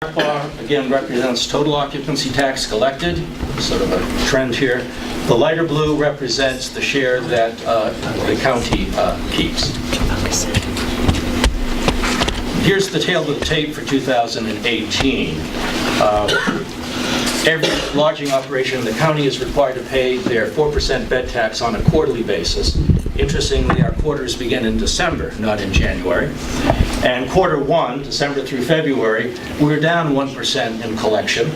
bar, again, represents total occupancy tax collected, sort of a trend here. The lighter blue represents the share that the county keeps. Here's the tail of the tape for 2018. Every lodging operation in the county is required to pay their 4% bed tax on a quarterly basis. Interestingly, our quarters begin in December, not in January. And quarter one, December through February, we're down 1% in collection.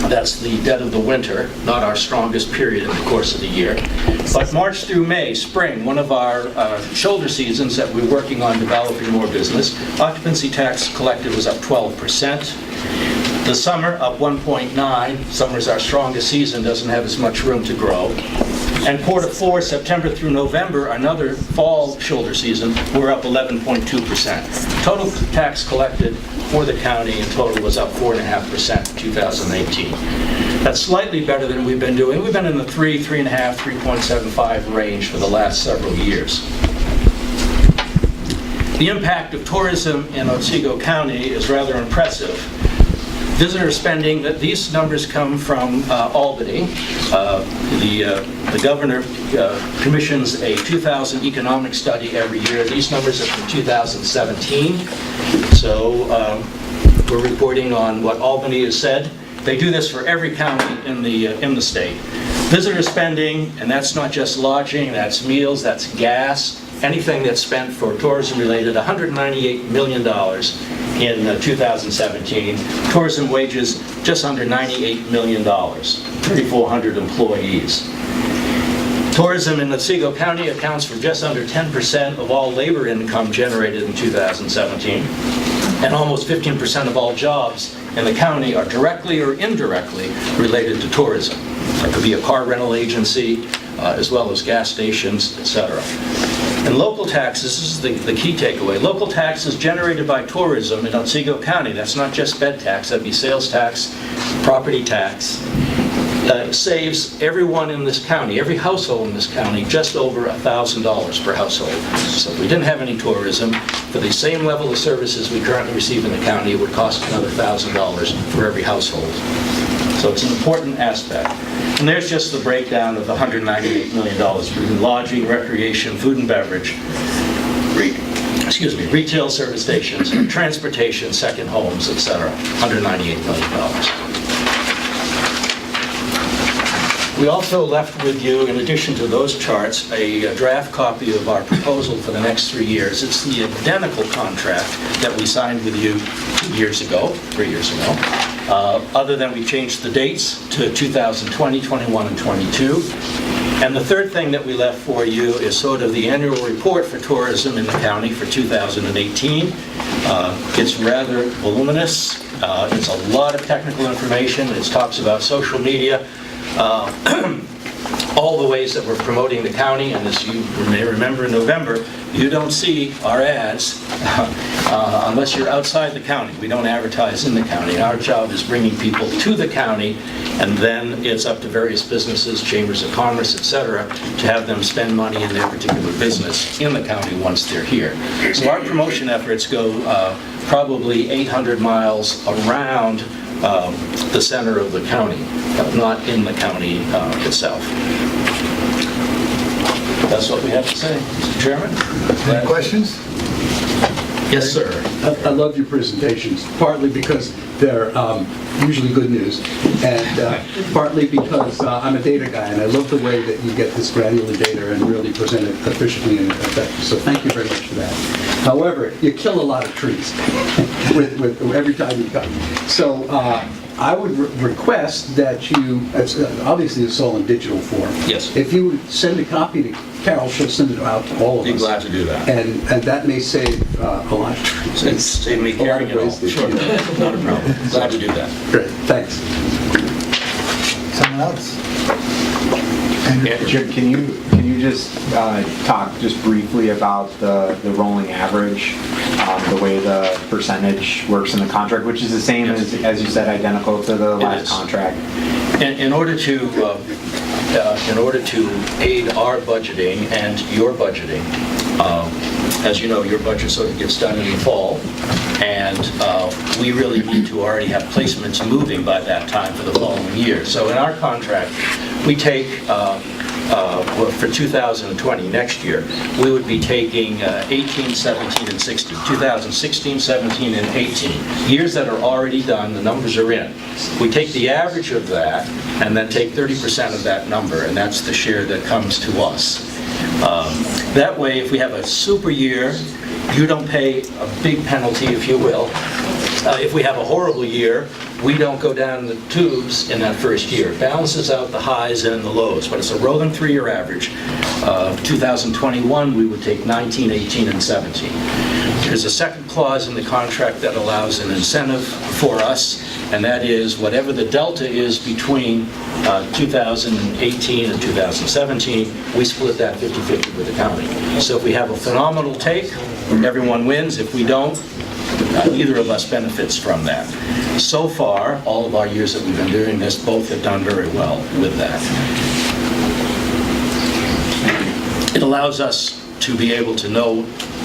That's the dead of the winter, not our strongest period in the course of the year. But March through May, spring, one of our shoulder seasons that we're working on developing more business, occupancy tax collected was up 12%. The summer, up 1.9. Summer's our strongest season, doesn't have as much room to grow. And quarter four, September through November, another fall shoulder season, we're up 11.2%. Total tax collected for the county in total was up 4.5% in 2018. That's slightly better than we've been doing. We've been in the 3.5, 3.75 range for the last several years. The impact of tourism in Otsego County is rather impressive. Visitor spending, these numbers come from Albany. The governor commissions a 2000 economic study every year. These numbers are from 2017. So we're reporting on what Albany has said. They do this for every county in the state. Visitor spending, and that's not just lodging, that's meals, that's gas, anything that's spent for tourism related, $198 million in 2017. Tourism wages, just under $98 million, 3,400 employees. Tourism in Otsego County accounts for just under 10% of all labor income generated in 2017, and almost 15% of all jobs in the county are directly or indirectly related to tourism. That could be a car rental agency, as well as gas stations, etc. And local taxes, this is the key takeaway, local taxes generated by tourism in Otsego County, that's not just bed tax, that'd be sales tax, property tax, saves everyone in this county, every household in this county, just over $1,000 per household. So if we didn't have any tourism, for the same level of services we currently receive in the county, it would cost another $1,000 for every household. So it's an important aspect. And there's just the breakdown of the $198 million between lodging, recreation, food and beverage, retail service stations, transportation, second homes, etc. $198 million. We also left with you, in addition to those charts, a draft copy of our proposal for the next 3 years. It's the identical contract that we signed with you 3 years ago, other than we changed the dates to 2020, 21, and 22. And the third thing that we left for you is sort of the annual report for tourism in the county for 2018. It's rather voluminous. It's a lot of technical information. It talks about social media, all the ways that we're promoting the county, and as you may remember in November, you don't see our ads unless you're outside the county. We don't advertise in the county. Our job is bringing people to the county, and then it's up to various businesses, chambers of commerce, etc., to have them spend money in their particular business in the county once they're here. So our promotion efforts go probably 800 miles around the center of the county, but not in the county itself. That's what we have to say, Mr. Chairman. Any questions? Yes, sir. I love your presentations, partly because they're usually good news, and partly because I'm a data guy, and I love the way that you get this granular data and really present it efficiently and effectively. So thank you very much for that. However, you kill a lot of trees with every time you come. So I would request that you, obviously it's all in digital form. Yes. If you would send a copy to Carol, she'll send it out to all of us. Be glad to do that. And that may save a lot of trees. It's save me carrying it all. Sure, not a problem. Glad to do that. Great, thanks. Someone else? Yeah, Jim, can you just talk just briefly about the rolling average, the way the percentage works in the contract, which is the same as you said, identical to the last contract? In order to aid our budgeting and your budgeting, as you know, your budget sort of gets done in the fall, and we really need to already have placements moving by that time for the following year. So in our contract, we take, for 2020, next year, we would be taking 18, 17, and 16, 2016, 17, and 18. Years that are already done, the numbers are in. We take the average of that, and then take 30% of that number, and that's the share that comes to us. That way, if we have a super year, you don't pay a big penalty, if you will. If we have a horrible year, we don't go down the tubes in that first year. It balances out the highs and the lows, but it's a rolling 3-year average. 2021, we would take 19, 18, and 17. There's a second clause in the contract that allows an incentive for us, and that is whatever the delta is between 2018 and 2017, we split that 50-50 with the county. So if we have a phenomenal take, everyone wins. If we don't, neither of us benefits from that. So far, all of our years that we've been doing this, both have done very well with that. It allows us to be able to know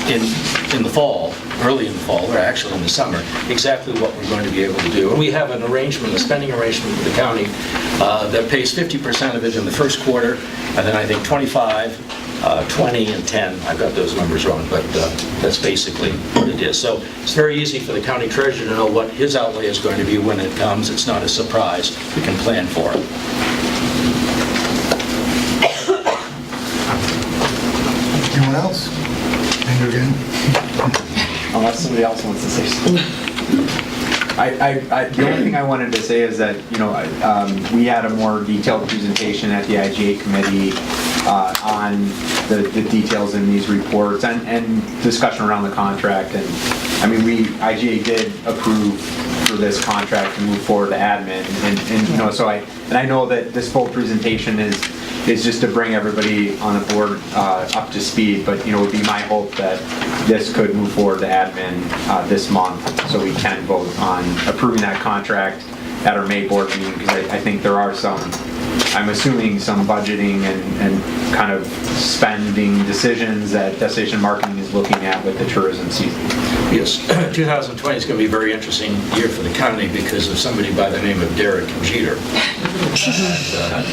in the fall, early in the fall, or actually in the summer, exactly what we're going to be able to do. And we have an arrangement, a spending arrangement with the county that pays 50% of it in the first quarter, and then I think 25, 20, and 10. I've got those numbers wrong, but that's basically what it is. So it's very easy for the county treasurer to know what his outlay is going to be when it comes. It's not a surprise. We can plan for it. Anyone else? Andrew again? Unless somebody else wants to say something. The only thing I wanted to say is that, we had a more detailed presentation at the IGA committee on the details in these reports and discussion around the contract. And I mean, IGA did approve for this contract to move forward to admin. And so I know that this full presentation is just to bring everybody on the board up to speed, but it would be my hope that this could move forward to admin this month, so we can vote on approving that contract at our May board meeting, because I think there are I'm assuming some budgeting and kind of spending decisions that Destination Marketing is looking at with the tourism season. Yes, 2020 is going to be a very interesting year for the county because of somebody by the name of Derek Jeter.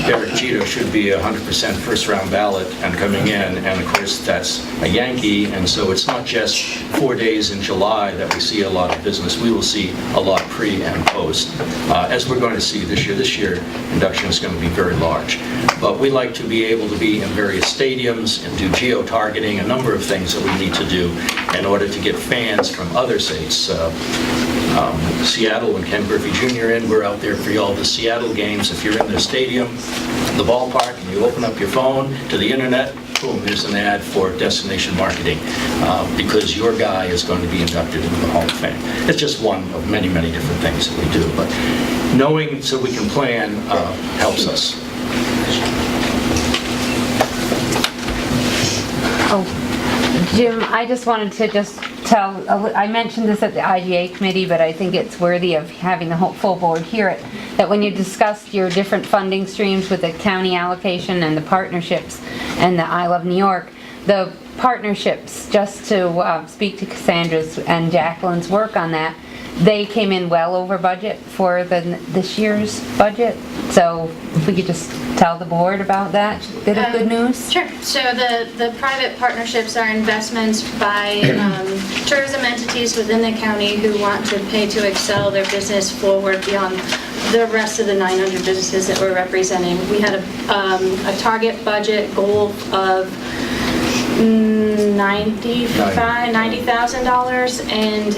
Derek Jeter should be 100% first-round ballot and coming in, and of course that's a Yankee, and so it's not just 4 days in July that we see a lot of business. We will see a lot pre and post, as we're going to see this year. This year, induction is going to be very large. But we like to be able to be in various stadiums and do geo-targeting, a number of things that we need to do in order to get fans from other states. Seattle, when Ken Griffey Jr. in, we're out there for all the Seattle games. If you're in the stadium, the ballpark, and you open up your phone to the internet, boom, there's an ad for Destination Marketing because your guy is going to be inducted into the Hall of Fame. It's just one of many, many different things that we do. But knowing so we can plan helps us. Oh, Jim, I just wanted to just tell, I mentioned this at the IGA committee, but I think it's worthy of having the whole full board hear it, that when you discussed your different funding streams with the county allocation and the partnerships and the I Love New York, the partnerships, just to speak to Cassandra's and Jacqueline's work on that, they came in well over budget for this year's budget. So if we could just tell the board about that bit of good news. Sure. So the private partnerships are investments by tourism entities within the county who want to pay to excel their business forward beyond the rest of the 900 businesses that we're representing. We had a target budget goal of $90,000, and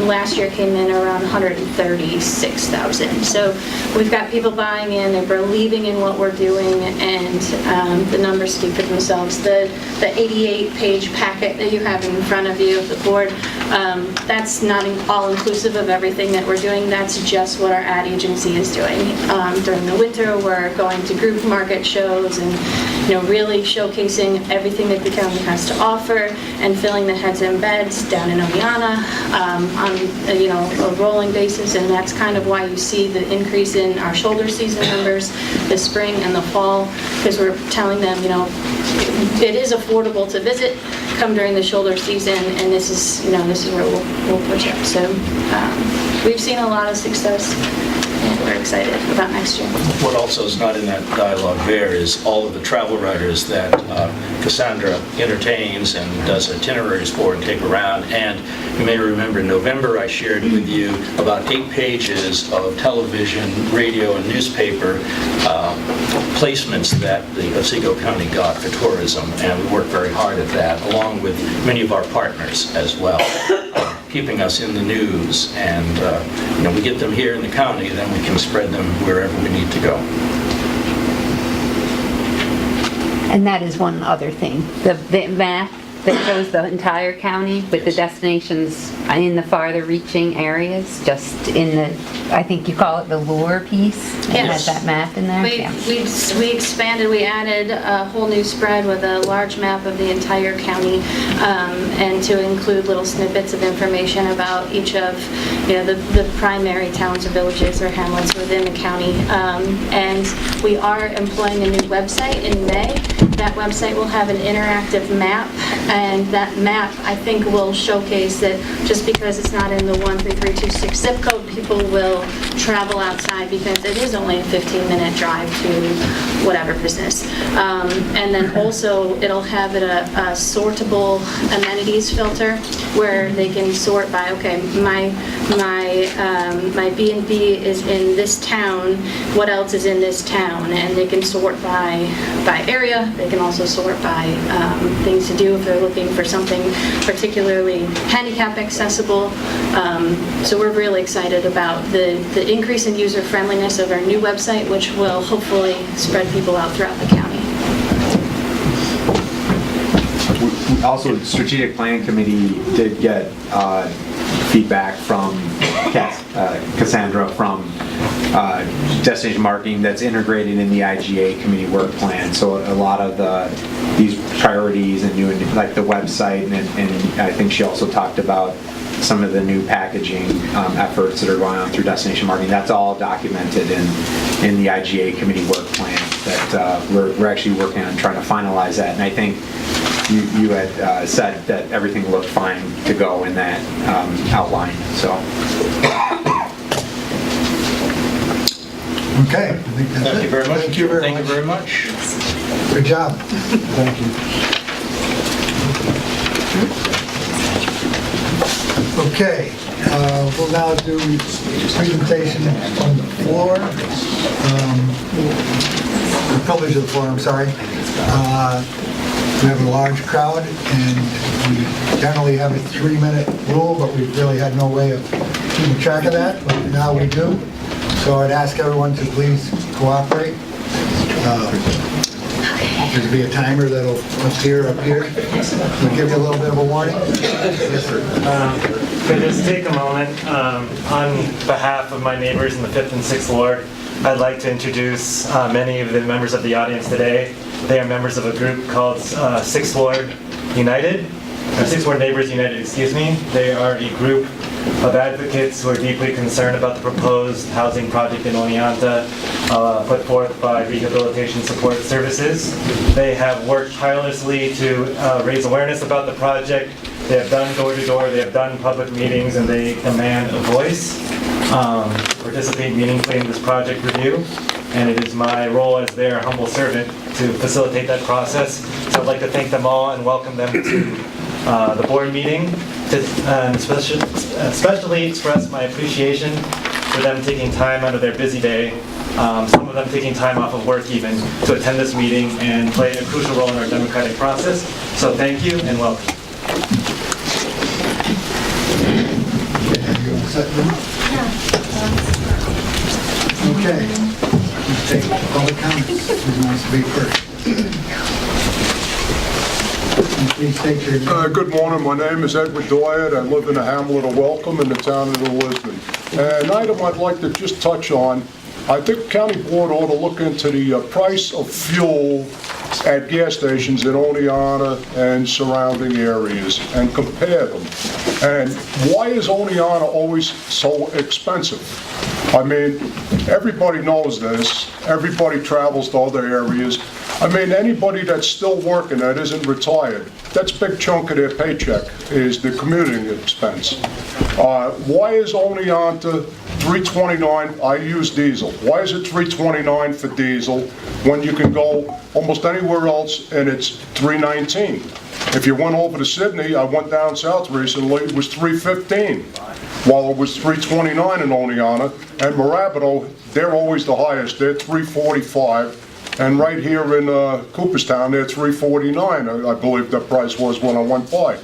last year came in around $136,000. So we've got people buying in, they're believing in what we're doing, and the numbers speak for themselves. The 88-page packet that you have in front of you, the board, that's not all-inclusive of everything that we're doing. That's just what our ad agency is doing. During the winter, we're going to group market shows and really showcasing everything that the county county has to offer, and filling the heads and beds down in Oneonta on a rolling basis, and that's kind of why you see the increase in our shoulder season numbers this spring and the fall, because we're telling them, it is affordable to visit, come during the shoulder season, and this is where we'll push it. So we've seen a lot of success, and we're excited about next year. What also is not in that dialogue there is all of the travel writers that Cassandra entertains and does itineraries for and take around. And you may remember in November I shared with you about 8 pages of television, radio, and newspaper placements that the Otsego County got for tourism, and we worked very hard at that, along with many of our partners as well, keeping us in the news. And we get them here in the county, then we can spread them wherever we need to go. And that is one other thing. The map that shows the entire county with the destinations in the farther reaching areas, just in the, I think you call it the lure piece. It has that map in there. We expanded, we added a whole new spread with a large map of the entire county, and to include little snippets of information about each of the primary towns or villages or hamlets within the county. And we are employing a new website in May. That website will have an interactive map, and that map, I think, will showcase that just because it's not in the 13326 zip code, people will travel outside because it is only a 15-minute drive to whatever business. And then also, it'll have a sortable amenities filter where they can sort by, okay, my B&B is in this town, what else is in this town? And they can sort by area. They can also sort by things to do if they're looking for something particularly handicap accessible. So we're really excited about the increase in user friendliness of our new website, which will hopefully spread people out throughout the county. Also, the Strategic Planning Committee did get feedback from Cassandra from destination marketing that's integrated in the IGA committee work plan. So a lot of these priorities and new, like the website, and I think she also talked about some of the new packaging efforts that are going on through destination marketing. That's all documented in the IGA committee work plan that we're actually working on trying to finalize that. And I think you had said that everything looked fine to go in that outline. So. Okay, I think that's it. Thank you very much. Thank you very Thank much. you very much. Good job. Thank you. Okay, we'll now do presentation on the floor, the pillars of the floor, I'm sorry. We have a large crowd, and we generally have a 3-minute rule, but we've really had no way of keeping track of that, but now we do. So I'd ask everyone to please cooperate. There'll be a timer that'll appear up here. We'll give you a little bit of a warning. Yes, sir. Could I just take a moment, on behalf of my neighbors in the 5th and 6th Ward, I'd like to introduce many of the members of the audience today. They are members of a group called 6th Ward United, or 6th Ward Neighbors United, excuse me. They are a group of advocates who are deeply concerned about the proposed housing project in Oneonta put forth by Rehabilitation Support Services. They have worked tirelessly to raise awareness about the project. They have done door-to-door, they have done public meetings, and they demand a voice, participate meaningfully in this project review. And it is my role as their humble servant to facilitate that process. So I'd like to thank them all and welcome them to the board meeting, and especially express my appreciation for them taking time out of their busy day, some of them taking time off of work even, to attend this meeting and play a crucial role in our democratic process. So thank you and welcome. Okay. Let's take public comments. Who wants to be first? Please state your name. Good morning, my name is Edward Doyett. I live in the hamlet of Welcome in the town of New Lisbon. An item I'd like to just touch on, I think county board ought to look into the price of fuel at gas stations in Oneonta and surrounding areas and compare them. And why is Oneonta always so expensive? I mean, everybody knows this. Everybody travels to other areas. I mean, anybody that's still working that isn't retired, that's a big chunk of their paycheck is the commuting expense. Why is Oneonta $3.29? I use diesel. Why is it $3.29 for diesel when you can go almost anywhere else and it's $3.19? If you went over to Sydney, I went down south recently, it was $3.15, while it was $3.29 in Oneonta. And Marabito, they're always the highest, they're $3.45. And right here in Cooperstown, they're $3.49, I believe the price was when I went by.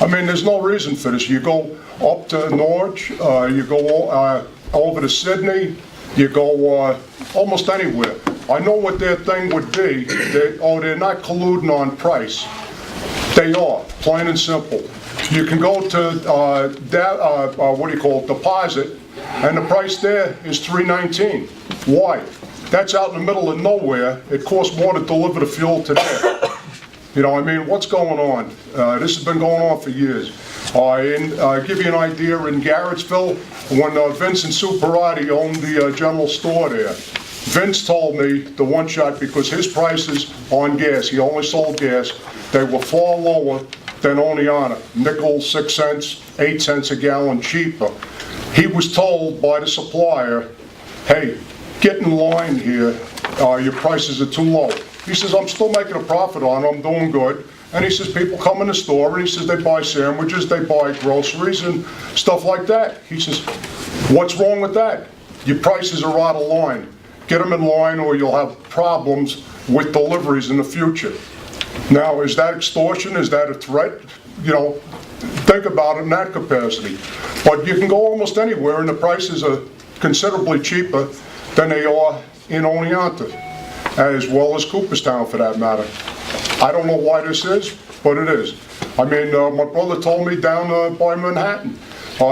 I mean, there's no reason for this. You go up to Norwich, you go over to Sydney, you go almost anywhere. I know what their thing would be. They're not colluding on price. They are, plain and simple. You can go to, Deposit, and the price there is $3.19. Why? That's out in the middle of nowhere. It costs more to deliver the fuel to there. You know, I mean, what's going on? This has been going on for years. Give you an idea, in Garrettsville, when Vince and Sue Parati owned the general store there, Vince told me the one shot, because his prices on gas, he only sold gas, they were far lower than Oneonta. Nickel, 6 cents, 8 cents a gallon cheaper. He was told by the supplier, hey, get in line here, your prices are too low. He says, I'm still making a profit on them, I'm doing good. And he says, people come in the store, and he says they buy sandwiches, they buy groceries and stuff like that. He says, what's wrong with that? Your prices are out of line. Get them in line or you'll have problems with deliveries in the future. Now, is that extortion? Is that a threat? You know, think about it in that capacity. But you can go almost anywhere and the prices are considerably cheaper than they are in Oneonta, as well as Cooperstown for that matter. I don't know why this is, but it is. I mean, my brother told me down by Manhattan,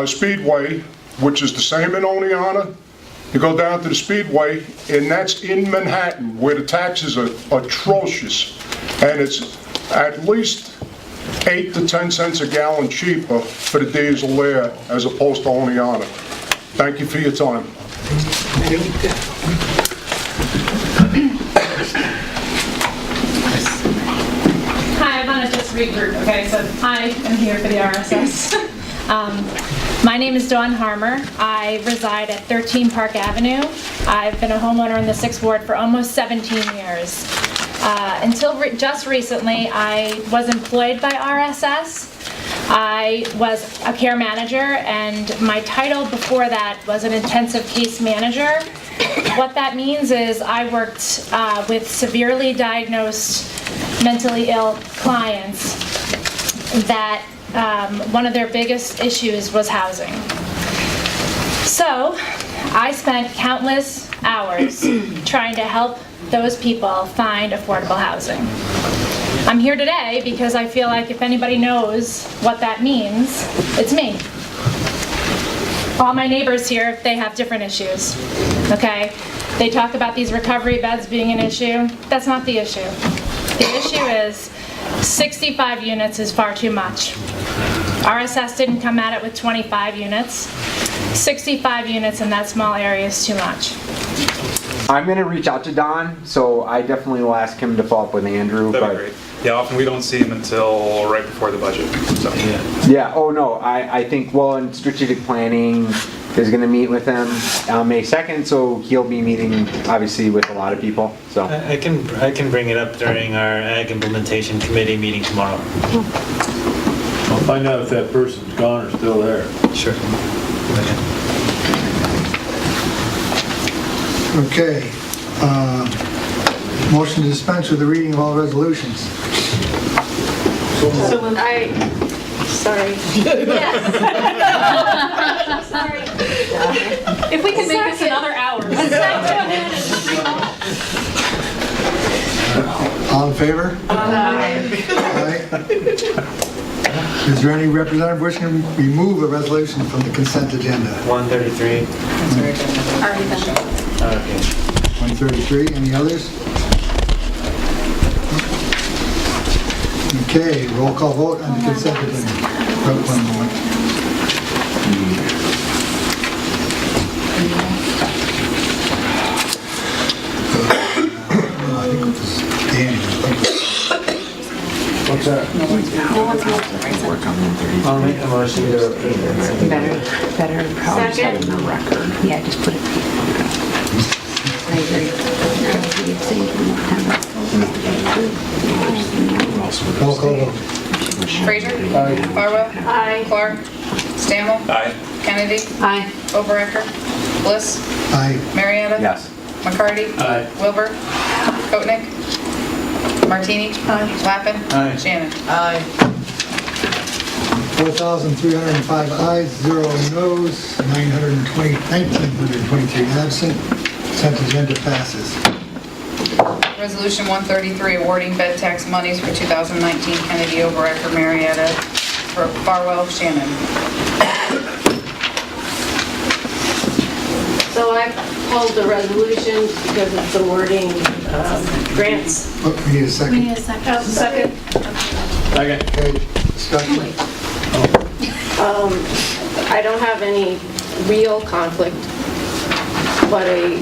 Speedway, which is the same in Oneonta, you go down to the Speedway, and that's in Manhattan, where the taxes are atrocious, and it's at least 8 to 10 cents a gallon cheaper for the diesel there as opposed to Oneonta. Thank you for your time. Hi, I'm on a just regroup. Okay, so I am here for the RSS. My name is Dawn Harmer. I reside at 13 Park Avenue. I've been a homeowner in the 6th Ward for almost 17 years. Until just recently, I was employed by RSS. I was a care manager, and my title before that was an intensive case manager. What that means is I worked with severely diagnosed mentally ill clients that one of their biggest issues was housing. So I spent countless hours trying to help those people find affordable housing. I'm here today because I feel like if anybody knows what that means, it's me. All my neighbors here, they have different issues, okay? They talk about these recovery beds being an issue. That's not the issue. The issue is 65 units is far too much. RSS didn't come at it with 25 units. 65 units in that small area is too much. I'm going to reach out to Don, so I definitely will ask him to follow up with Andrew. That'd be great. Yeah, often we don't see him until right before the budget. So. Yeah, oh no, I think, well, in strategic planning is going to meet with him on May 2nd, so he'll be meeting, obviously, with a lot of people, so. I can bring it up during our Ag Implementation Committee meeting tomorrow. I'll find out if that person's gone or still there. Sure. Okay. Motion to dispense with the reading of all resolutions. So when sorry. Yes. Sorry. If we can make this another hour. All in favor? Aye. Is there any representative wishing to remove a resolution from the consent agenda? 133. Already done. Okay. 133, any others? Okay, roll call vote on the consent agenda. Wait one moment. I think it was Danny. What's that? I'll make a motion to approve it. Better probably just have it in the record. Yeah, just put it. I agree. Roll call vote. Fraser? Farwell? Aye. Clark? Stammel? Aye. Kennedy? Aye. Overecker? Bliss? Aye. Marietta? Yes. McCarty? Aye. Wilbur? Koenig? Martini? Lappin? Aye. Shannon? 4,305 ayes, 0 noes, 1,923 absent. Consent agenda passes. Resolution 133, awarding bed tax monies for 2019 Kennedy, Overecker, Marietta, for Farwell, Shannon. So I pulled the resolution because it's awarding grants. Oh, we need a second. We need a second. Second. Okay, discussion. I don't have any real conflict, but I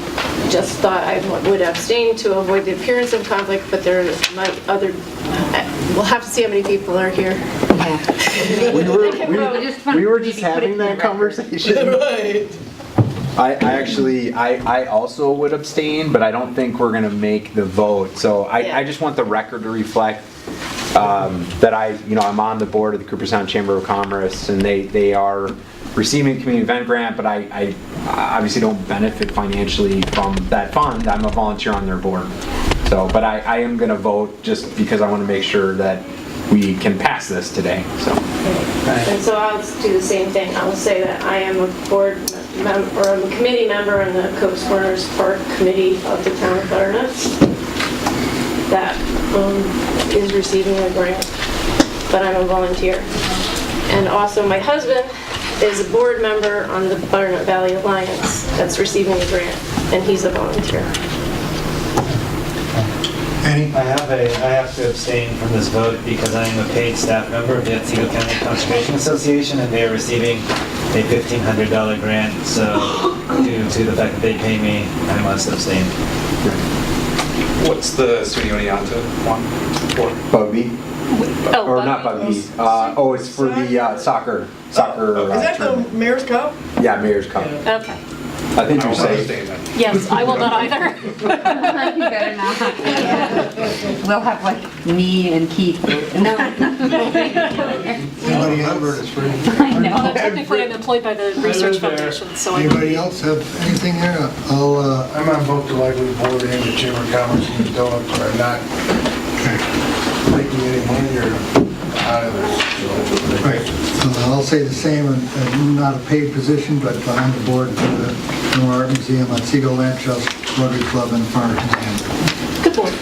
just thought I would abstain to avoid the appearance of conflict, but there might we'll have to see how many people are here. We were just having that conversation. I also would abstain, but I don't think we're gonna make the vote. So I just want the record to reflect that I'm on the board of the Cooperstown Chamber of Commerce, and they are receiving a community event grant, but I obviously don't benefit financially from that fund. I'm a volunteer on their board. So, but I am gonna vote just because I want to make sure that we can pass this today, so. And so I'll do the same thing. I'll say that I am a board member, or I'm a committee member in the Copes Corners Park Committee of the Town of Butternut that is receiving a grant, but I'm a volunteer. And also my husband is a board member on the Butternut Valley Alliance that's receiving a grant, and he's a volunteer. Annie? I have to abstain from this vote because I am a paid staff member of the Otsego County Conservation Association, and they are receiving a $1,500 grant, so due to the fact that they pay me, I must abstain. What's the Sunioniata one for? Bugby? Or not Bugby. It's for the soccer. Is that the tournament. Mayor's Cup? Yeah, Mayor's Cup. Okay. I think I you're will safe. abstain then. Yes, I will not either. You better not. We'll have like me and Keith. No. Anybody else? I know. Although technically I'm employed by the Research Foundation, so I Anybody else have anything there? I'm on both the library board and the Chamber of Commerce, and donuts are not making any money or out of this. Right, so I'll say the same, I'm not a paid position, but I'm the board for the Art Museum, Otsego Land Trust, Rotary Club, and Farmington Hand. good board.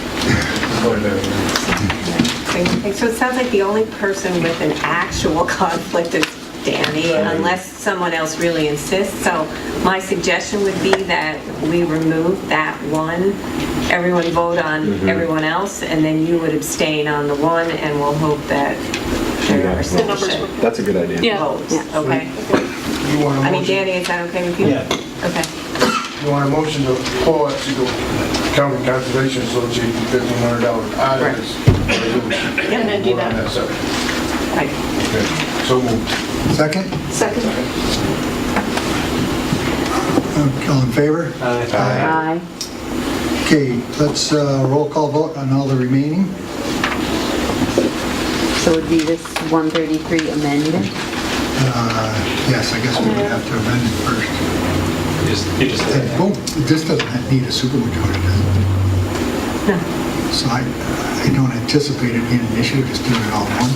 So it sounds like the only person with an actual conflict is Danny, unless someone else really insists. So my suggestion would be that we remove that one, everyone vote on everyone else, and then you would abstain on the one, and we'll hope that there are sufficient That's a good idea. Yeah. votes, okay? You want a I mean, motion? Danny, is that okay with you? Yeah. Okay. You want a motion to pull Otsego County Conservation Association $1,500 out of this resolution? And then do Vote on that. separate. Right. Okay, so moved. Second? Second. All in favor? Aye. Okay, let's roll call vote on all the remaining. So it would be this 133 amended? Yes, I guess we would have to amend it first. You just Oh, this doesn't need a supermajority, does it? No. So I don't anticipate it being an issue, just do it all in one.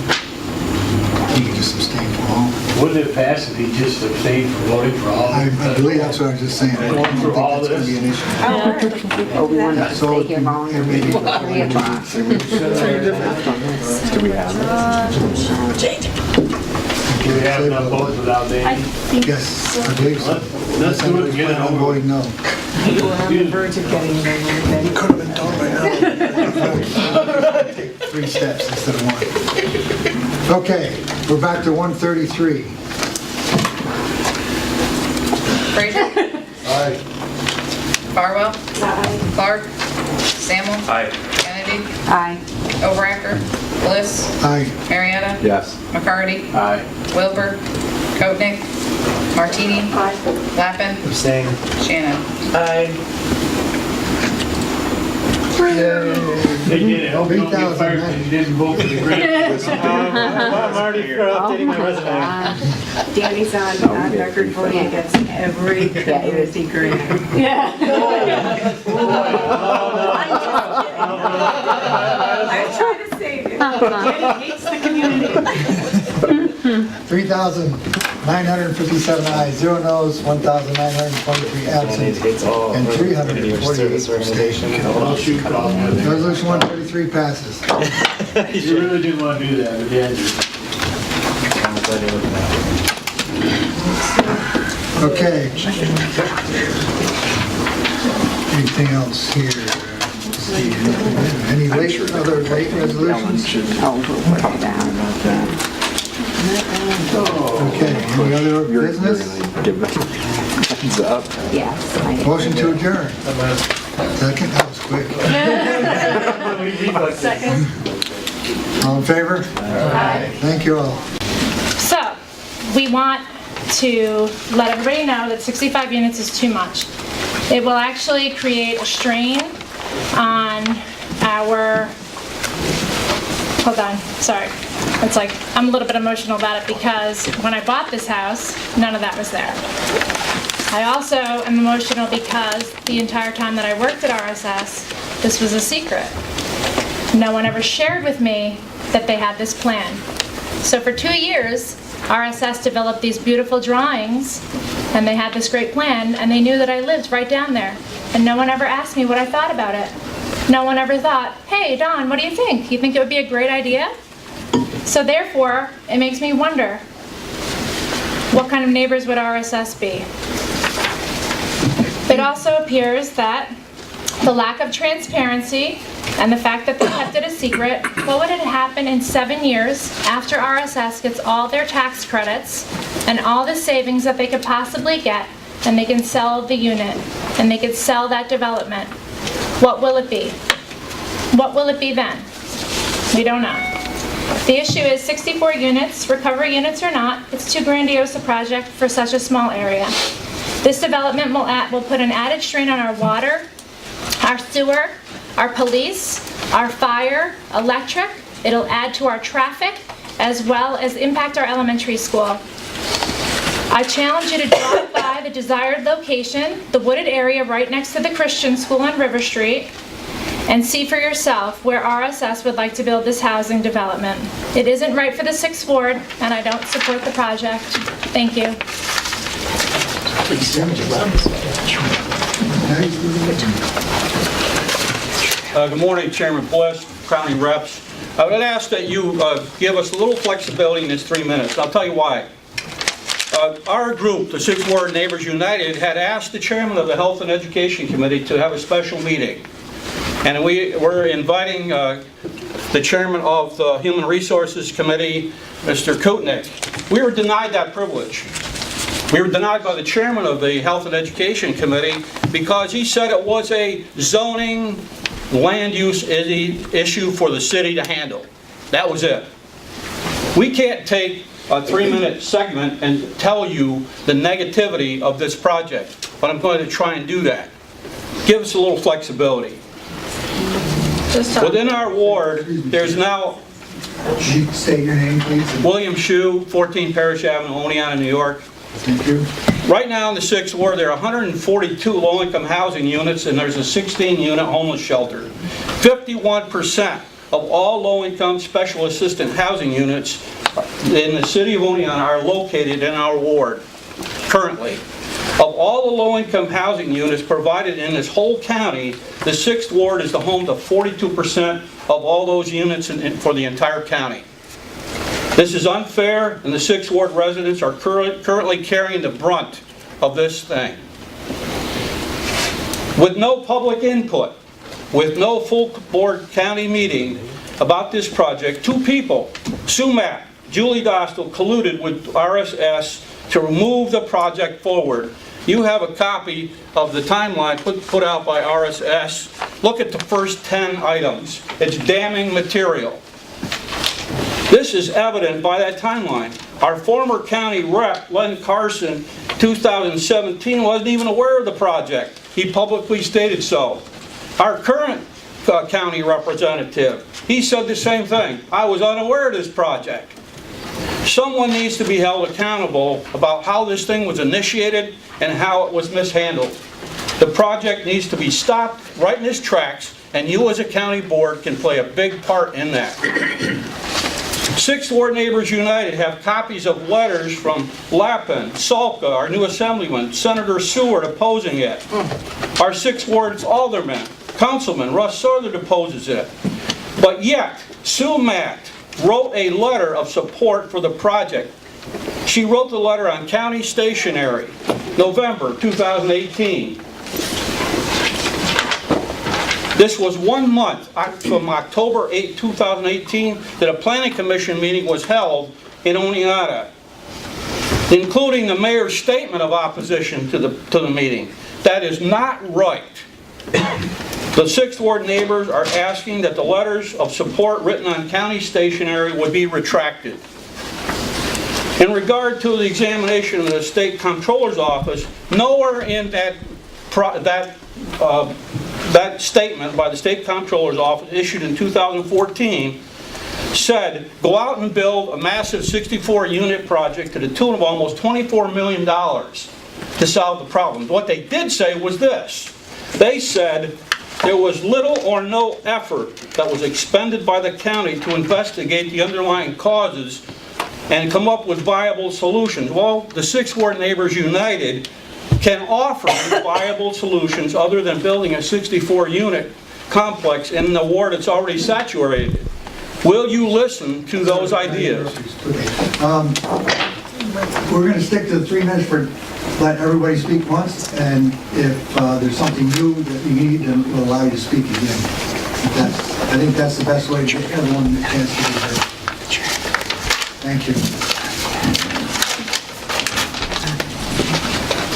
You can just abstain from all. Wouldn't it pass if he just abstained from voting for all? I believe that's what I was just saying. I don't think that's going to be an issue. Oh, we want to So stay here longer. it may be- 3 o'clock. Do we have this? Do we have enough votes without I Danny? think Yes, I believe so. Let's do it and get it I'm over voting no. We're on the verge of getting it over. Could have been done by now. take 3 steps instead of 1. Okay, we're back to 133. Frazier, Aye. Farwell, Clark, Sample, Aye. Kennedy, Aye. Overacker, Bliss, Aye. Marietta, Yes. McCarty, Aye. Wilbur, Koenig, Martini, Lappin, Abstain. Shannon. They did it. Hope you don't get fired 'cause you didn't vote for the grant. I'm already updating my resume. Danny's on record voting against every community grant. I was trying to save you. Danny hates the community. 3,957 ayes, 0 noes, 1,923 absent, and 348 abstained. I'll shoot off. Resolution 133 passes. You really didn't want to do that, but yeah, you. Okay. Anything else here? Any other late resolutions? Okay, any other business? Yes. I do. Motion to adjourn. Second, that was quick. All in favor? Aye. Thank you all. So, we want to let everybody know that 65 units is too much. It will actually create a strain on our, hold on, sorry. It's like, I'm a little bit emotional about it because when I bought this house, none of that was there. I also am emotional because the entire time that I worked at RSS, this was a secret. No one ever shared with me that they had this plan. So for 2 years, RSS developed these beautiful drawings, and they had this great plan, and they knew that I lived right down there. And no one ever asked me what I thought about it. No one ever thought, hey, Dawn, what do you think? You think it would be a great idea? So therefore, it makes me wonder, what kind of neighbors would RSS be? It also appears that the lack of transparency and the fact that they kept it a secret, what would happen in 7 years after RSS gets all their tax credits and all the savings that they could possibly get, and they can sell the unit, and they could sell that development? What will it be? What will it be then? We don't know. The issue is 64 units, recovery units or not, it's too grandiose a project for such a small area. This development will put an added strain on our water, our sewer, our police, our fire, electric. It'll add to our traffic as well as impact our elementary school. I challenge you to drive by the desired location, the wooded area right next to the Christian school on River Street, and see for yourself where RSS would like to build this housing development. It isn't right for the 6th Ward, and I don't support the project. Thank you. Good morning, Chairman Bliss, county reps. I would ask that you give us a little flexibility in this 3 minutes. I'll tell you why. Our group, the 6th Ward Neighbors United, had asked the chairman of the Health and Education Committee to have a special meeting. And we were inviting the chairman of the Human Resources Committee, Mr. Koenig. We were denied that privilege. We were denied by the chairman of the Health and Education Committee because he said it was a zoning land use issue for the city to handle. That was it. We can't take a 3-minute segment and tell you the negativity of this project, but I'm going to try and do that. Give us a little flexibility. Within our ward, there's now State your name, please. William Shue, 14 Parish Avenue, Oneonta, New York. Thank you. Right now in the 6th Ward, there are 142 low-income housing units, and there's a 16-unit homeless shelter. 51% of all low-income special assistant housing units in the city of Oneonta are located in our ward currently. Of all the low-income housing units provided in this whole county, the 6th Ward is the home to 42% of all those units for the entire county. This is unfair, and the 6th Ward residents are currently carrying the brunt of this thing. With no public input, with no full board county meeting, about this project, two people, Sumac, Julie Dostal, colluded with RSS to move the project forward. You have a copy of the timeline put out by RSS. Look at the first 10 items. It's damning material. This is evident by that timeline. Our former county rep, Len Carson, 2017, wasn't even aware of the project. He publicly stated so. Our current county representative, he said the same thing. I was unaware of this project. Someone needs to be held accountable about how this thing was initiated and how it was mishandled. The project needs to be stopped right in its tracks, and you as a county board can play a big part in that. 6th Ward Neighbors United have copies of letters from Lappin, Salka, our new assemblyman, Senator Seward opposing it. Our 6th Ward's alderman, Councilman Russ Southern opposes it. But yet, Sue Matt wrote a letter of support for the project. She wrote the letter on county stationery, November 2018. This was 1 month from October 8, 2018, that a planning commission meeting was held in Oneonta, including the mayor's statement of opposition to the meeting. That is not right. The 6th Ward neighbors are asking that the letters of support written on county stationery would be retracted. In regard to the examination of the state comptroller's office, nowhere in that statement by the state comptroller's office issued in 2014 said, go out and build a massive 64-unit project to the tune of almost $24 million to solve the problem. What they did say was this. They said there was little or no effort that was expended by the county to investigate the underlying causes and come up with viable solutions. Well, the 6th Ward Neighbors United can offer viable solutions other than building a 64-unit complex in the ward that's already saturated. Will you listen to those ideas? We're going to stick to the 3 minutes for let everybody speak once, and if there's something new that you need, then we'll allow you to speak again. I think that's the best way to get everyone a chance to be heard. Thank you.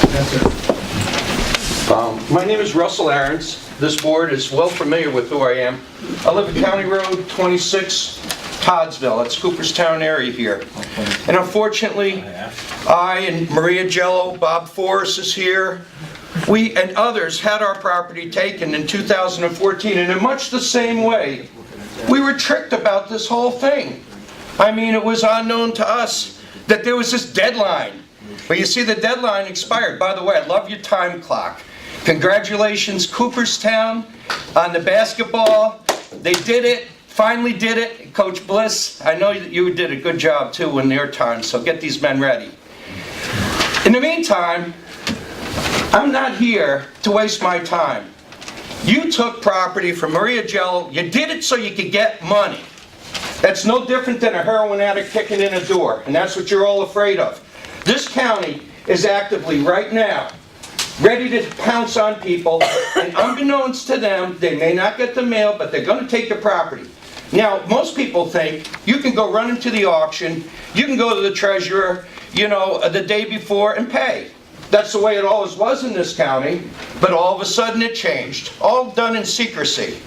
That's it. My name is Russell Aarons. This board is well familiar with who I am. I live at County Road 26, Toddsville. That's Cooperstown area here. And unfortunately, I and Maria Jello, Bob Forrest is here, we and others had our property taken in 2014, and in much the same way, we were tricked about this whole thing. I mean, it was unknown to us that there was this deadline. But you see, the deadline expired. By the way, I love your time clock. Congratulations, Cooperstown, on the basketball. They did it, finally did it. Coach Bliss, I know that you did a good job too in your time, so get these men ready. In the meantime, I'm not here to waste my time. You took property from Maria Jello, you did it so you could get money. That's no different than a heroin addict kicking in a door, and that's what you're all afraid of. This county is actively, right now, ready to pounce on people, and unbeknownst to them, they may not get the mail, but they're going to take the property. Now, most people think you can go run into the auction, you can go to the treasurer, you know, the day before and pay. That's the way it always was in this county, but all of a sudden it changed. All done in secrecy.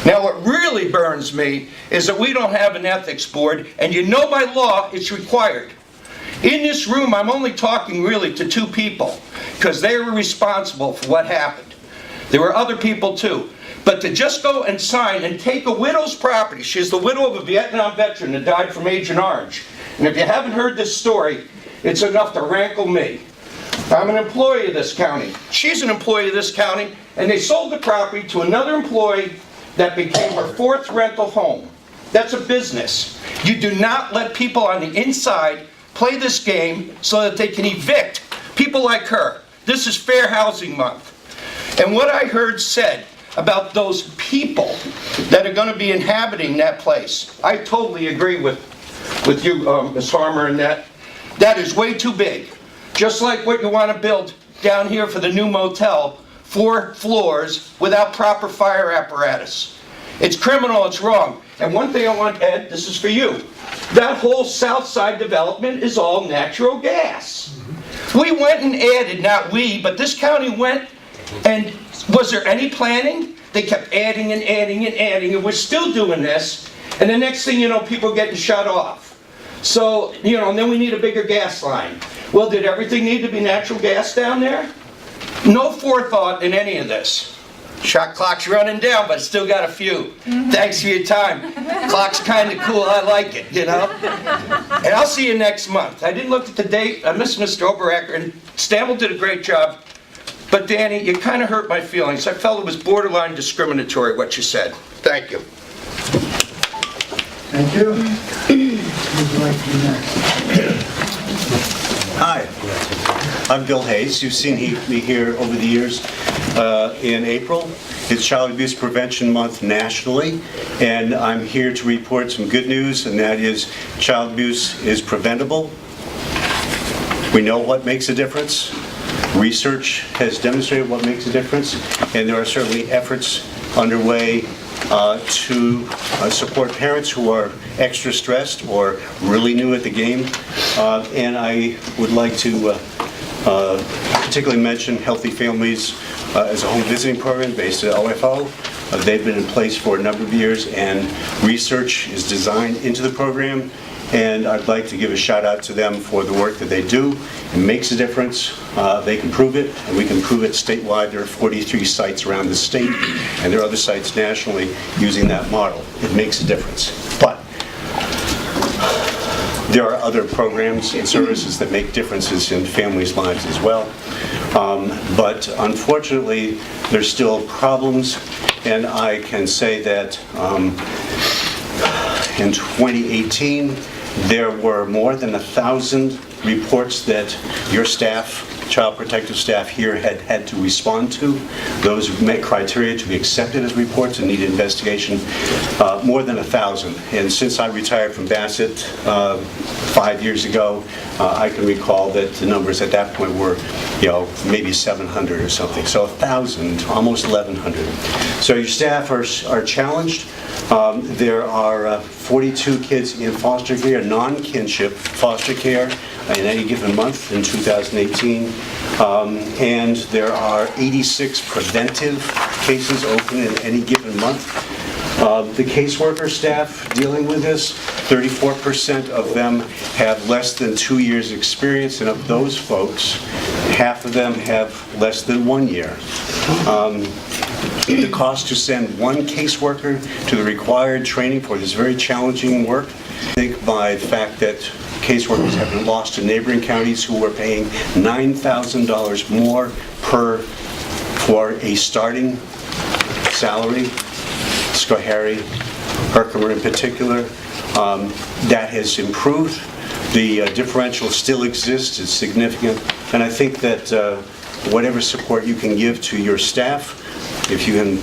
Now, what really burns me is that we don't have an ethics board, and you know by law it's required. In this room, I'm only talking really to 2 people, because they were responsible for what happened. There were other people too. But to just go and sign and take a widow's property, she's the widow of a Vietnam veteran that died from Agent Orange. And if you haven't heard this story, it's enough to rankle me. I'm an employee of this county. She's an employee of this county, and they sold the property to another employee that became her 4th rental home. That's a business. You do not let people on the inside play this game so that they can evict people like her. This is Fair Housing Month. And what I heard said about those people that are going to be inhabiting that place, I totally agree with you, Ms. Harmer, and that is way too big. Just like what you want to build down here for the new motel, 4 floors without proper fire apparatus. It's criminal, it's wrong. And one thing I want, Ed, this is for you. That whole south side development is all natural gas. We went and added, not we, but this county went, and was there any planning? They kept adding and adding and adding, and we're still doing this. And the next thing you know, people are getting shut off. So, you know, and then we need a bigger gas line. Well, did everything need to be natural gas down there? No forethought in any of this. Shot clock's running down, but still got a few. Thanks for your time. Clock's kind of cool, I like it, you know? And I'll see you next month. I didn't look at the date, I miss Mr. Oberacker, and Stamble did a great job. But Danny, you kind of hurt my feelings. I felt it was borderline discriminatory what you said. Thank you. Thank you. Who'd you like to be next? Hi, I'm Bill Hayes. You've seen me here over the years. In April, it's Child Abuse Prevention Month nationally, and I'm here to report some good news, and that is child abuse is preventable. We know what makes a difference. Research has demonstrated what makes a difference, and there are certainly efforts underway to support parents who are extra stressed or really new at the game. And I would like to particularly mention Healthy Families as a home visiting program based at OFO. They've been in place for a number of years, and research is designed into the program. And I'd like to give a shout out to them for the work that they do. It makes a difference. They can prove it, and we can prove it statewide. There are 43 sites around the state, and there are other sites nationally using that model. It makes a difference. But there are other programs and services that make differences in families' lives as well. But unfortunately, there's still problems, and I can say that in 2018, there were more than 1,000 reports that your staff, Child Protective staff here, had to respond to. Those met criteria to be accepted as reports and needed investigation. More than 1,000. And since I retired from Bassett 5 years ago, I can recall that the numbers at that point were, you know, maybe 700 or something. So 1,000, almost 1,100. So your staff are challenged. There are 42 kids in foster care, non-kinship foster care, in any given month in 2018. And there are 86 preventive cases open in any given month. The caseworker staff dealing with this, 34% of them have less than 2 years experience, and of those folks, half of them have less than 1 year. The cost to send one caseworker to the required training for this very challenging work, I think by the fact that caseworkers have been lost to neighboring counties who were paying $9,000 more for a starting salary. Schoharie, Herkimer in particular, that has improved. The differential still exists, it's significant, and I think that whatever support you can give to your staff, if you can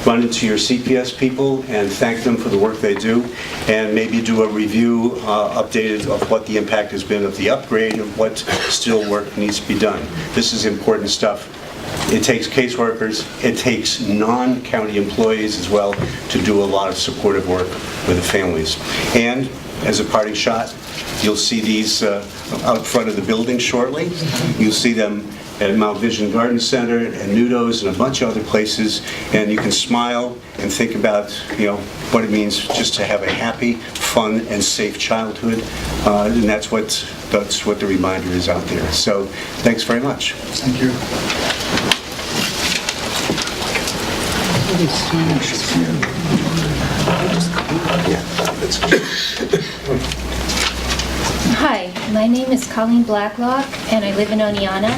run into your CPS people and thank them for the work they do, and maybe do a review updated of what the impact has been of the upgrade and what still work needs to be done. This is important stuff. It takes caseworkers, it takes non-county employees as well to do a lot of supportive work with the families. And as a parting shot, you'll see these out front of the building shortly. You'll see them at Mount Vision Garden Center and Nudo's and a bunch of other places, and you can smile and think about, you know, what it means just to have a happy, fun, and safe childhood, and that's what the reminder is out there. So, thanks very much. Thank you. Hi, my name is Colleen Blacklock, and I live in Oneonta,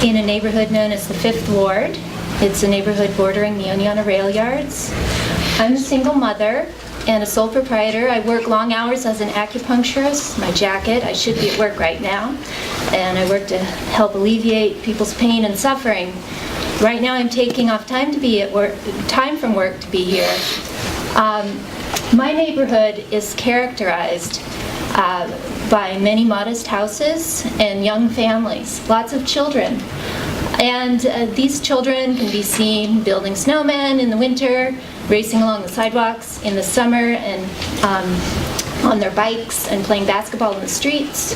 in a neighborhood known as the 5th Ward. It's a neighborhood bordering the Oneonta Rail Yards. I'm a single mother and a sole proprietor. I work long hours as an acupuncturist. My jacket, I should be at work right now, and I work to help alleviate people's pain and suffering. Right now I'm taking off time to be at work, time from work to be here. My neighborhood is characterized by many modest houses and young families, lots of children. And these children can be seen building snowmen in the winter, racing along the sidewalks in the summer, and on their bikes and playing basketball in the streets.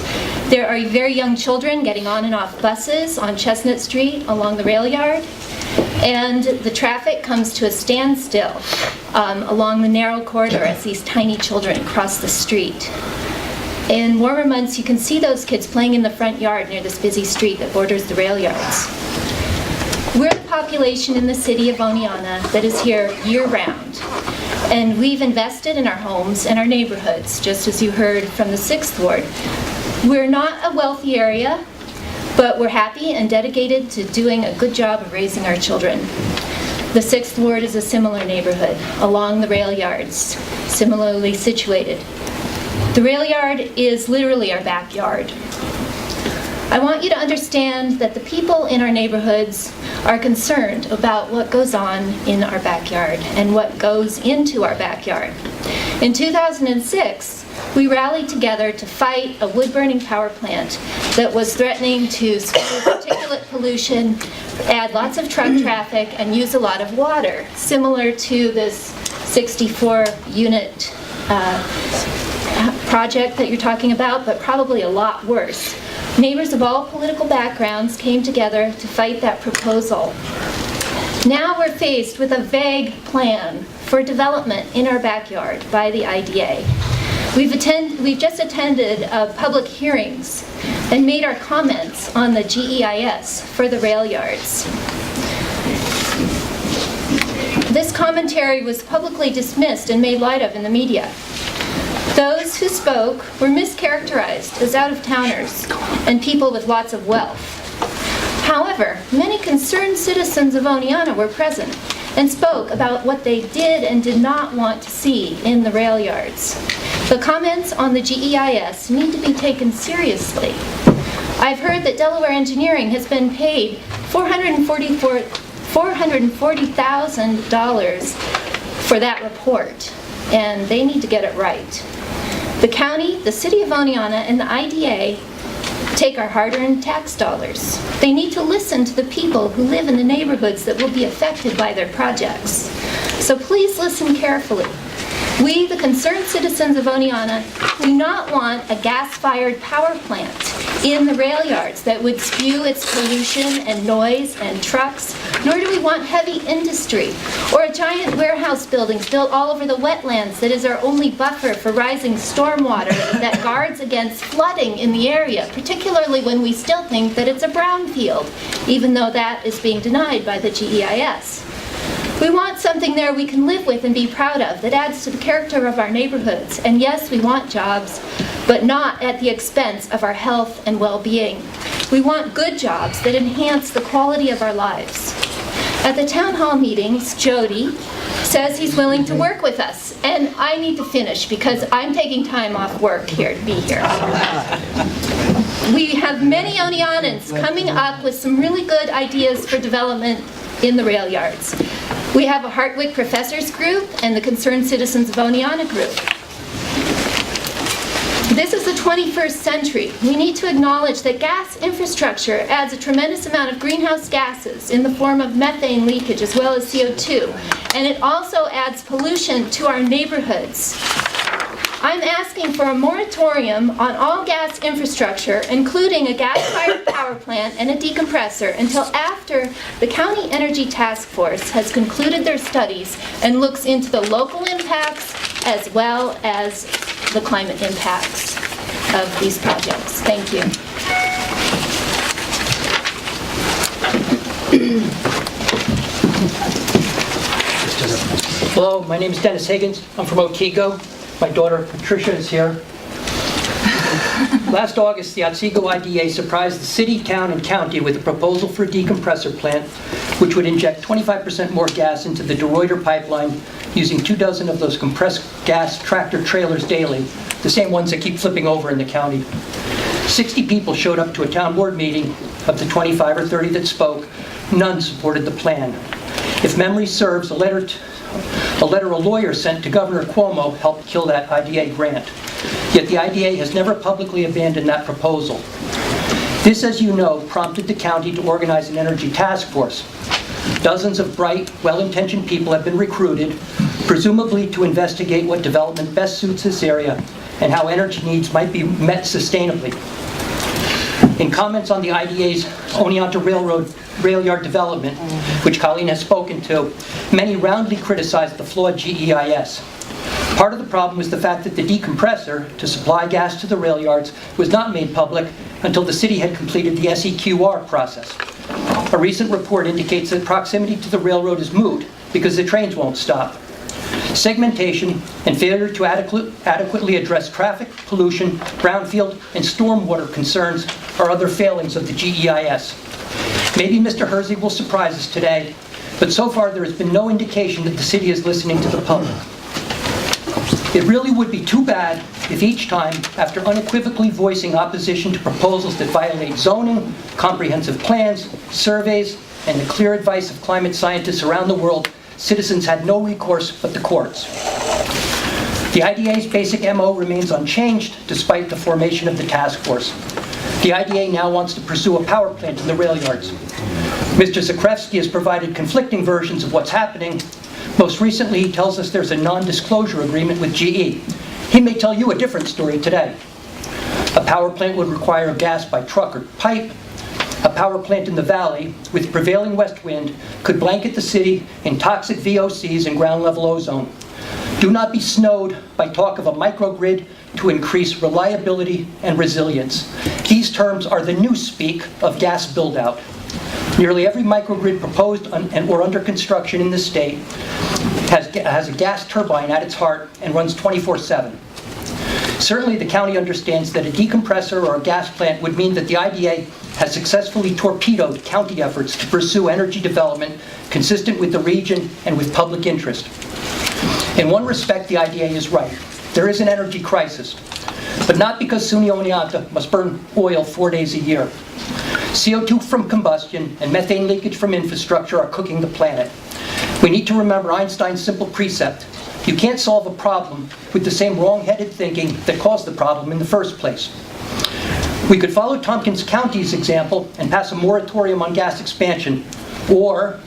There are very young children getting on and off buses on Chestnut Street along the rail yard. And the traffic comes to a standstill along the narrow corridor as these tiny children cross the street. In warmer months, you can see those kids playing in the front yard near this busy street that borders the rail yards. We're the population in the city of Oneonta that is here year-round. And we've invested in our homes and our neighborhoods, just as you heard from the 6th Ward. We're not a wealthy area, but we're happy and dedicated to doing a good job of raising our children. The 6th Ward is a similar neighborhood along the rail yards, similarly situated. The rail yard is literally our backyard. I want you to understand that the people in our neighborhoods are concerned about what goes on in our backyard and what goes into our backyard. In 2006, we rallied together to fight a wood-burning power plant that was threatening to spew particulate pollution, add lots of truck traffic, and use a lot of water, similar to this 64-unit project that you're talking about, but probably a lot worse. Neighbors of all political backgrounds came together to fight that proposal. Now we're faced with a vague plan for development in our backyard by the IDA. We've just attended public hearings and made our comments on the GEIS for the rail yards. This commentary was publicly dismissed and made light of in the media. Those who spoke were mischaracterized as out-of-towners and people with lots of wealth. However, many concerned citizens of Oneonta were present and spoke about what they did and did not want to see in the rail yards. The comments on the GEIS need to be taken seriously. I've heard that Delaware Engineering has been paid $440,000 for that report, and they need to get it right. The county, the city of Oneonta, and the IDA take our hard-earned tax dollars. They need to listen to the people who live in the neighborhoods that will be affected by their projects. So please listen carefully. We, the concerned citizens of Oneonta, do not want a gas-fired power plant in the rail yards that would spew its pollution and noise and trucks, nor do we want heavy industry or a giant warehouse buildings built all over the wetlands that is our only buffer for rising stormwater that guards against flooding in the area, particularly when we still think that it's a brownfield, even though that is being denied by the GEIS. We want something there we can live with and be proud of that adds to the character of our neighborhoods. And yes, we want jobs, but not at the expense of our health and well-being. We want good jobs that enhance the quality of our lives. At the town hall meetings, Jody says he's willing to work with us. And I need to finish because I'm taking time off work here to be here. We have many Oneontans coming up with some really good ideas for development in the rail yards. We have a Hartwick Professors Group and the Concerned Citizens of Oneonta Group. This is the 21st century. We need to acknowledge that gas infrastructure adds a tremendous amount of greenhouse gases in the form of methane leakage as well as CO2, and it also adds pollution to our neighborhoods. I'm asking for a moratorium on all gas infrastructure, including a gas-fired power plant and a decompressor, until after the County Energy Task Force has concluded their studies and looks into the local impacts as well as the climate impacts of these projects. Thank you. Hello, my name is Dennis Higgins. I'm from Otsego. My daughter Patricia is here. Last August, the Otsego IDA surprised the city, town, and county with a proposal for a decompressor plant, which would inject 25% more gas into the DeRuyter pipeline using 24 of those compressed gas tractor trailers daily, the same ones that keep flipping over in the county. 60 people showed up to a town board meeting. Of the 25 or 30 that spoke, none supported the plan. If memory serves, a letter a lawyer sent to Governor Cuomo helped kill that IDA grant. Yet the IDA has never publicly abandoned that proposal. This, as you know, prompted the county to organize an energy task force. Dozens of bright, well-intentioned people have been recruited, presumably to investigate what development best suits this area and how energy needs might be met sustainably. In comments on the IDA's Oneonta Railroad rail yard development, which Colleen has spoken to, many roundly criticized the flawed GEIS. Part of the problem was the fact that the decompressor to supply gas to the rail yards was not made public until the city had completed the SEQR process. A recent report indicates that proximity to the railroad is moot because the trains won't stop. Segmentation and failure to adequately address traffic, pollution, brownfield, and stormwater concerns are other failings of the GEIS. Maybe Mr. Hersey will surprise us today, but so far there has been no indication that the city is listening to the public. It really would be too bad if each time, after unequivocally voicing opposition to proposals that violate zoning, comprehensive plans, surveys, and the clear advice of climate scientists around the world, citizens had no recourse but the courts. The IDA's basic MO remains unchanged despite the formation of the task force. The IDA now wants to pursue a power plant in the rail yards. Mr. Zakrevsky has provided conflicting versions of what's happening. Most recently, he tells us there's a non-disclosure agreement with GE. He may tell you a different story today. A power plant would require gas by truck or pipe. A power plant in the valley, with prevailing west wind, could blanket the city in toxic VOCs and ground-level ozone. Do not be snowed by talk of a microgrid to increase reliability and resilience. These terms are the newspeak of gas build-out. Nearly every microgrid proposed or under construction in the state has a gas turbine at its heart and runs 24/7. Certainly the county understands that a decompressor or a gas plant would mean that the IDA has successfully torpedoed county efforts to pursue energy development consistent with the region and with public interest. In one respect, the IDA is right. There is an energy crisis, but not because SUNY Oneonta must burn oil 4 days a year. CO2 from combustion and methane leakage from infrastructure are cooking the planet. We need to remember Einstein's simple precept: you can't solve a problem with the same wrong-headed thinking that caused the problem in the first place. We could follow Tompkins County's example and pass a moratorium on gas expansion, or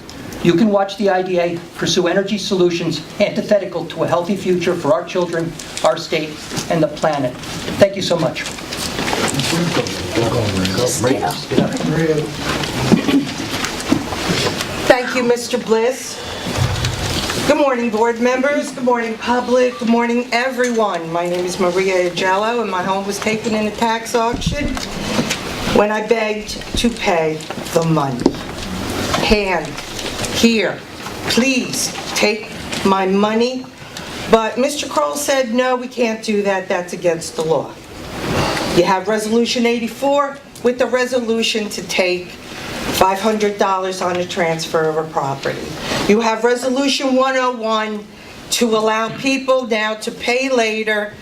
you can watch the IDA pursue energy solutions antithetical to a healthy future for our children, our state, and the planet. Thank you so much. Thank you, Mr. Bliss. Good morning, board members. Good morning, public. Good morning, everyone. My name is Maria Agello, and my home was taken in a tax auction when I begged to pay the money. Hand, here, please take my money. But Mr. Kroll said, no, we can't do that. That's against the law. You have Resolution 84 with the resolution to take $500 on a transfer of a property. You have Resolution 101 to allow people now to pay later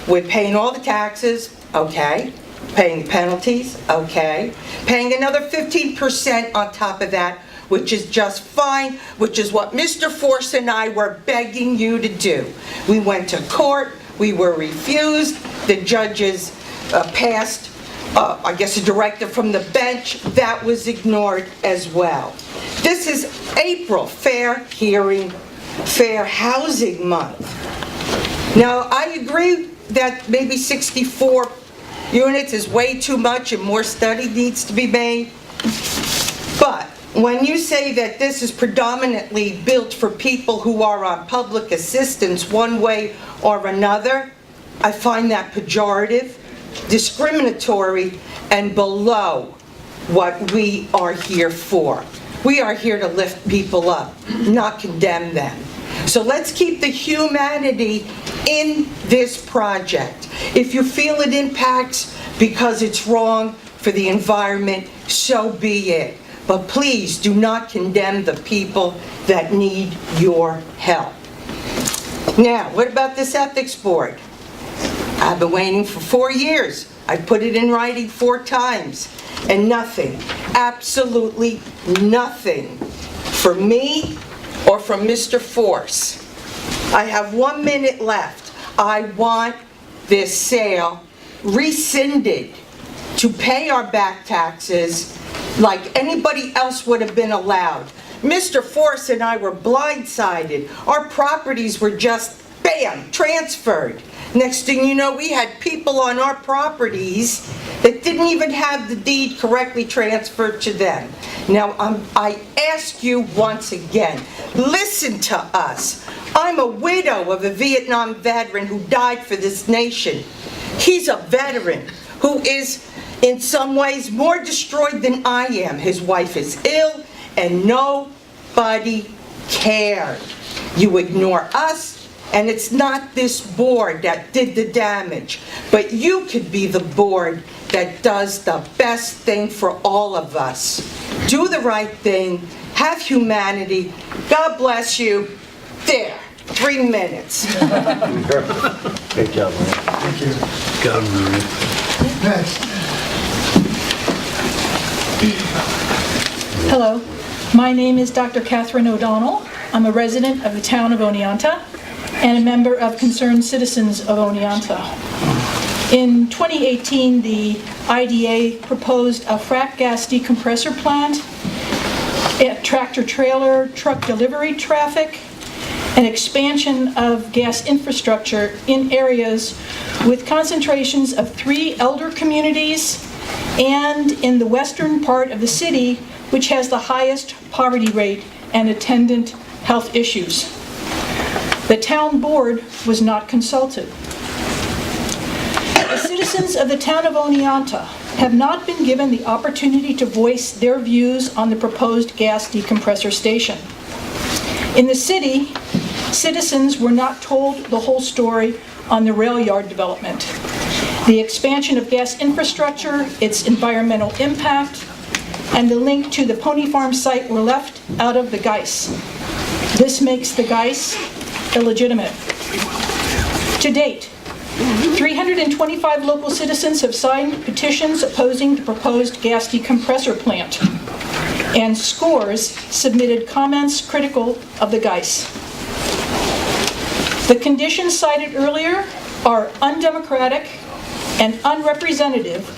with paying all the taxes, okay, paying the penalties, okay, paying another 15% on top of that, which is just fine, which is what Mr. Force and I were begging you to do. We went to court, we were refused, the judges passed, I guess, a directive from the bench that was ignored as well. This is April, Fair Hearing, Fair Housing Month. Now, I agree that maybe 64 units is way too much and more study needs to be made, but when you say that this is predominantly built for people who are on public assistance one way or another, I find that pejorative, discriminatory, and below what we are here for. We are here to lift people up, not condemn them. So let's keep the humanity in this project. If you feel it impacts because it's wrong for the environment, so be it. But please do not condemn the people that need your help. Now, what about this ethics board? I've been waiting for 4 years. I put it in writing 4 times, and nothing, absolutely nothing, for me or from Mr. Force. I have 1 minute left. I want this sale rescinded. to pay our back taxes like anybody else would have been allowed. Mr. Force and I were blindsided. Our properties were just, bam, transferred. Next thing you know, we had people on our properties that didn't even have the deed correctly transferred to them. Now, I ask you once again, listen to us. I'm a widow of a Vietnam veteran who died for this nation. He's a veteran who is, in some ways, more destroyed than I am. His wife is ill, and nobody cared. You ignore us, and it's not this board that did the damage, but you could be the board that does the best thing for all of us. Do the right thing, have humanity. God bless you. There, 3 minutes. Great job, Maria. Thank you. Got him, Maria. Next. Hello, my name is Dr. Catherine O'Donnell. I'm a resident of the town of Oneonta and a member of Concerned Citizens of Oneonta. In 2018, the IDA proposed a frac gas decompressor plant, a tractor-trailer truck delivery traffic, an expansion of gas infrastructure in areas with concentrations of 3 elder communities and in the western part of the city, which has the highest poverty rate and attendant health issues. The town board was not consulted. The citizens of the town of Oneonta have not been given the opportunity to voice their views on the proposed gas decompressor station. In the city, citizens were not told the whole story on the rail yard development, the expansion of gas infrastructure, its environmental impact, and the link to the Pony Farm site were left out of the GEIS. This makes the GEIS illegitimate. To date, 325 local citizens have signed petitions opposing the proposed gas decompressor plant, and scores submitted comments critical of the GEIS. The conditions cited earlier are undemocratic and unrepresentative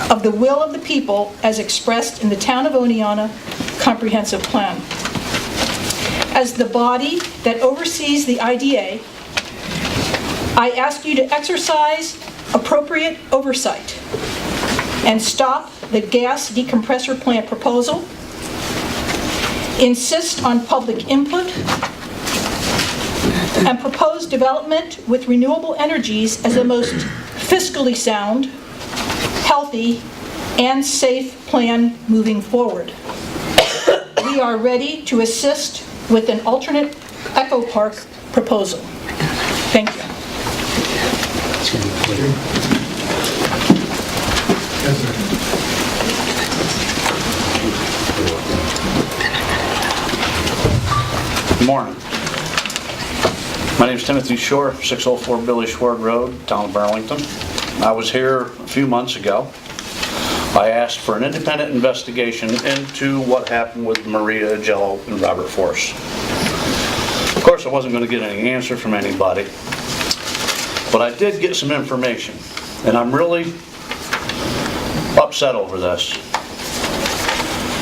of the will of the people as expressed in the Town of Oneonta Comprehensive Plan. As the body that oversees the IDA, I ask you to exercise appropriate oversight and stop the gas decompressor plant proposal, insist on public input, and propose development with renewable energies as the most fiscally sound, healthy, and safe plan moving forward. We are ready to assist with an alternate Echo Park proposal. Thank you. Good morning. My name is Timothy Shore, 604 Billy Schward Road, town of Burlington. I was here a few months ago. I asked for an independent investigation into what happened with Maria Jello and Robert Force. Of course, I wasn't going to get any answer from anybody, but I did get some information, and I'm really upset over this.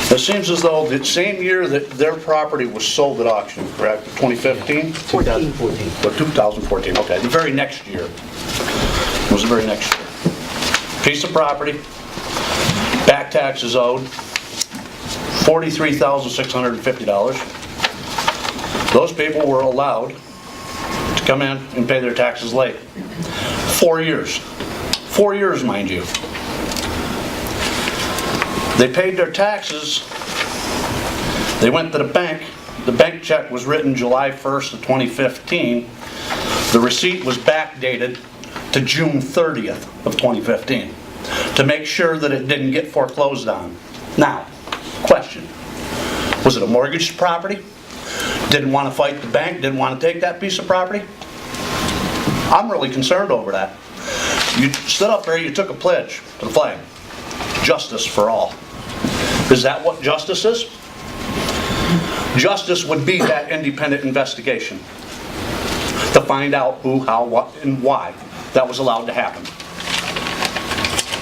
It seems as though the same year that their property was sold at auction, correct? 2015? 2014, okay. The very next year. It was the very next year. Piece of property, back taxes owed, $43,650. Those people were allowed to come in and pay their taxes late. 4 years. 4 years, mind you. They paid their taxes. They went to the bank. The bank check was written July 1st of 2015. The receipt was backdated to June 30th of 2015 to make sure that it didn't get foreclosed on. Now, question. Was it a mortgaged property? Didn't want to fight the bank? Didn't want to take that piece of property? I'm really concerned over that. You stood up there, you took a pledge to the flag. Justice for all. Is that what justice is? Justice would be that independent investigation to find out who, how, what, and why that was allowed to happen.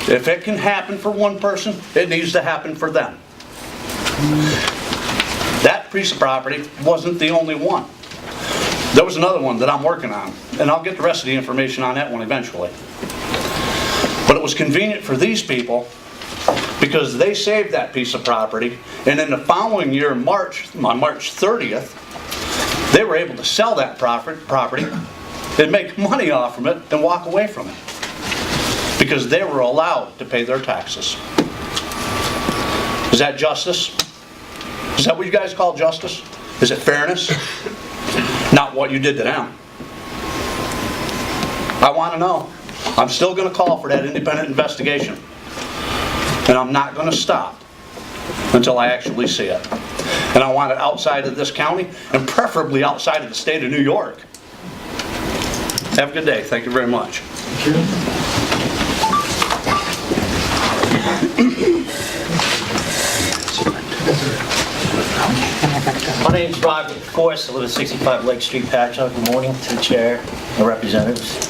If it can happen for one person, it needs to happen for them. That piece of property wasn't the only one. There was another one that I'm working on, and I'll get the rest of the information on that one eventually. But it was convenient for these people because they saved that piece of property, and in the following year, on March 30th, they were able to sell that property and make money off from it and walk away from it because they were allowed to pay their taxes. Is that justice? Is that what you guys call justice? Is it fairness? Not what you did to them. I want to know. I'm still going to call for that independent investigation. And I'm not going to stop until I actually see it. And I want it outside of this county, and preferably outside of the state of New York. Have a good day. Thank you very much. Thank you. My name's Roger, of course. I live at 65 Lake Street, Patchogue. Good morning to the chair and representatives.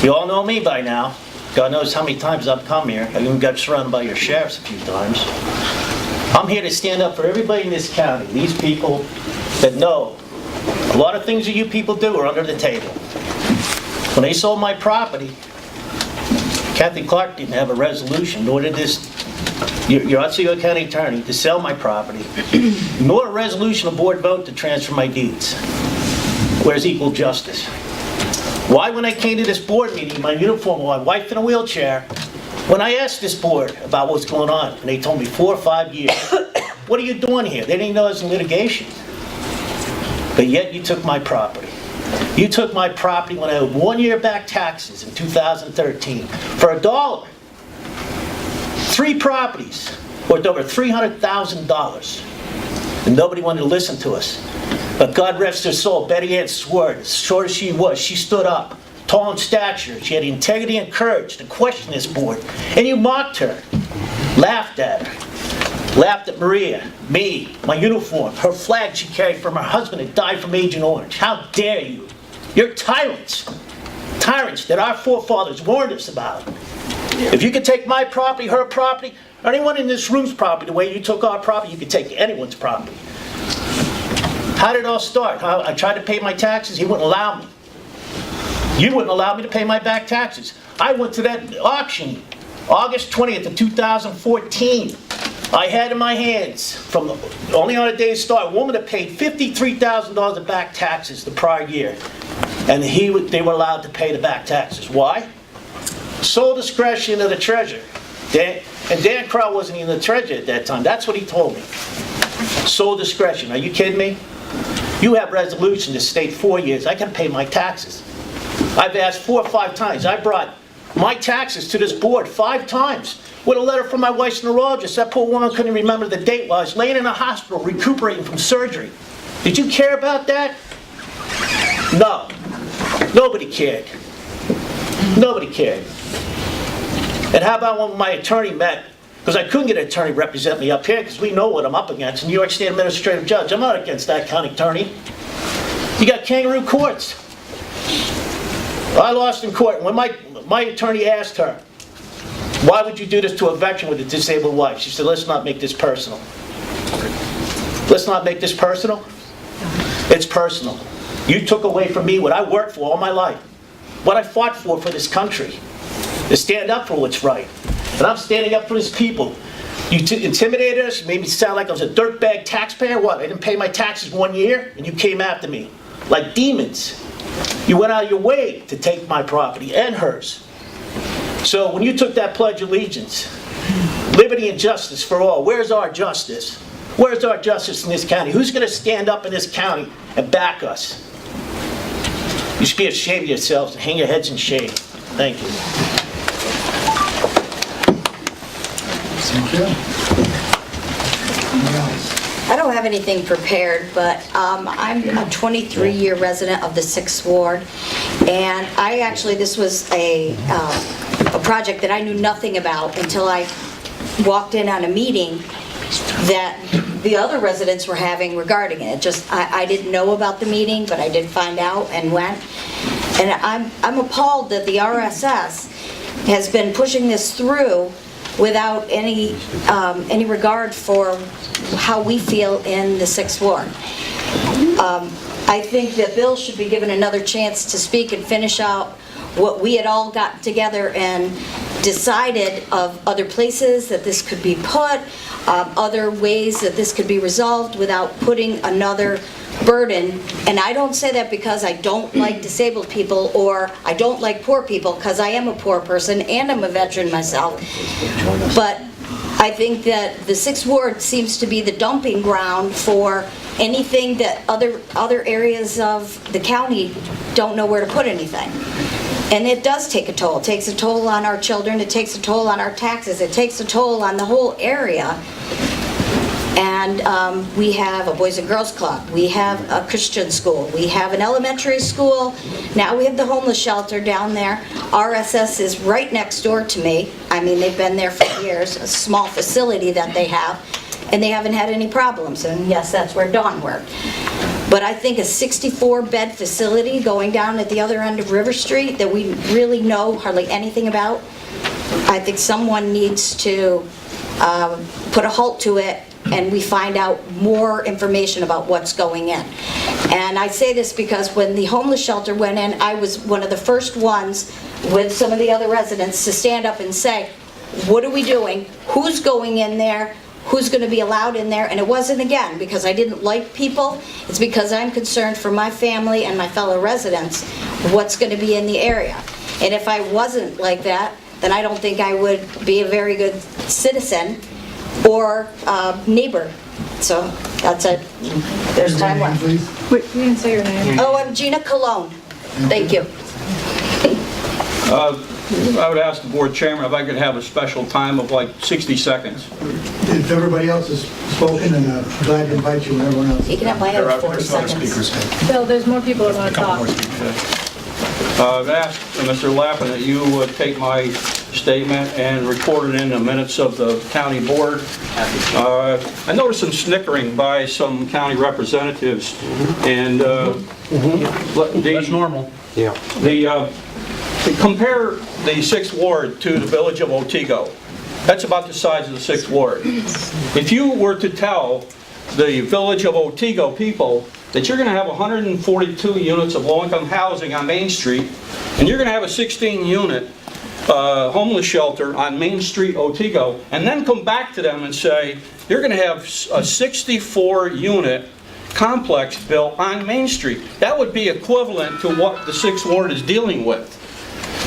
You all know me by now. God knows how many times I've come here. I even got surrounded by your sheriffs a few times. I'm here to stand up for everybody in this county, these people that know a lot of things that you people do are under the table. When they sold my property, Kathy Clark didn't have a resolution, nor did your Otsego County Attorney, to sell my property, nor a resolution of board vote to transfer my deeds. Where's equal justice? Why, when I came to this board meeting in my uniform with my wife in a wheelchair, when I asked this board about what's going on, and they told me 4 or 5 years, what are you doing here? They didn't even know it was in litigation. But yet you took my property. You took my property when I owed 1 year back taxes in 2013 for $1. 3 properties worth over $300,000. And nobody wanted to listen to us. But God rest her soul, Betty Ann Sword, as short as she was, she stood up, tall in stature. She had the integrity and courage to question this board. And you mocked her, laughed at her, laughed at Maria, me, my uniform, her flag she carried from her husband that died from Agent Orange. How dare you? You're tyrants. Tyrants that our forefathers warned us about. If you could take my property, her property, or anyone in this room's property, the way you took our property, you could take anyone's property. How did it all start? I tried to pay my taxes, he wouldn't allow me. You wouldn't allow me to pay my back taxes. I went to that auction, August 20th of 2014. I had in my hands, from only on a day's start, a woman that paid $53,000 of back taxes the prior year. And they were allowed to pay the back taxes. Why? Sole discretion of the treasurer. Dan Crow wasn't even the treasurer at that time. That's what he told me. Sole discretion. Are you kidding me? You have resolution to state 4 years. I can pay my taxes. I've asked 4 or 5 times. I brought my taxes to this board 5 times with a letter from my wife's neurologist. That poor woman couldn't remember the date while I was laying in a hospital recuperating from surgery. Did you care about that? No. Nobody cared. Nobody cared. And how about when my attorney met, because I couldn't get an attorney to represent me up here because we know what I'm up against, New York State Administrative Judge. I'm not against that county attorney. You got kangaroo courts. I lost in court. When my attorney asked her, why would you do this to a veteran with a disabled wife? She said, let's not make this personal. Let's not make this personal. It's personal. You took away from me what I worked for all my life, what I fought for this country, to stand up for what's right. And I'm standing up for these people. You intimidated us, you made me sound like I was a dirtbag taxpayer. What, I didn't pay my taxes 1 year, and you came after me like demons. You went out of your way to take my property and hers. So when you took that Pledge of Allegiance, liberty and justice for all, where's our justice? Where's our justice in this county? Who's going to stand up in this county and back us? You should be ashamed of yourselves and hang your heads in shame. Thank you. I don't have anything prepared, but I'm a 23-year resident of the 6th Ward, and this was a project that I knew nothing about until I walked in on a meeting that the other residents were having regarding it. I didn't know about the meeting, but I did find out and went. And I'm appalled that the RSS has been pushing this through without any regard for how we feel in the 6th Ward. I think that Bill should be given another chance to speak and finish out what we had all got together and decided of other places that this could be put, other ways that this could be resolved without putting another burden. And I don't say that because I don't like disabled people or I don't like poor people, because I am a poor person and I'm a veteran myself. But I think that the 6th Ward seems to be the dumping ground for anything that other areas of the county don't know where to put anything. And it does take a toll. It takes a toll on our children, it takes a toll on our taxes, it takes a toll on the whole area. And we have a Boys and Girls Club, we have a Christian school, we have an elementary school, now we have the homeless shelter down there. RSS is right next door to me. I mean, they've been there for years, a small facility that they have, and they haven't had any problems. And yes, that's where Dawn worked. But I think a 64-bed facility going down at the other end of River Street that we really know hardly anything about, I think someone needs to put a halt to it and we find out more information about what's going in. And I say this because when the homeless shelter went in, I was one of the first ones with some of the other residents to stand up and say, what are we doing? Who's going in there? Who's going to be allowed in there? And it wasn't, again, because I didn't like people. It's because I'm concerned for my family and my fellow residents what's going to be in the area. And if I wasn't like that, then I don't think I would be a very good citizen or neighbor. So that's it. There's time left. Wait, you didn't say your name. Oh, I'm Gina Colon. Thank you. I would ask the board chairman if I could have a special time of like 60 seconds. If everybody else has spoken, and I'm glad to invite you and everyone else. You can have mine in 40 seconds. Bill, there's more people that want to talk. I've asked Mr. Lappin that you would take my statement and record it in the minutes of the county board. I noticed some snickering by some county representatives, and that's normal. Yeah. Compare the 6th Ward to the village of Otsego. That's about the size of the 6th Ward. If you were to tell the village of Otsego people that you're going to have 142 units of low-income housing on Main Street, and you're going to have a 16-unit homeless shelter on Main Street, Otsego, and then come back to them and say, you're going to have a 64-unit complex built on Main Street. That would be equivalent to what the 6th Ward is dealing with.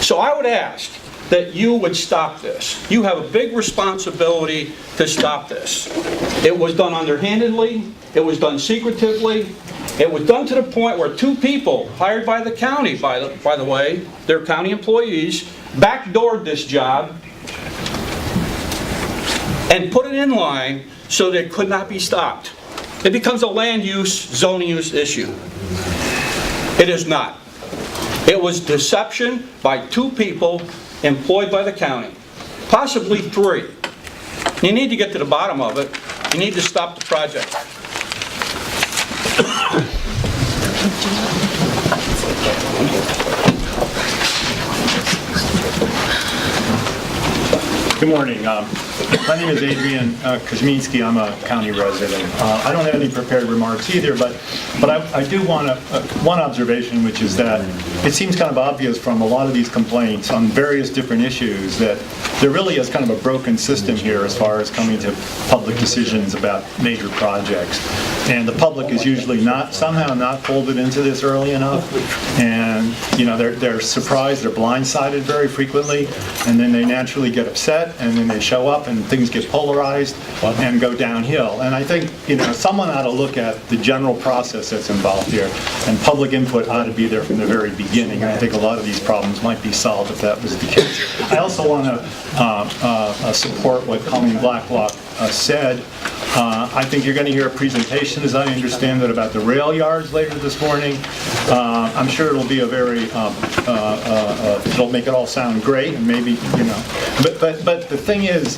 So I would ask that you would stop this. You have a big responsibility to stop this. It was done underhandedly, it was done secretively, it was done to the point where 2 people hired by the county, by the way, they're county employees, backdoored this job and put it in line so that it could not be stopped. It becomes a land use, zoning use issue. It is not. It was deception by 2 people employed by the county, possibly 3. You need to get to the bottom of it. You need to stop the project. Good morning. My name is Adrian Kuzminski. I'm a county resident. I don't have any prepared remarks either, but I do want one observation, which is that it seems kind of obvious from a lot of these complaints on various different issues that there really is kind of a broken system here as far as coming to public decisions about major projects. And the public is usually somehow not folded into this early enough, and they're surprised, they're blindsided very frequently, and then they naturally get upset, and then they show up and things get polarized and go downhill. And I think someone ought to look at the general process that's involved here, and public input ought to be there from the very beginning. And I think a lot of these problems might be solved if that was the case. I also want to support what Colleen Blacklock said. I think you're going to hear a presentation, as I understand it, about the rail yards later this morning. I'm sure it'll be a very, it'll make it all sound great, and maybe, but the thing is,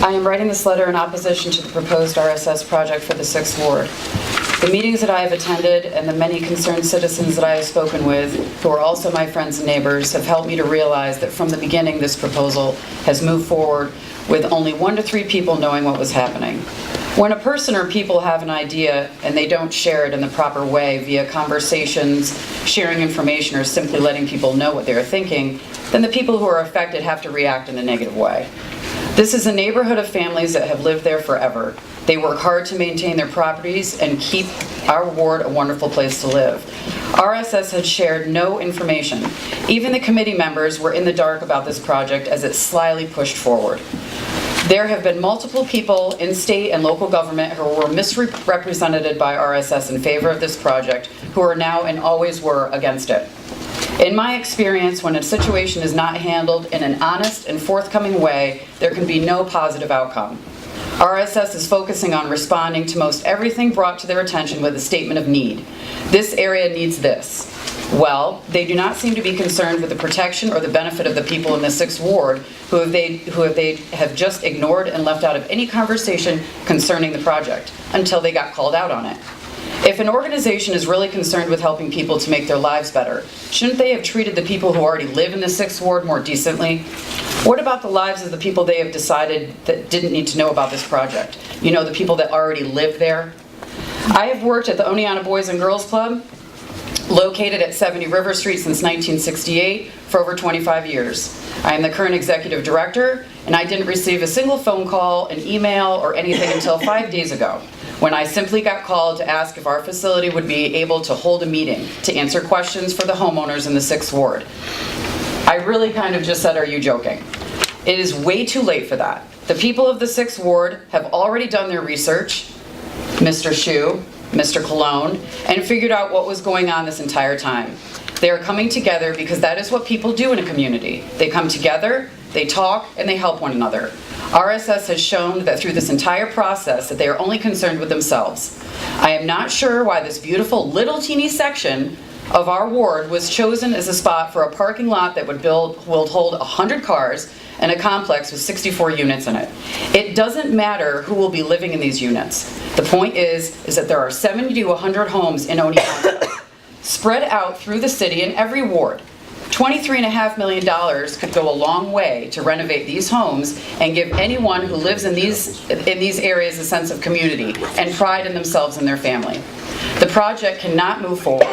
I am writing this letter in opposition to the proposed RSS project for the 6th Ward. The meetings that I have attended and the many concerned citizens that I have spoken with, who are also my friends and neighbors, have helped me to realize that from the beginning this proposal has moved forward with only 1 to 3 people knowing what was happening. When a person or people have an idea and they don't share it in the proper way via conversations, sharing information, or simply letting people know what they're thinking, then the people who are affected have to react in a negative way. This is a neighborhood of families that have lived there forever. They work hard to maintain their properties and keep our ward a wonderful place to live. RSS had shared no information. Even the committee members were in the dark about this project as it slyly pushed forward. There have been multiple people in state and local government who were misrepresented by RSS in favor of this project, who are now and always were against it. In my experience, when a situation is not handled in an honest and forthcoming way, there can be no positive outcome. RSS is focusing on responding to most everything brought to their attention with a statement of need. This area needs this. Well, they do not seem to be concerned with the protection or the benefit of the people in the 6th Ward who they have just ignored and left out of any conversation concerning the project until they got called out on it. If an organization is really concerned with helping people to make their lives better, shouldn't they have treated the people who already live in the 6th Ward more decently? What about the lives of the people they have decided that didn't need to know about this project? You know, the people that already live there? I have worked at the Oneonta Boys and Girls Club, located at 70 River Street since 1968, for over 25 years. I am the current executive director, and I didn't receive a single phone call, an email, or anything until 5 days ago, when I simply got called to ask if our facility would be able to hold a meeting to answer questions for the homeowners in the 6th Ward. I really kind of just said, "Are you joking?" It is way too late for that. The people of the 6th Ward have already done their research, Mr. Shue, Mr. Cologne, and figured out what was going on this entire time. They are coming together because that is what people do in a community. They come together, they talk, and they help one another. RSS has shown that through this entire process that they are only concerned with themselves. I am not sure why this beautiful little teeny section of our ward was chosen as a spot for a parking lot that would hold 100 cars and a complex with 64 units in it. It doesn't matter who will be living in these units. The point is that there are 70 to 100 homes in Oneonta, spread out through the city in every ward. $23.5 million could go a long way to renovate these homes and give anyone who lives in these areas a sense of community and pride in themselves and their family. The project cannot move forward,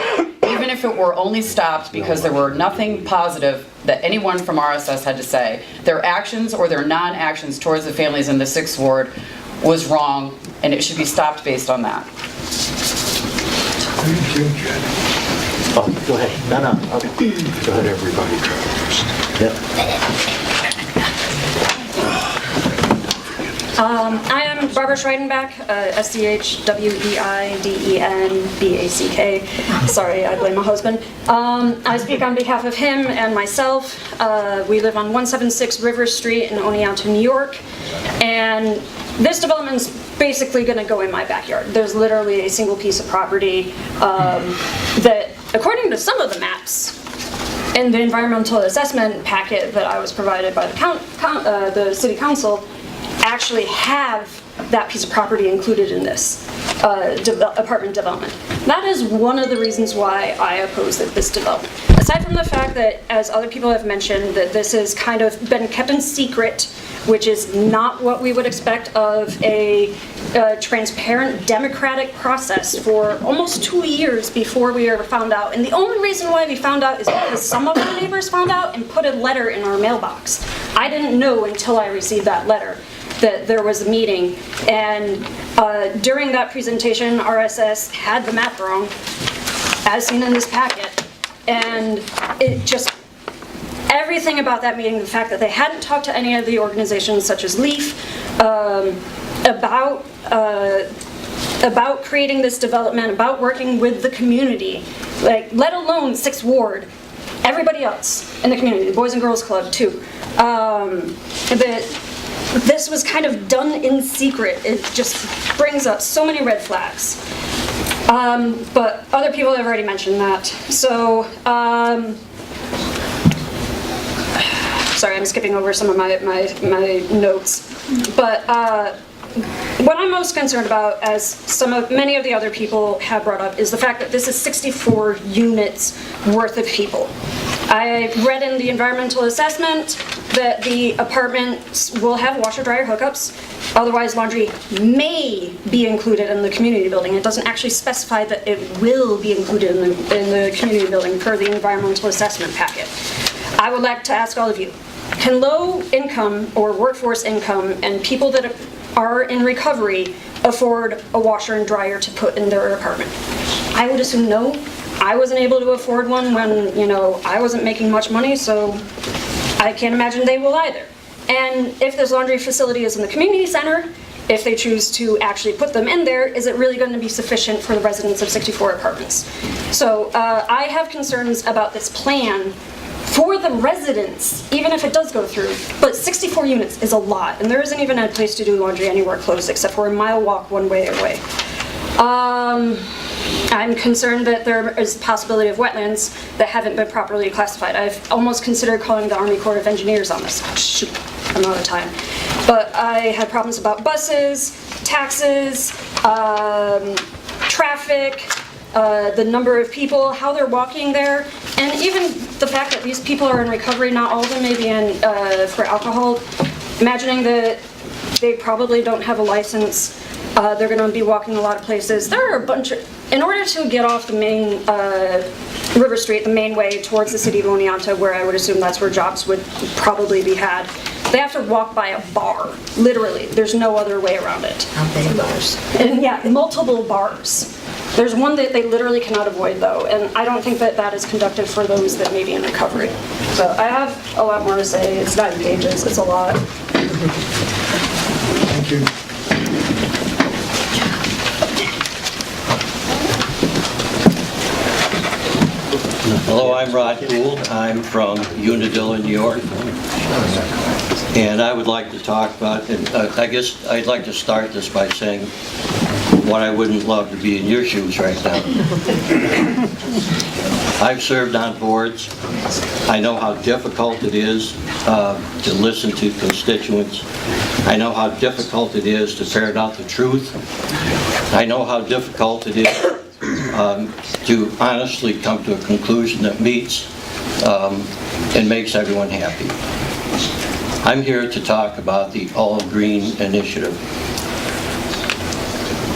even if it were only stopped because there were nothing positive that anyone from RSS had to say. Their actions or their non-actions towards the families in the 6th Ward was wrong, and it should be stopped based on that. Oh, go ahead. No. Go ahead, everybody. Yep. I am Barbara Schreidenbach, SCHWEIDENBACK. Sorry, I blame my husband. I speak on behalf of him and myself. We live on 176 River Street in Oneonta, New York. And this development's basically going to go in my backyard. There's literally a single piece of property that, according to some of the maps in the environmental assessment packet that I was provided by the city council, actually have that piece of property included in this apartment development. That is one of the reasons why I oppose this development. Aside from the fact that, as other people have mentioned, that this has kind of been kept in secret, which is not what we would expect of a transparent democratic process for almost 2 years before we ever found out. And the only reason why we found out is because some of our neighbors found out and put a letter in our mailbox. I didn't know until I received that letter that there was a meeting, and during that presentation, RSS had the map wrong, as seen in this packet, and it just, everything about that meeting, the fact that they hadn't talked to any of the organizations such as LEAF about creating this development, about working with the community, like, let alone 6th Ward, everybody else in the community, the Boys and Girls Club too. This was kind of done in secret. It just brings up so many red flags. But other people have already mentioned that. So, Sorry, I'm skipping over some of my notes. But what I'm most concerned about, as many of the other people have brought up, is the fact that this is 64 units worth of people. I read in the environmental assessment that the apartments will have washer dryer hookups, otherwise laundry may be included in the community building. It doesn't actually specify that it will be included in the community building per the environmental assessment packet. I would like to ask all of you, can low income or workforce income and people that are in recovery afford a washer and dryer to put in their apartment? I would assume no. I wasn't able to afford one when, I wasn't making much money, so I can't imagine they will either. And if this laundry facility is in the community center, if they choose to actually put them in there, is it really going to be sufficient for the residents of 64 apartments? So I have concerns about this plan for the residents, even if it does go through. But 64 units is a lot, and there isn't even a place to do laundry anywhere close except for a mile walk one way away. I'm concerned that there is a possibility of wetlands that haven't been properly classified. I've almost considered calling the Army Corps of Engineers on this. Shoot, I'm out of time. But I had problems about buses, taxes, traffic, the number of people, how they're walking there, and even the fact that these people are in recovery, not all of them may be in for alcohol. Imagining that they probably don't have a license, they're going to be walking a lot of places. There are a bunch of, in order to get off the main River Street, the main way towards the city of Oneonta, where I would assume that's where jobs would probably be had, they have to walk by a bar, literally. There's no other way around it. How many bars? And yeah, multiple bars. There's one that they literally cannot avoid though, and I don't think that that is conductive for those that may be in recovery. So I have a lot more to say. It's 9 pages, it's a lot. Thank you. Hello, I'm Rod Gould. I'm from Unadilla, New York. And I would like to talk about, and I guess I'd like to start this by saying what I wouldn't love to be in your shoes right now. I've served on boards. I know how difficult it is to listen to constituents. I know how difficult it is to ferret out the truth. I know how difficult it is to honestly come to a conclusion that meets and makes everyone happy. I'm here to talk about the All Green Initiative.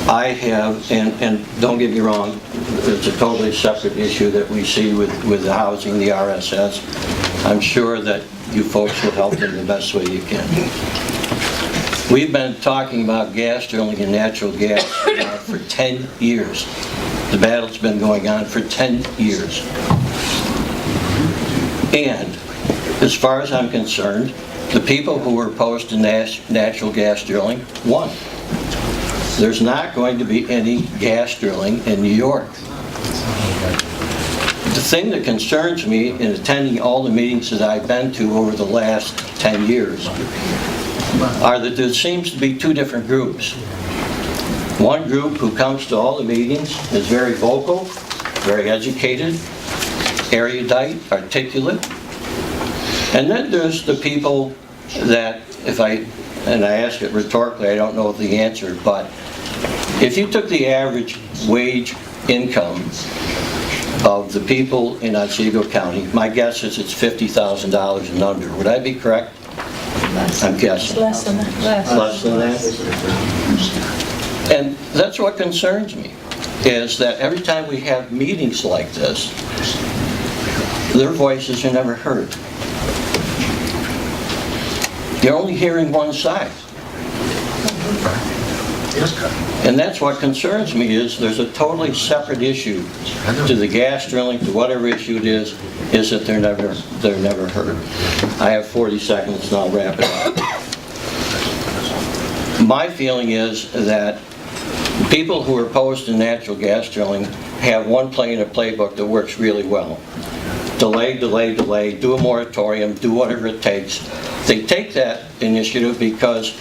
I have, and don't get me wrong, it's a totally separate issue that we see with the housing, the RSS. I'm sure that you folks will help in the best way you can. We've been talking about gas drilling and natural gas for 10 years. The battle's been going on for 10 years. And as far as I'm concerned, the people who were opposed to natural gas drilling won. There's not going to be any gas drilling in New York. The thing that concerns me in attending all the meetings that I've been to over the last 10 years are that there seems to be two different groups. One group who comes to all the meetings is very vocal, very educated, erudite, articulate. And then there's the people that, and I ask it rhetorically, I don't know the answer, but if you took the average wage income of the people in Otsego County, my guess is it's $50,000 and under. Would I be correct? I'm guessing. Less than that. Less than that? And that's what concerns me, is that every time we have meetings like this, their voices are never heard. You're only hearing one side. And that's what concerns me, is there's a totally separate issue to the gas drilling, to whatever issue it is that they're never heard. I have 40 seconds and I'll wrap it up. My feeling is that people who are opposed to natural gas drilling have one play in a playbook that works really well. Delay, delay, delay, do a moratorium, do whatever it takes. They take that initiative because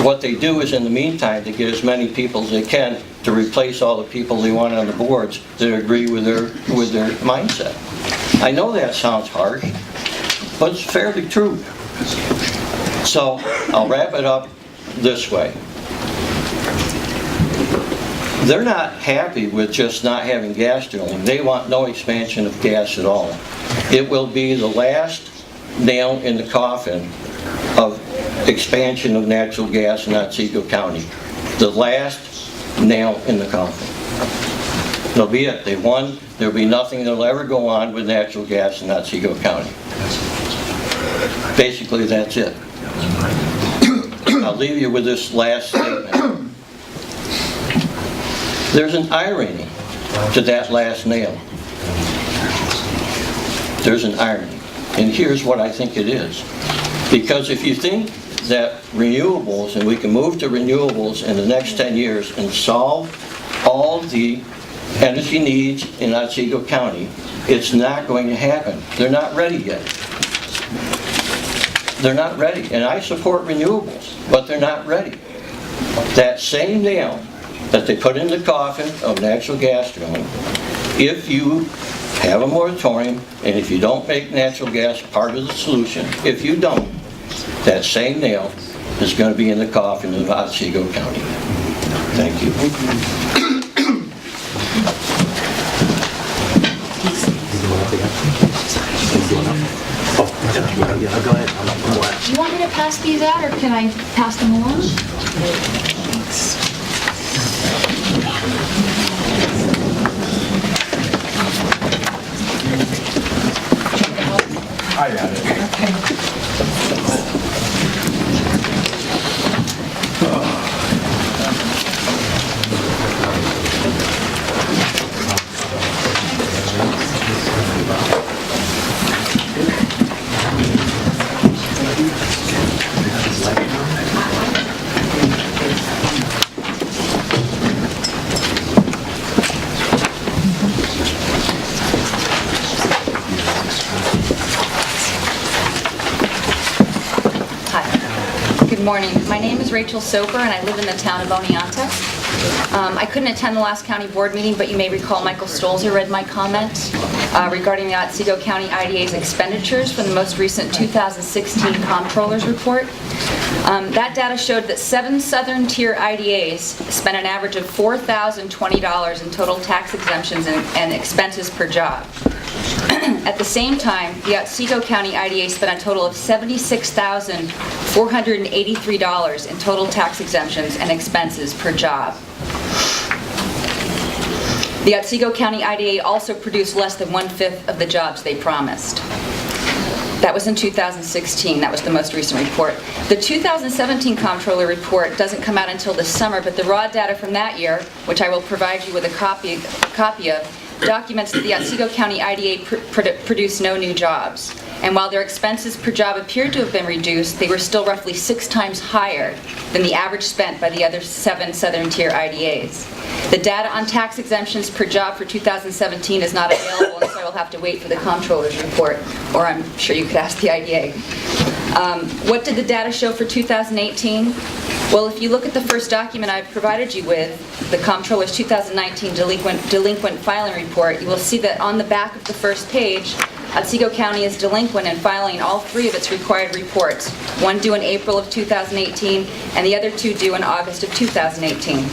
what they do is, in the meantime, to get as many people as they can to replace all the people they want on the boards that agree with their mindset. I know that sounds harsh, but it's fairly true. So I'll wrap it up this way. They're not happy with just not having gas drilling. They want no expansion of gas at all. It will be the last nail in the coffin of expansion of natural gas in Otsego County. The last nail in the coffin. That'll be it. They won. There'll be nothing that'll ever go on with natural gas in Otsego County. Basically, that's it. I'll leave you with this last statement. There's an irony to that last nail. There's an irony. And here's what I think it is. Because if you think that renewables, and we can move to renewables in the next 10 years and solve all the energy needs in Otsego County, it's not going to happen. They're not ready yet. They're not ready. And I support renewables, but they're not ready. That same nail that they put in the coffin of natural gas drilling, if you have a moratorium and if you don't make natural gas part of the solution, if you don't, that same nail is going to be in the coffin of Otsego County. Thank you. Go ahead. Do you want me to pass these out, or can I pass them along? I got it. Good morning. My name is Rachel Soper, and I live in the town of Oneonta. I couldn't attend the last county board meeting, but you may recall Michael Stolzer read my comment regarding the Otsego County IDA's expenditures from the most recent 2016 Comptroller's report. That data showed that 7 Southern Tier IDAs spent an average of $4,020 in total tax exemptions and expenses per job. At the same time, the Otsego County IDA spent a total of $76,483 in total tax exemptions and expenses per job. The Otsego County IDA also produced less than 1/5 of the jobs they promised. That was in 2016. That was the most recent report. The 2017 Comptroller report doesn't come out until this summer, but the raw data from that year, which I will provide you with a copy of, documents that the Otsego County IDA produced no new jobs. And while their expenses per job appeared to have been reduced, they were still roughly 6 times higher than the average spent by the other 7 Southern Tier IDAs. The data on tax exemptions per job for 2017 is not available, and so I will have to wait for the Comptroller's report, or I'm sure you could ask the IDA. What did the data show for 2018? Well, if you look at the first document I've provided you with, the Comptroller's 2019 delinquent filing report, you will see that on the back of the first page, Otsego County is delinquent in filing all 3 of its required reports, one due in April of 2018 and the other 2 due in August of 2018.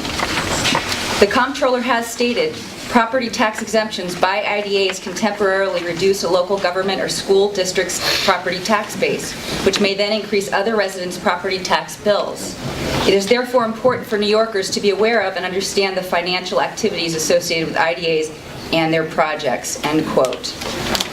The Comptroller has stated property tax exemptions by IDAs can temporarily reduce a local government or school district's property tax base, which may then increase other residents' property tax bills. It is therefore important for New Yorkers to be aware of and understand the financial activities associated with IDAs and their projects, end quote.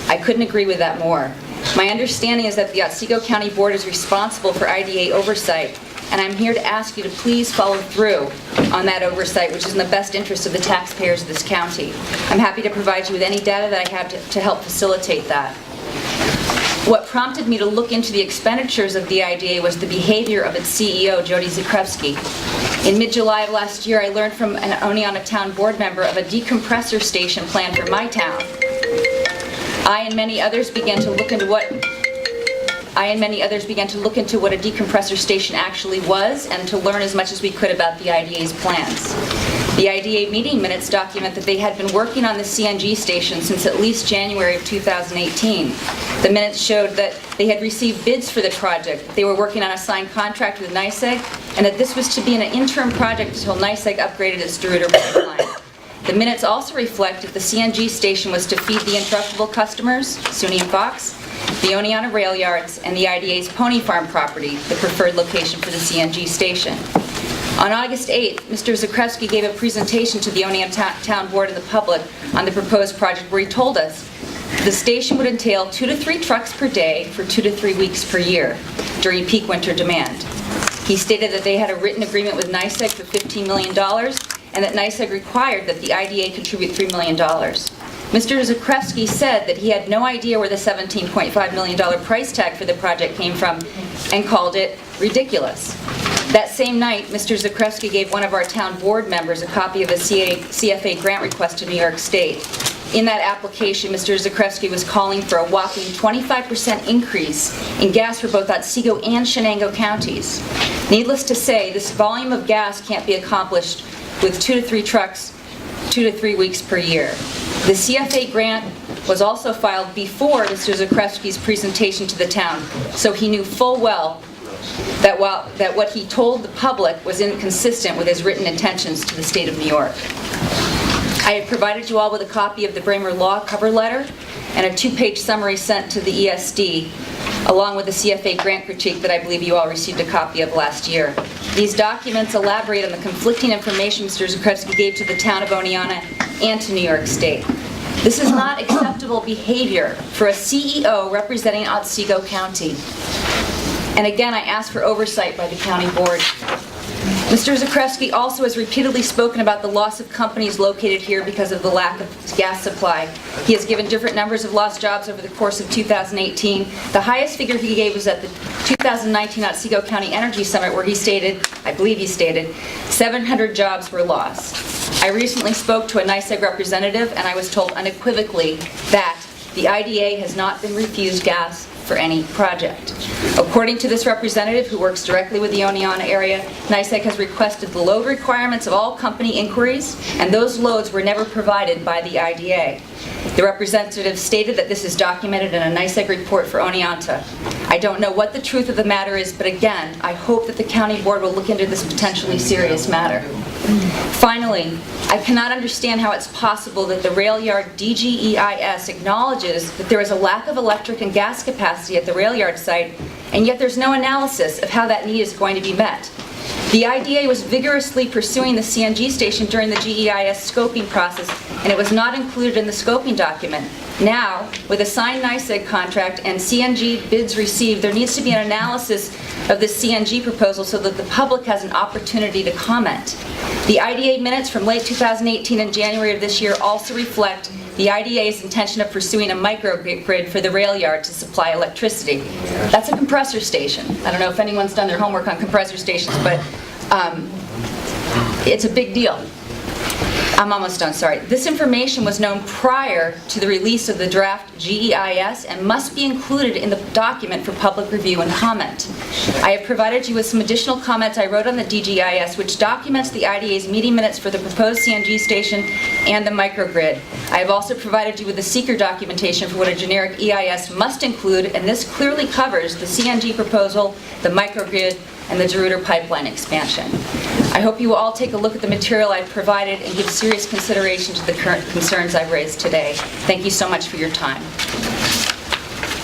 I couldn't agree with that more. My understanding is that the Otsego County Board is responsible for IDA oversight, and I'm here to ask you to please follow through on that oversight, which is in the best interest of the taxpayers of this county. I'm happy to provide you with any data that I have to help facilitate that. What prompted me to look into the expenditures of the IDA was the behavior of its CEO, Jody Zakrevsky. In mid-July of last year, I learned from an Oneonta Town board member of a decompressor station planned for my town. I and many others began to look into what a decompressor station actually was and to learn as much as we could about the IDA's plans. The IDA meeting minutes document that they had been working on the CNG station since at least January of 2018. The minutes showed that they had received bids for the project, they were working on a signed contract with NYSEG, and that this was to be an interim project until NYSEG upgraded its DeRuyter pipeline. The minutes also reflect that the CNG station was to feed the interruptible customers, SUNY and Fox, the Oneonta Rail Yards, and the IDA's Pony Farm property, the preferred location for the CNG station. On August 8th, Mr. Zakrzewski gave a presentation to the Oneonta Town Board and the public on the proposed project where he told us the station would entail 2 to 3 trucks per day for 2 to 3 weeks per year during peak winter demand. He stated that they had a written agreement with NYSEG for $15 million and that NYSEG required that the IDA contribute $3 million. Mr. Zakrzewski said that he had no idea where the $17.5 million price tag for the project came from and called it ridiculous. That same night, Mr. Zakrzewski gave one of our town board members a copy of a CFA grant request to New York State. In that application, Mr. Zakrzewski was calling for a whopping 25% increase in gas for both Otsego and Shenango counties. Needless to say, this volume of gas can't be accomplished with 2 to 3 trucks, 2 to 3 weeks per year. The CFA grant was also filed before Mr. Zakrzewski's presentation to the town, so he knew full well that what he told the public was inconsistent with his written intentions to the state of New York. I have provided you all with a copy of the Bramer Law cover letter and a 2-page summary sent to the ESD, along with the CFA grant critique that I believe you all received a copy of last year. These documents elaborate on the conflicting information Mr. Zakrzewski gave to the town of Oneonta and to New York State. This is not acceptable behavior for a CEO representing Otsego County. And again, I ask for oversight by the county board. Mr. Zakrzewski also has repeatedly spoken about the loss of companies located here because of the lack of gas supply. He has given different numbers of lost jobs over the course of 2018. The highest figure he gave was at the 2019 Otsego County Energy Summit, where he stated, I believe he stated, 700 jobs were lost. I recently spoke to a NYSEG representative, and I was told unequivocally that the IDA has not been refused gas for any project. According to this representative, who works directly with the Oneonta area, NYSEG has requested the load requirements of all company inquiries, and those loads were never provided by the IDA. The representative stated that this is documented in a NYSEG report for Oneonta. I don't know what the truth of the matter is, but again, I hope that the county board will look into this potentially serious matter. Finally, I cannot understand how it's possible that the rail yard DGEIS acknowledges that there is a lack of electric and gas capacity at the rail yard site, and yet there's no analysis of how that need is going to be met. The IDA was vigorously pursuing the CNG station during the GEIS scoping process, and it was not included in the scoping document. Now, with a signed NYSEG contract and CNG bids received, there needs to be an analysis of the CNG proposal so that the public has an opportunity to comment. The IDA minutes from late 2018 and January of this year also reflect the IDA's intention of pursuing a microgrid for the rail yard to supply electricity. That's a compressor station. I don't know if anyone's done their homework on compressor stations, but it's a big deal. I'm almost done, sorry. This information was known prior to the release of the draft GEIS and must be included in the document for public review and comment. I have provided you with some additional comments I wrote on the DGIS, which documents the IDA's meeting minutes for the proposed CNG station and the microgrid. I have also provided you with the seeker documentation for what a generic EIS must include, and this clearly covers the CNG proposal, the microgrid, and the DeRuyter pipeline expansion. I hope you will all take a look at the material I've provided and give serious consideration to the current concerns I've raised today. Thank you so much for your time.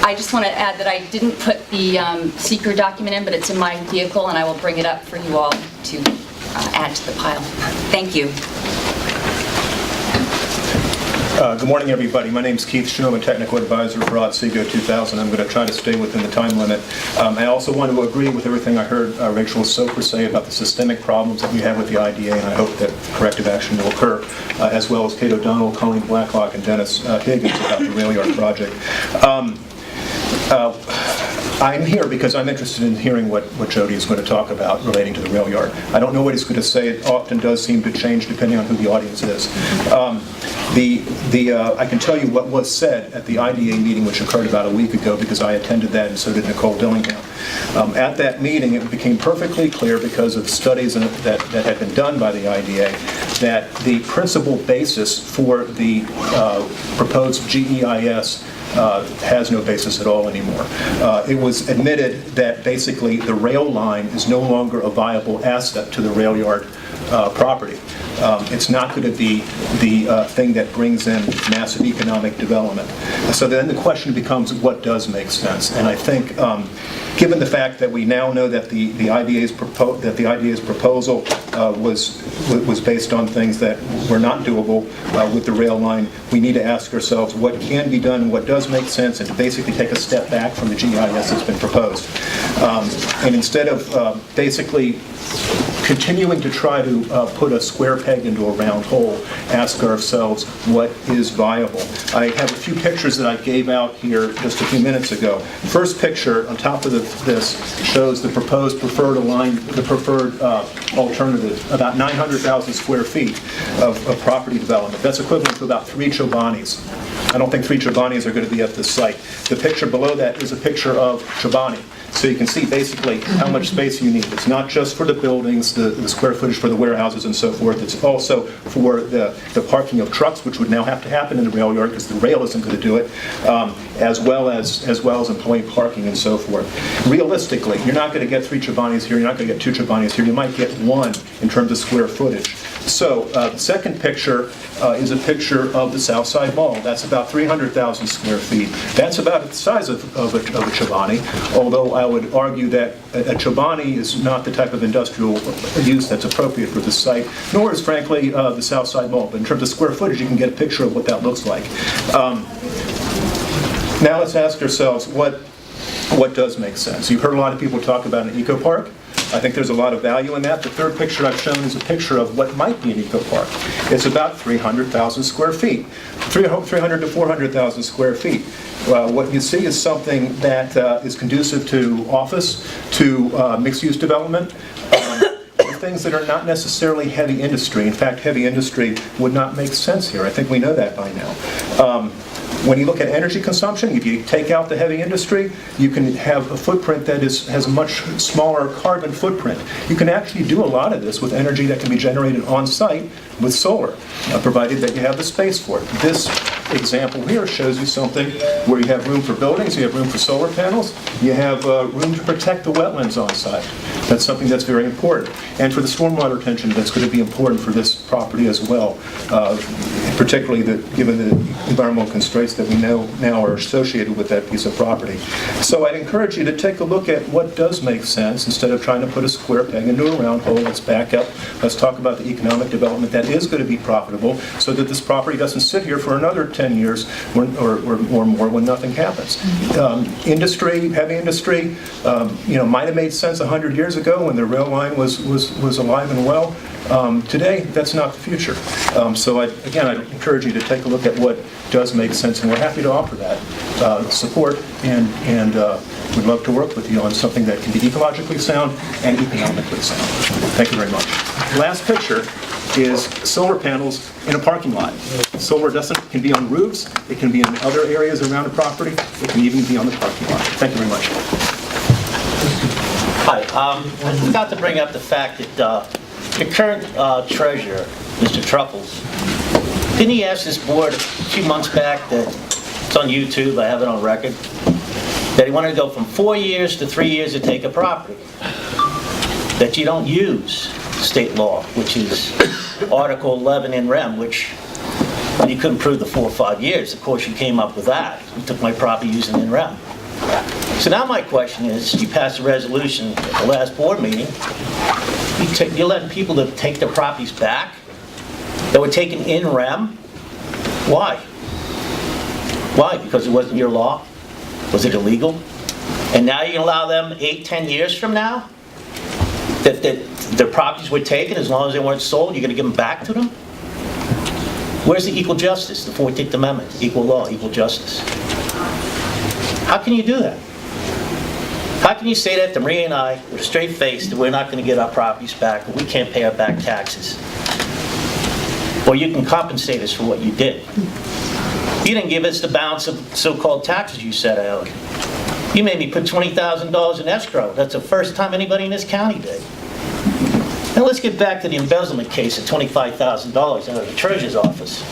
I just want to add that I didn't put the seeker document in, but it's in my vehicle, and I will bring it up for you all to add to the pile. Thank you. Good morning, everybody. My name is Keith Shum, a technical advisor for Otsego 2000. I'm going to try to stay within the time limit. I also want to agree with everything I heard Rachel Soper say about the systemic problems that we have with the IDA, and I hope that corrective action will occur, as well as Kate O'Donnell, Colleen Blacklock, and Dennis Higgins about the rail yard project. I'm here because I'm interested in hearing what Jody is going to talk about relating to the rail yard. I don't know what he's going to say. It often does seem to change depending on who the audience is. I can tell you what was said at the IDA meeting, which occurred about a week ago, because I attended that, and so did Nicole Dillingham. At that meeting, it became perfectly clear, because of studies that had been done by the IDA, that the principal basis for the proposed GEIS has no basis at all anymore. It was admitted that basically the rail line is no longer a viable asset to the rail yard property. It's not going to be the thing that brings in massive economic development. So then the question becomes, what does make sense? And I think, given the fact that we now know that the IDA's proposal was based on things that were not doable with the rail line, we need to ask ourselves what can be done and what does make sense, and to basically take a step back from the GIS that's been proposed. And instead of basically continuing to try to put a square peg into a round hole, ask ourselves what is viable. I have a few pictures that I gave out here just a few minutes ago. First picture on top of this shows the proposed preferred alternative, about 900,000 square feet of property development. That's equivalent to about 3 Chobanis. I don't think 3 Chobanis are going to be at this site. The picture below that is a picture of Chobani. So you can see basically how much space you need. It's not just for the buildings, the square footage for the warehouses and so forth. It's also for the parking of trucks, which would now have to happen in the rail yard because the rail isn't going to do it, as well as employee parking and so forth. Realistically, you're not going to get 3 Chobanis here. You're not going to get 2 Chobanis here. You might get 1 in terms of square footage. So the second picture is a picture of the Southside Mall. That's about 300,000 square feet. That's about the size of a Chobani, although I would argue that a Chobani is not the type of industrial use that's appropriate for the site, nor is, frankly, the Southside Mall. But in terms of square footage, you can get a picture of what that looks like. Now let's ask ourselves, what does make sense? You've heard a lot of people talk about an eco park. I think there's a lot of value in that. The third picture I've shown is a picture of what might be an eco park. It's about 300,000 square feet, 300 to 400,000 square feet. What you see is something that is conducive to office, to mixed-use development, things that are not necessarily heavy industry. In fact, heavy industry would not make sense here. I think we know that by now. When you look at energy consumption, if you take out the heavy industry, you can have a footprint that has a much smaller carbon footprint. You can actually do a lot of this with energy that can be generated on-site with solar, provided that you have the space for it. This example here shows you something where you have room for buildings, you have room for solar panels, you have room to protect the wetlands on-site. That's something that's very important. And for the stormwater retention, that's going to be important for this property as well, particularly given the environmental constraints that we know now are associated with that piece of property. So I'd encourage you to take a look at what does make sense instead of trying to put a square peg into a round hole. Let's back up. Let's talk about the economic development that is going to be profitable so that this property doesn't sit here for another 10 years or more when nothing happens. Industry, heavy industry, might have made sense 100 years ago when the rail line was alive and well. Today, that's not the future. So I'd encourage you to take a look at what does make sense, and we're happy to offer that support, and we'd love to work with you on something that can be ecologically sound and economically sound. Thank you very much. Last picture is solar panels in a parking lot. Solar can be on roofs, it can be in other areas around a property, it can even be on the parking lot. Thank you very much. Hi, I forgot to bring up the fact that the current treasurer, Mr. Truffles, didn't he ask this board a few months back, that it's on YouTube, I have it on record, that he wanted to go from 4 years to 3 years to take a property, that you don't use state law, which is Article 11 in rem, which you couldn't prove the 4 or 5 years. Of course, you came up with that. You took my property using in rem. So now my question is, you passed a resolution at the last board meeting, you're letting people to take their properties back that were taken in rem? Why? Why? Because it wasn't your law? Was it illegal? And now you can allow them 8, 10 years from now that their properties were taken as long as they weren't sold, you're going to give them back to them? Where's the equal justice, the 14th Amendment, equal law, equal justice? How can you do that? How can you say that to Maria and I with a straight face that we're not going to get our properties back, but we can't pay our back taxes? or you can compensate us for what you did. You didn't give us the balance of so-called taxes you said I owed. You made me put $20,000 in escrow. That's the first time anybody in this county did. Now let's get back to the embezzlement case of $25,000 out of the treasurer's office.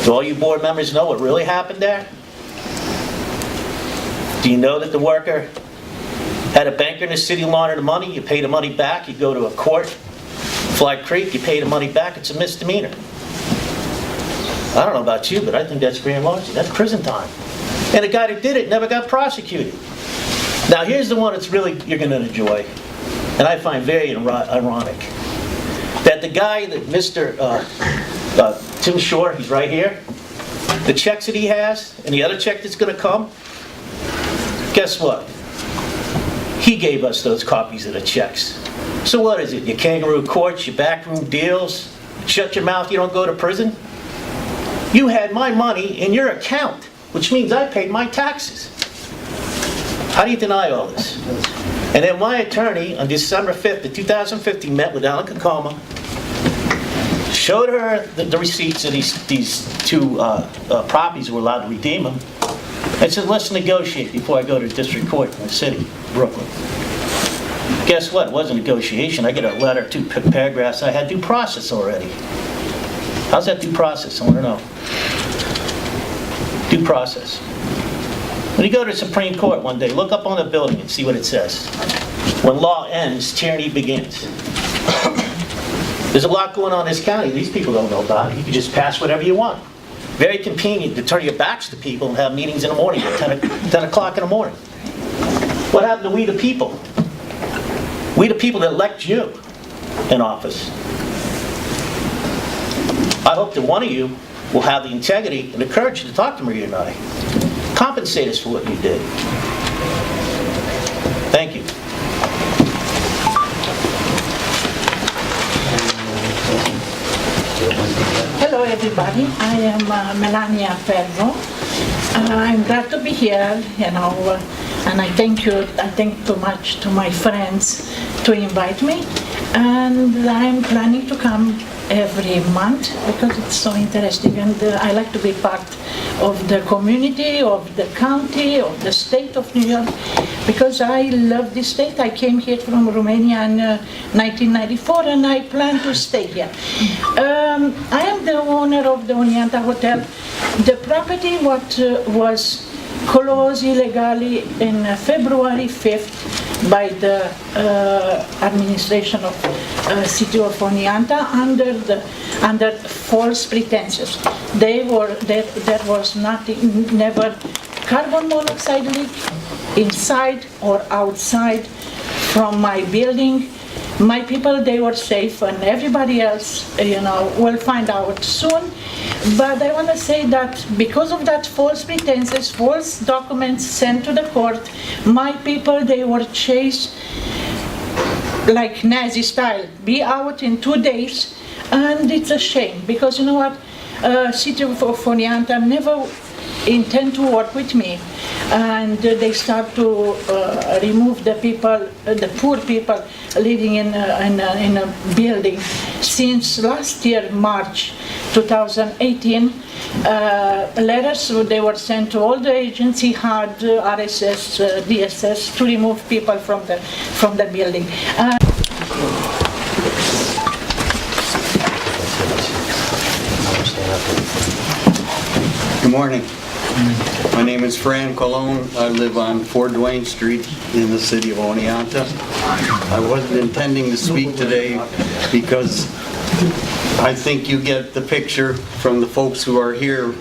Do all you board members know what really happened there? Do you know that the worker had a banker in the city launder the money? You pay the money back, you go to a court, Fly Creek, you pay the money back, it's a misdemeanor. I don't know about you, but I think that's grand larceny. That's prison time. And the guy that did it never got prosecuted. Now here's the one that's really you're going to enjoy, and I find very ironic. That the guy that Mr. Tim Shore, he's right here, the checks that he has, and the other check that's going to come, guess what? He gave us those copies of the checks. So what is it? Your kangaroo courts, your backroom deals, shut your mouth, you don't go to prison? You had my money in your account, which means I paid my taxes. How do you deny all this? And then my attorney on December 5th of 2015 met with Alan Kakoma, showed her the receipts of these two properties were allowed to redeem them, and said, let's negotiate before I go to district court in the city, Brooklyn. Guess what? It wasn't a negotiation. I get a letter, 2 paragraphs. I had due process already. How's that due process? I want to know. Due process. When you go to the Supreme Court one day, look up on the building and see what it says. When law ends, tyranny begins. There's a lot going on in this county these people don't know about. You can just pass whatever you want. Very convenient to turn your backs to people and have meetings in the morning at 10 o'clock in the morning. What happened to we the people? We the people that elect you in office. I hope that one of you will have the integrity and the courage to talk to Maria and I. Compensate us for what you did. Thank you. Hello, everybody. I am Melania Ferro. I'm glad to be here, and I thank you. I thank too much to my friends to invite me, and I'm planning to come every month because it's so interesting, and I like to be part of the community, of the county, of the state of New York, because I love this state. I came here from Romania in 1994, and I plan to stay here. I am the owner of the Oneanta Hotel. The property was closed illegally in February 5th by the administration of city of Oneanta under false pretenses. There was nothing, never carbon monoxide leak inside or outside from my building. My people, they were safe, and everybody else, will find out soon. But I want to say that because of that false pretenses, false documents sent to the court, my people, they were chased like Nazi style, be out in 2 days, and it's a shame, because you know what, City of Oneanta never intend to work with me, and they start to remove the people, the poor people living in a building. Since last year, March 2018, letters they were sent to all the agency, HUD, RSS, DSS, to remove people from the building. Good morning. My name is Fran Colon. I live on Fort Duane Street in the city of Oneanta. I wasn't intending to speak today because I think you get the picture from the folks who are here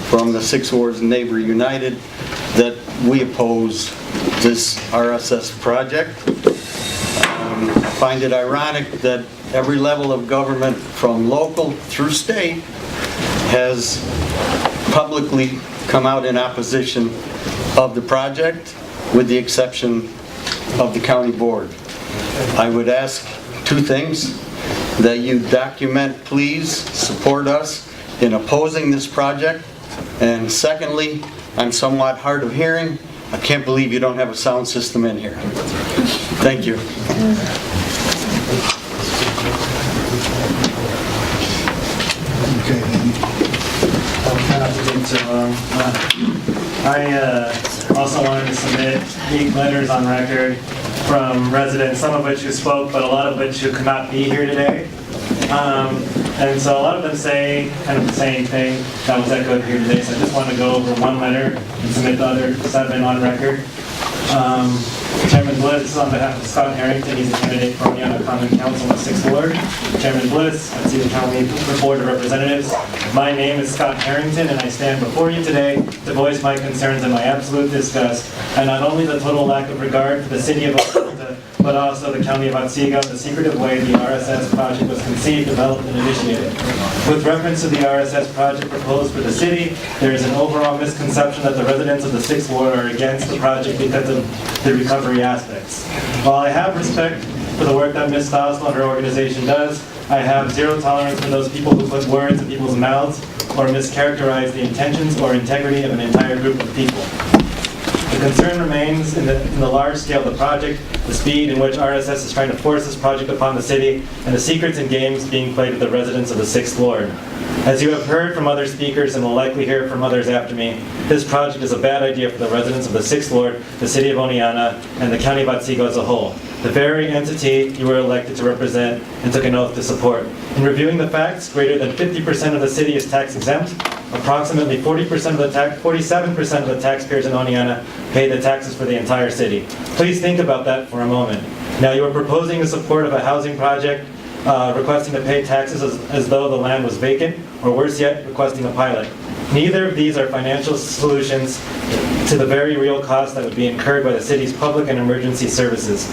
from the 6 wards Neighbor United that we oppose this RSS project. I find it ironic that every level of government from local through state has publicly come out in opposition of the project, with the exception of the county board. I would ask 2 things: that you document, please, support us in opposing this project, and secondly, I'm somewhat hard of hearing. I can't believe you don't have a sound system in here. Thank you. I also wanted to submit 8 letters on record from residents, some of which who spoke, but a lot of which who could not be here today. And so a lot of them say kind of the same thing that was echoed here today, so I just want to go over one letter and submit the other 7 on record. Chairman Bliss, this is on behalf of Scott Harrington. He's a candidate for Oneonta Common Council in the 6th Ward. Chairman Bliss, Otsego County Board of Representatives. My name is Scott Harrington, and I stand before you today to voice my concerns and my absolute disgust at not only the total lack of regard for the city of Oneonta, but also the county of Otsego, the secretive way the RSS project was conceived, developed, and initiated. With reference to the RSS project proposed for the city, there is an overall misconception that the residents of the 6th Ward are against the project because of the recovery aspects. While I have respect for the work that Ms. Stossel and her organization does, I have zero tolerance for those people who put words in people's mouths or mischaracterize the intentions or integrity of an entire group of people. The concern remains in the large scale of the project, the speed in which RSS is trying to force this project upon the city, and the secrets and games being played with the residents of the 6th Ward. As you have heard from other speakers and will likely hear from others after me, this project is a bad idea for the residents of the 6th Ward, the city of Oneonta, and the county of Otsego as a whole, the very entity you were elected to represent and took an oath to support. In reviewing the facts, greater than 50% of the city is tax exempt. Approximately 47% of the taxpayers in Oneonta pay the taxes for the entire city. Please think about that for a moment. Now, you are proposing the support of a housing project, requesting to pay taxes as though the land was vacant, or worse yet, requesting a pilot. Neither of these are financial solutions to the very real costs that would be incurred by the city's public and emergency services.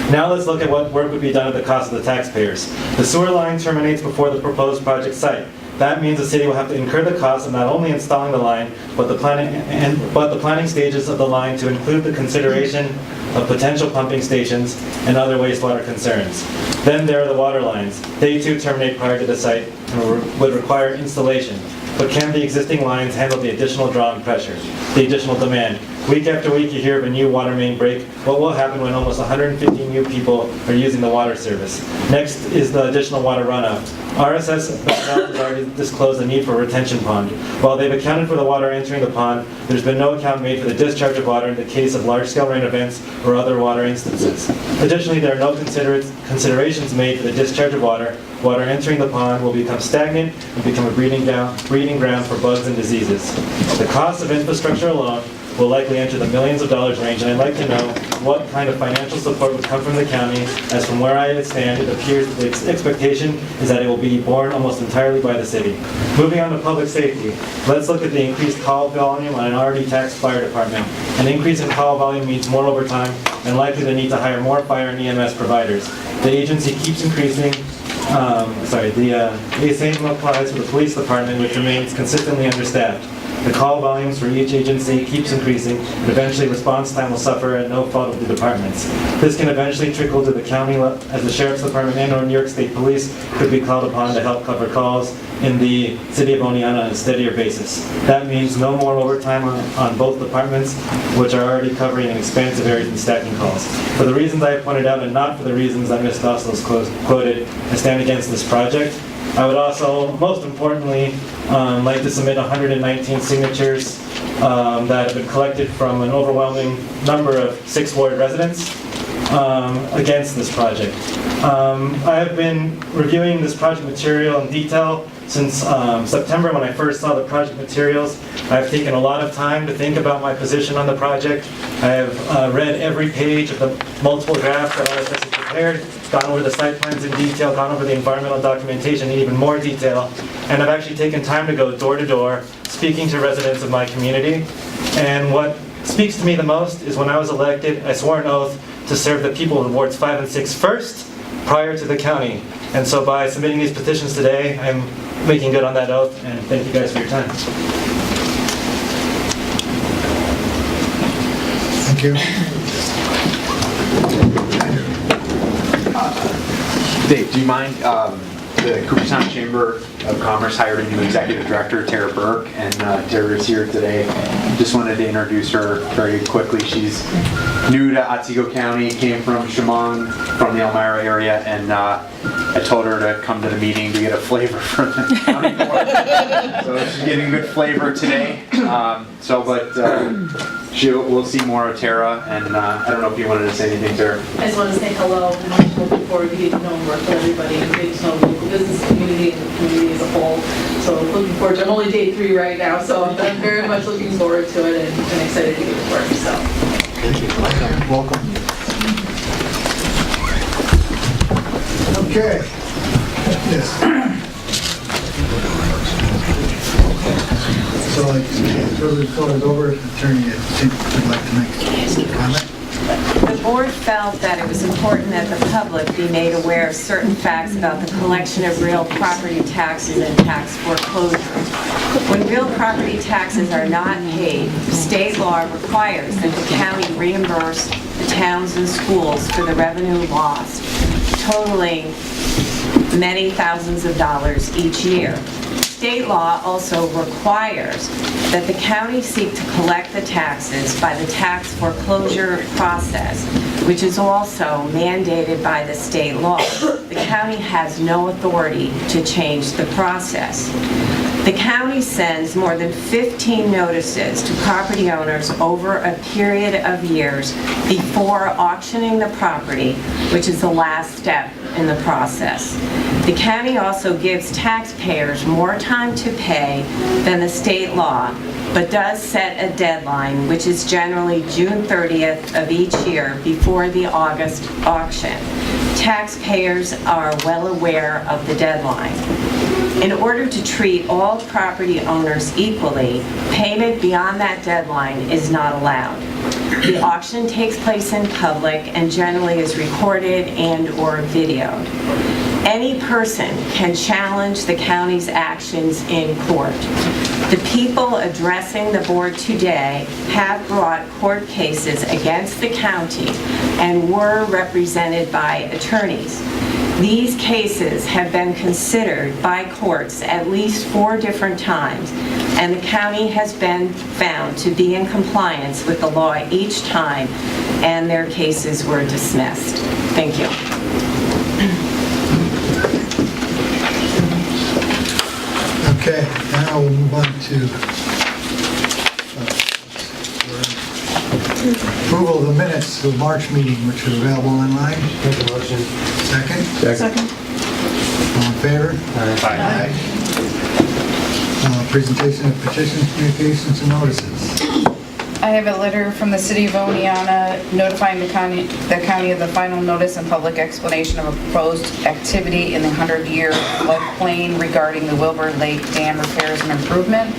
Now let's look at what work would be done at the cost of the taxpayers. The sewer line terminates before the proposed project site. That means the city will have to incur the cost of not only installing the line, but the planning stages of the line to include the consideration of potential pumping stations and other wastewater concerns. Then there are the water lines. They too terminate prior to the site and would require installation. But can the existing lines handle the additional draw and pressure, the additional demand? Week after week you hear of a new water main break. What will happen when almost 150 new people are using the water service? Next is the additional water runoff. RSS has already disclosed the need for a retention pond. While they've accounted for the water entering the pond, there's been no account made for the discharge of water in the case of large-scale rain events or other water instances. Additionally, there are no considerations made for the discharge of water. Water entering the pond will become stagnant and become a breeding ground for bugs and diseases. The cost of infrastructure alone will likely enter the millions of dollars range, and I'd like to know what kind of financial support would come from the county, as from where I stand, it appears that the expectation is that it will be borne almost entirely by the city. Moving on to public safety, let's look at the increased call volume on an already taxed fire department. An increase in call volume means more overtime and likely the need to hire more fire and EMS providers. The agency keeps increasing. The same applies for the police department, which remains consistently understaffed. The call volumes for each agency keeps increasing, and eventually response time will suffer at no fault of the departments. This can eventually trickle to the county, as the Sheriff's Department and or New York State Police could be called upon to help cover calls in the city of Oneonta on a steadier basis. That means no more overtime on both departments, which are already covering an expansive area and stacking calls. For the reasons I have pointed out, and not for the reasons that Ms. Stossel quoted, I stand against this project. I would also, most importantly, like to submit 119 signatures that have been collected from an overwhelming number of 6th Ward residents against this project. I have been reviewing this project material in detail since September when I first saw the project materials. I've taken a lot of time to think about my position on the project. I have read every page of the multiple drafts that RSS has prepared, gone over the site plans in detail, gone over the environmental documentation in even more detail, and I've actually taken time to go door to door, speaking to residents of my community. And what speaks to me the most is when I was elected, I swore an oath to serve the people of Wards 5 and 6 first, prior to the county. And so by submitting these petitions today, I'm making good on that oath, and thank you guys for your time. Thank you. Dave, do you mind the Cooperstown Chamber of Commerce hired a new executive director, Tara Burke, and Tara is here today. Just wanted to introduce her very quickly. She's new to Otsego County, came from Chemung, from the Elmira area, and I told her to come to the meeting to get a flavor from the county board. So she's getting good flavor today. We'll see more of Tara, and I don't know if you wanted to say anything to her. I just want to say hello, and I'm looking forward to getting to know and work with everybody and getting to know the local business community and the community as a whole. So looking forward to, I'm only day 3 right now, so I'm very much looking forward to it and excited to get to work, so. Thank you. Welcome. Okay. Yes. So the call is over. Attorney, I think would like to make a comment. The board felt that it was important that the public be made aware of certain facts about the collection of real property taxes and tax foreclosure. When real property taxes are not paid, state law requires that the county reimburse the towns and schools for the revenue lost, totaling many thousands of dollars each year. State law also requires that the county seek to collect the taxes by the tax foreclosure process, which is also mandated by the state law. The county has no authority to change the process. The county sends more than 15 notices to property owners over a period of years before auctioning the property, which is the last step in the process. The county also gives taxpayers more time to pay than the state law, but does set a deadline, which is generally June 30th of each year before the August auction. Taxpayers are well aware of the deadline. In order to treat all property owners equally, payment beyond that deadline is not allowed. The auction takes place in public and generally is recorded and/or videoed. Any person can challenge the county's actions in court. The people addressing the board today have brought court cases against the county and were represented by attorneys. These cases have been considered by courts at least 4 different times, and the county has been found to be in compliance with the law each time, and their cases were dismissed. Thank you. Okay, now we'll move on to approval of the minutes of the March meeting, which are available online. Make a motion. Second? Second. All in favor? Aye. Presentation of petitions, communications, and notices. I have a letter from the city of Oneonta notifying the county of the final notice and public explanation of a proposed activity in the 100-year floodplain regarding the Wilbur Lake Dam repairs and improvement.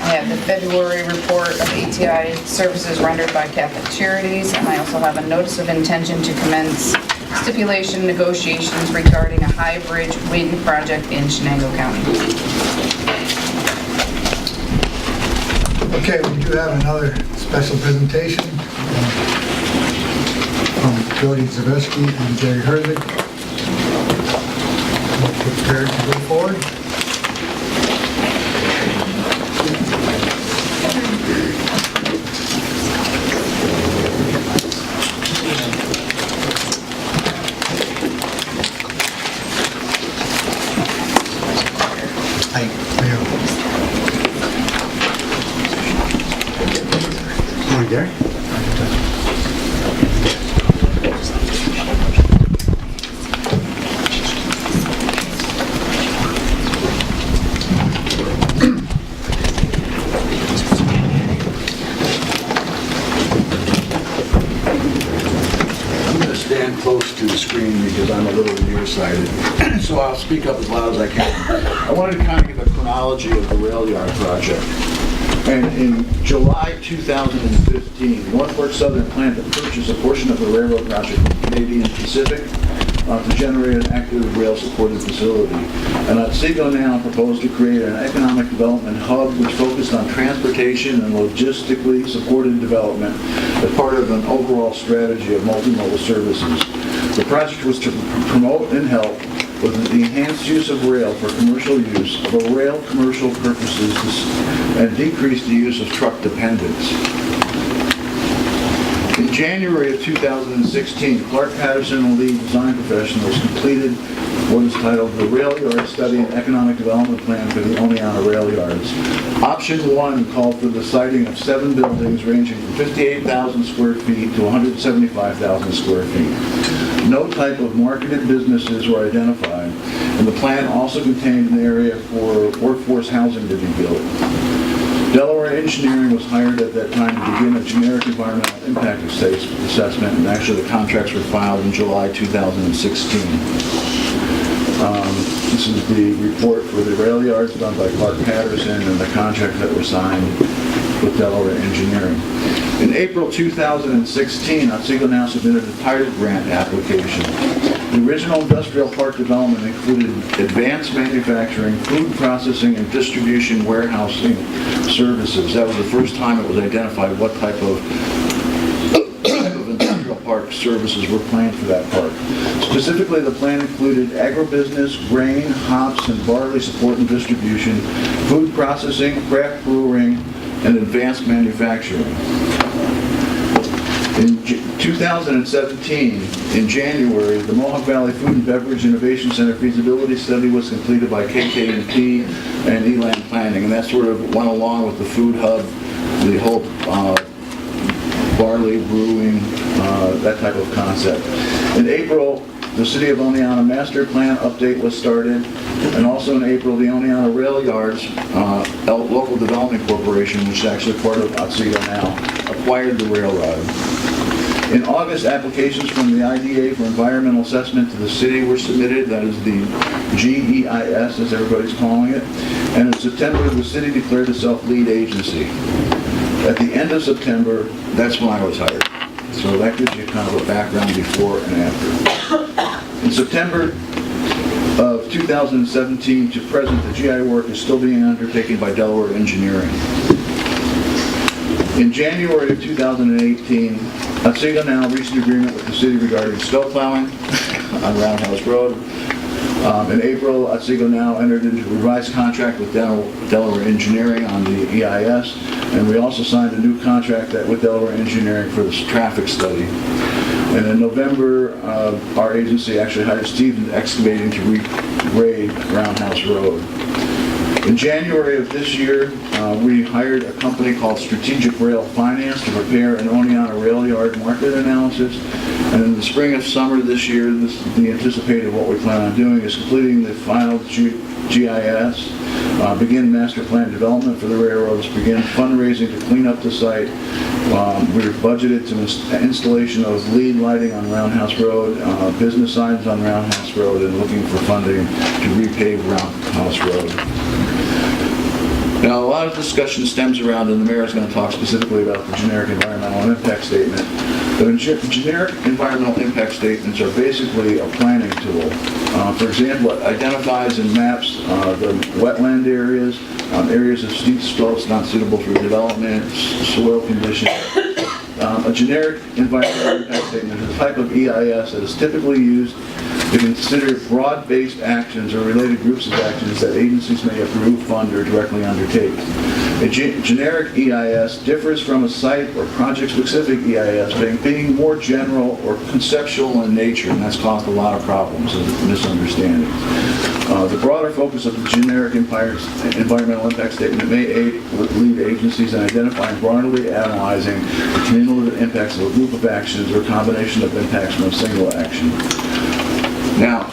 I have the February report of ATI services rendered by Catholic Charities, and I also have a notice of intention to commence stipulation negotiations regarding a high bridge wind project in Chenango County. Okay, we do have another special presentation from Jody Zaveski and Gary Herzig. Prepared to go forward. Gary? I'm going to stand close to the screen because I'm a little nearsighted, so I'll speak up as loud as I can. I wanted to kind of give a chronology of the rail yard project. And in July 2015, Norfolk Southern planned to purchase a portion of the railroad project from Canadian Pacific to generate an active rail-supported facility. And Otsego now proposed to create an economic development hub which focused on transportation and logistically supported development as part of an overall strategy of multimodal services. The project was to promote and help with the enhanced use of rail for commercial use of a rail commercial purposes and decrease the use of truck dependence. In January of 2016, Clark Patterson and lead design professionals completed what is titled the Rail Yard Study and Economic Development Plan for the Oneonta Rail Yards. Option 1 called for the siting of 7 buildings ranging from 58,000 square feet to 175,000 square feet. No type of marketed businesses were identified, and the plan also contained an area for workforce housing to be built. Delaware Engineering was hired at that time to begin a generic environmental impact assessment, and actually the contracts were filed in July 2016. This is the report for the rail yards done by Clark Patterson and the contracts that were signed with Delaware Engineering. In April 2016, Otsego now submitted a title grant application. The original industrial park development included advanced manufacturing, food processing, and distribution warehousing services. That was the first time it was identified what type of industrial park services were planned for that park. Specifically, the plan included agribusiness, grain, hops, and barley support and distribution, food processing, craft brewing, and advanced manufacturing. In 2017, in January, the Mohawk Valley Food and Beverage Innovation Center feasibility study was completed by KK&P and Elan Planning, and that sort of went along with the food hub, the whole barley brewing, that type of concept. In April, the City of Oneonta Master Plan update was started, and also in April, the Oneonta Rail Yards Local Development Corporation, which is actually part of Otsego now, acquired the railroad. In August, applications from the IDA for environmental assessment to the city were submitted. That is the GEIS, as everybody's calling it. And in September, the city declared itself lead agency. At the end of September, that's when I was hired. So that gives you kind of a background before and after. In September of 2017 to present, the GI work is still being undertaken by Delaware Engineering. In January of 2018, Otsego now reached an agreement with the city regarding snow plowing on Roundhouse Road. In April, Otsego now entered into a revised contract with Delaware Engineering on the EIS, and we also signed a new contract with Delaware Engineering for this traffic study. And in November, our agency actually hired Stevens Excavating to regrade Roundhouse Road. In January of this year, we hired a company called Strategic Rail Finance to prepare an Oneonta rail yard market analysis. And in the spring of summer this year, the anticipated what we plan on doing is completing the final GIS, begin master plan development for the railroads, begin fundraising to clean up the site. We're budgeted to installation of lead lighting on Roundhouse Road, business signs on Roundhouse Road, and looking for funding to repave Roundhouse Road. Now, a lot of discussion stems around, and the mayor is going to talk specifically about the generic environmental impact statement. The generic environmental impact statements are basically a planning tool. For example, it identifies and maps the wetland areas, areas of steep slopes not suitable for development, soil conditions. A generic environmental impact statement is a type of EIS that is typically used to consider broad-based actions or related groups of actions that agencies may approve, fund, or directly undertake. A generic EIS differs from a site or project-specific EIS by being more general or conceptual in nature, and that's caused a lot of problems and misunderstandings. The broader focus of the generic environmental impact statement may lead agencies in identifying broadly analyzing the cumulative impacts of a group of actions or combination of impacts from a single action. Now,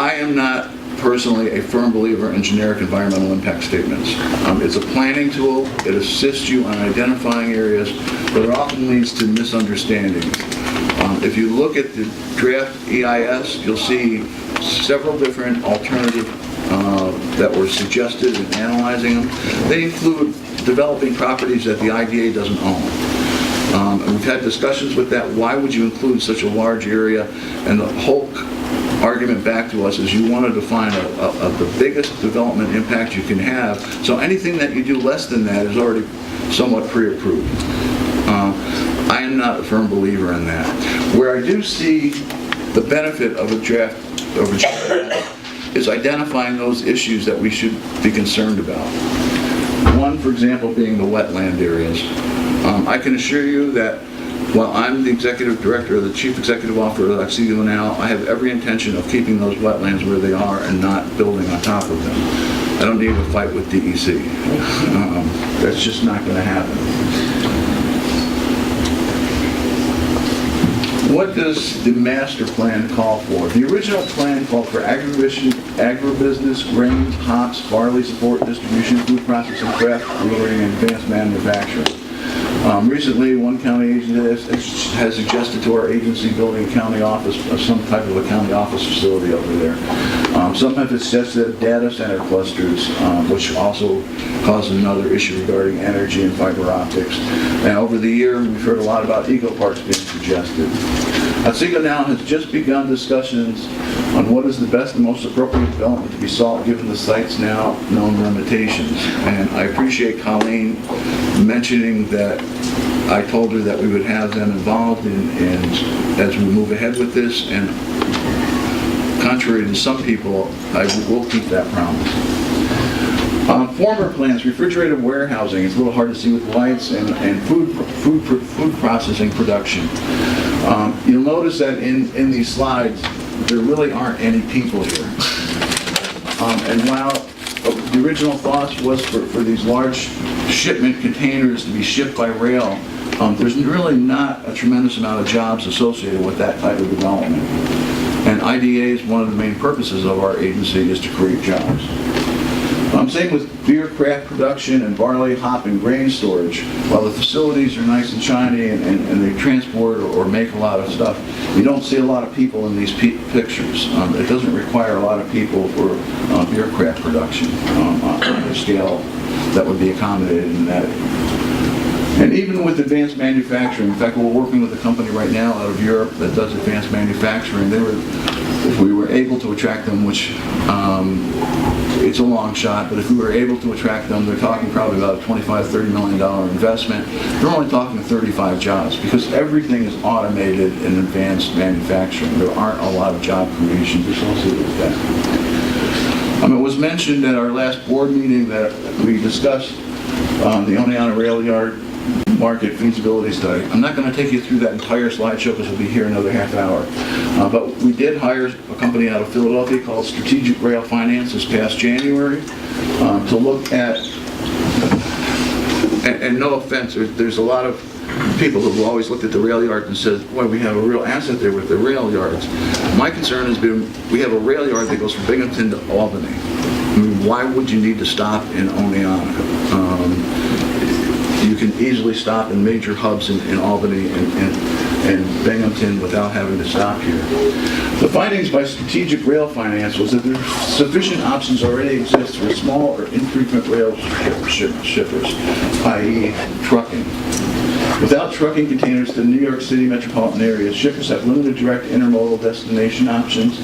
I am not personally a firm believer in generic environmental impact statements. It's a planning tool. It assists you on identifying areas, but it often leads to misunderstandings. If you look at the draft EIS, you'll see several different alternatives that were suggested in analyzing them. They include developing properties that the IDA doesn't own. And we've had discussions with that. Why would you include such a large area? And the whole argument back to us is you want to define the biggest development impact you can have. So anything that you do less than that is already somewhat pre-approved. I am not a firm believer in that. Where I do see the benefit of a draft of ensuring that is identifying those issues that we should be concerned about. One, for example, being the wetland areas. I can assure you that while I'm the executive director, the chief executive officer of Otsego now, I have every intention of keeping those wetlands where they are and not building on top of them. I don't need to fight with DEC. That's just not going to happen. What does the master plan call for? The original plan called for agribusiness, grains, hops, barley support, distribution, food processing, craft brewing, and advanced manufacturing. Recently, one county agency has suggested to our agency building a county office, some type of a county office facility over there. Some have suggested data center clusters, which also causes another issue regarding energy and fiber optics. And over the year, we've heard a lot about eco parks being suggested. Otsego now has just begun discussions on what is the best and most appropriate development to be sought given the site's now known limitations. And I appreciate Colleen mentioning that I told her that we would have them involved in as we move ahead with this, and contrary to some people, I will keep that promise. Former plans, refrigerated warehousing, it's a little hard to see with lights, and food processing production. You'll notice that in these slides, there really aren't any people here. And while the original thoughts was for these large shipment containers to be shipped by rail, there's really not a tremendous amount of jobs associated with that type of development. And IDA is one of the main purposes of our agency is to create jobs. Same with beer craft production and barley, hop, and grain storage. While the facilities are nice and shiny and they transport or make a lot of stuff, you don't see a lot of people in these pictures. It doesn't require a lot of people for beer craft production on a scale that would be accommodated in that. And even with advanced manufacturing, in fact, we're working with a company right now out of Europe that does advanced manufacturing. If we were able to attract them, which it's a long shot, but if we were able to attract them, they're talking probably about a $25, $30 million investment. They're only talking 35 jobs because everything is automated in advanced manufacturing. There aren't a lot of job creations associated with that. It was mentioned at our last board meeting that we discussed the Oneonta Rail Yard market feasibility study. I'm not going to take you through that entire slideshow because we'll be here another half hour. But we did hire a company out of Philadelphia called Strategic Rail Finance this past January to look at, and no offense, there's a lot of people who have always looked at the rail yard and said, boy, we have a real asset there with the rail yards. My concern has been, we have a rail yard that goes from Binghamton to Albany. I mean, why would you need to stop in Oneonta? You can easily stop in major hubs in Albany and Binghamton without having to stop here. The findings by Strategic Rail Finance was that there sufficient options already exist for small or infrequent rail shippers, i.e. trucking. Without trucking containers to the New York City metropolitan area, shippers have limited direct intermodal destination options.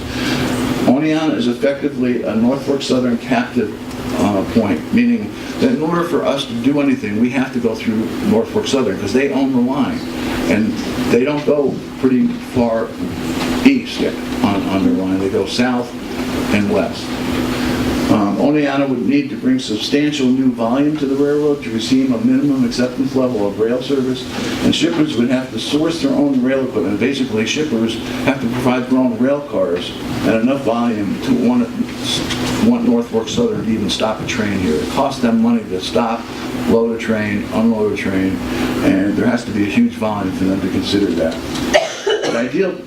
Oneonta is effectively a Norfolk Southern captive point, meaning that in order for us to do anything, we have to go through Norfolk Southern because they own the line, and they don't go pretty far east on their line. They go south and west. Oneonta would need to bring substantial new volume to the railroad to receive a minimum acceptance level of rail service, and shippers would have to source their own rail equipment. Basically, shippers have to provide their own rail cars and enough volume to want Norfolk Southern to even stop a train here. It costs them money to stop, load a train, unload a train, and there has to be a huge volume for them to consider that. The ideal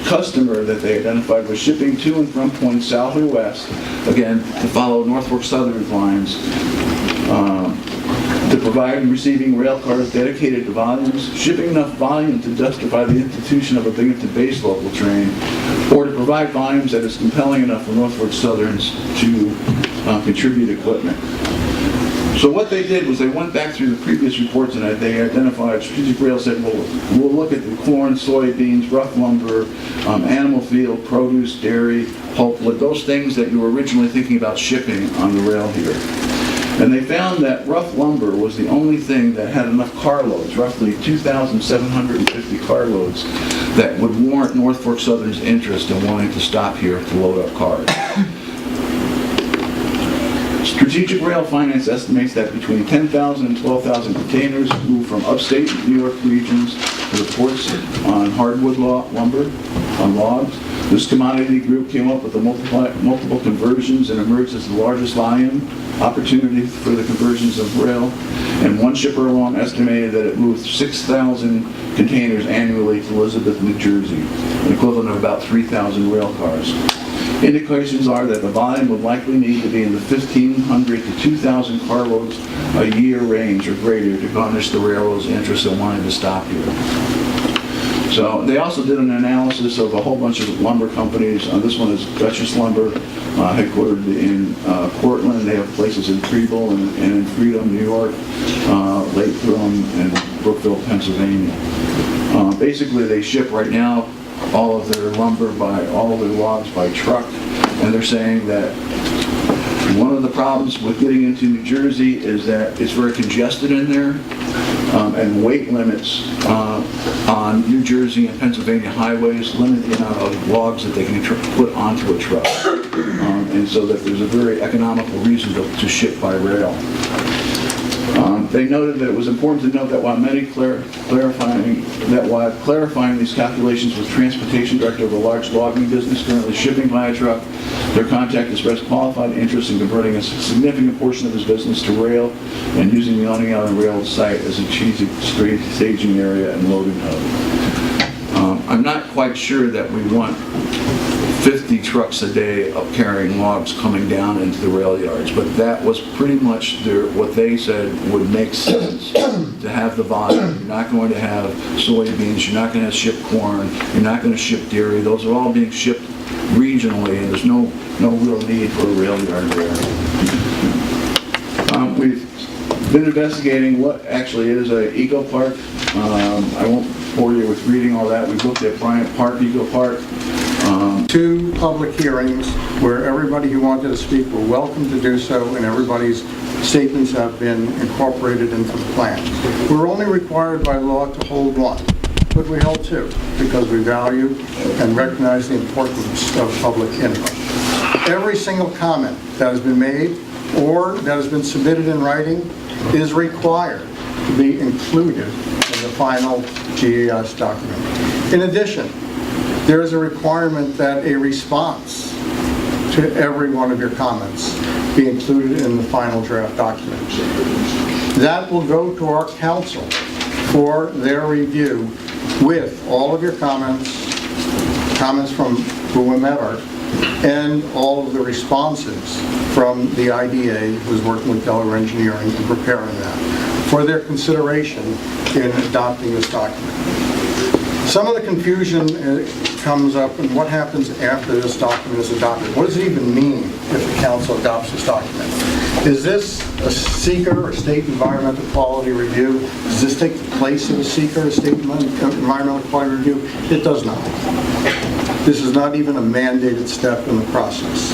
customer that they identified was shipping to and from points south or west, again, to follow Norfolk Southern's lines, to provide and receiving rail cars dedicated to volumes, shipping enough volume to justify the institution of a Binghamton-based local train, or to provide volumes that is compelling enough for Norfolk Southerns to contribute equipment. So what they did was they went back through the previous reports and they identified, Strategic Rail said, well, we'll look at the corn, soybeans, rough lumber, animal feed, produce, dairy, pulpwood, those things that you were originally thinking about shipping on the rail here. And they found that rough lumber was the only thing that had enough carloads, roughly 2,750 carloads, that would warrant North Fork Southern's interest in wanting to stop here to load up cars. Strategic Rail Finance estimates that between 10,000 and 12,000 containers move from upstate New York regions to the ports on hardwood lumber, on logs. This commodity group came up with the multiple conversions and emerged as the largest volume opportunity for the conversions of rail. And one shipper alone estimated that it moved 6,000 containers annually to Elizabeth, New Jersey, an equivalent of about 3,000 rail cars. Indications are that the volume would likely need to be in the 1,500 to 2,000 carloads a year range or greater to garnish the railroad's interest in wanting to stop here. So they also did an analysis of a whole bunch of lumber companies. This one is Duchess Lumber, headquartered in Portland. They have places in Preble and in Freedom, New York, Latham, and Brookville, Pennsylvania. Basically, they ship right now all of their lumber all of their logs by truck, and they're saying that one of the problems with getting into New Jersey is that it's very congested in there, and weight limits on New Jersey and Pennsylvania highways limit the amount of logs that they can put onto a truck, and so that there's a very economical reason to ship by rail. They noted that it was important to note that while clarifying these calculations with transportation director of a large logging business currently shipping by a truck, their contact expressed qualified interest in converting a significant portion of his business to rail and using the Owning Out and Rail site as a staging area and loading hub. I'm not quite sure that we want 50 trucks a day of carrying logs coming down into the rail yards, but that was pretty much what they said would make sense to have the volume. You're not going to have soybeans, you're not going to ship corn, you're not going to ship dairy. Those are all being shipped regionally, and there's no real need for a rail yard there. We've been investigating what actually is an eco park. I won't bore you with reading all that. We've looked at Bryant Park, Eco Park. 2 public hearings where everybody who wanted to speak were welcome to do so, and everybody's statements have been incorporated into the plan. We're only required by law to hold 1, but we held 2 because we value and recognize the importance of public input. Every single comment that has been made or that has been submitted in writing is required to be included in the final GES document. In addition, there is a requirement that a response to every one of your comments be included in the final draft document. That will go to our council for their review with all of your comments from whomever, and all of the responses from the IDA, who's working with Delaware Engineering in preparing that, for their consideration in adopting this document. Some of the confusion comes up in what happens after this document is adopted. What does it even mean if the council adopts this document? Is this a seeker or state environmental quality review? Does this take the place of a seeker or state environmental quality review? It does not. This is not even a mandated step in the process.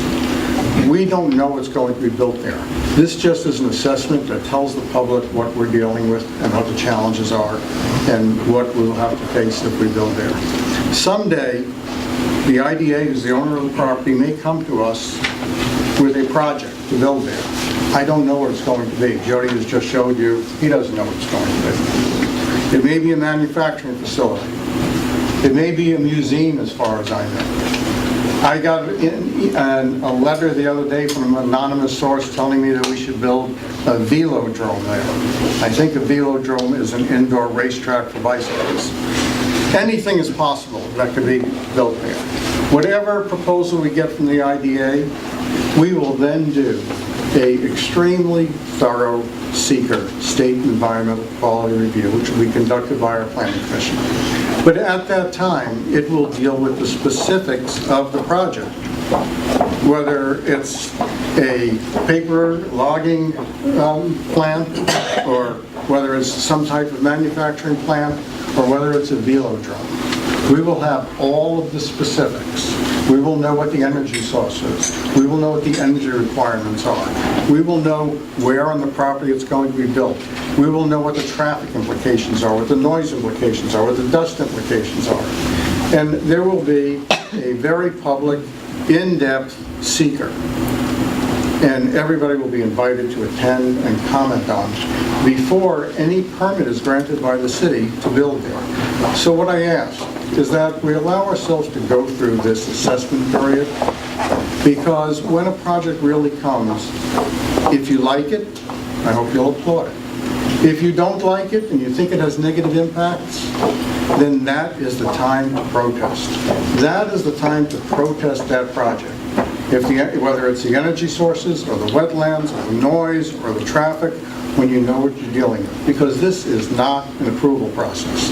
We don't know what's going to be built there. This just is an assessment that tells the public what we're dealing with and what the challenges are and what we'll have to face if we build there. Someday, the IDA, who's the owner of the property, may come to us with a project to build there. I don't know what it's going to be. Jody has just showed you, he doesn't know what it's going to be. It may be a manufacturing facility. It may be a museum as far as I know. I got a letter the other day from an anonymous source telling me that we should build a velodrome there. I think a velodrome is an indoor racetrack for bicycles. Anything is possible that could be built there. Whatever proposal we get from the IDA, we will then do an extremely thorough seeker state environmental quality review, which will be conducted by our planning commission. But at that time, it will deal with the specifics of the project, whether it's a paper logging plant, or whether it's some type of manufacturing plant, or whether it's a velodrome. We will have all of the specifics We will know what the energy source is. We will know what the energy requirements are. We will know where on the property it's going to be built. We will know what the traffic implications are, what the noise implications are, what the dust implications are. And there will be a very public, in-depth seeker. And everybody will be invited to attend and comment on before any permit is granted by the city to build there. So what I ask is that we allow ourselves to go through this assessment period, because when a project really comes, if you like it, I hope you'll applaud it. If you don't like it and you think it has negative impacts, then that is the time to protest. That is the time to protest that project. Whether it's the energy sources or the wetlands or the noise or the traffic, when you know what you're dealing with. Because this is not an approval process.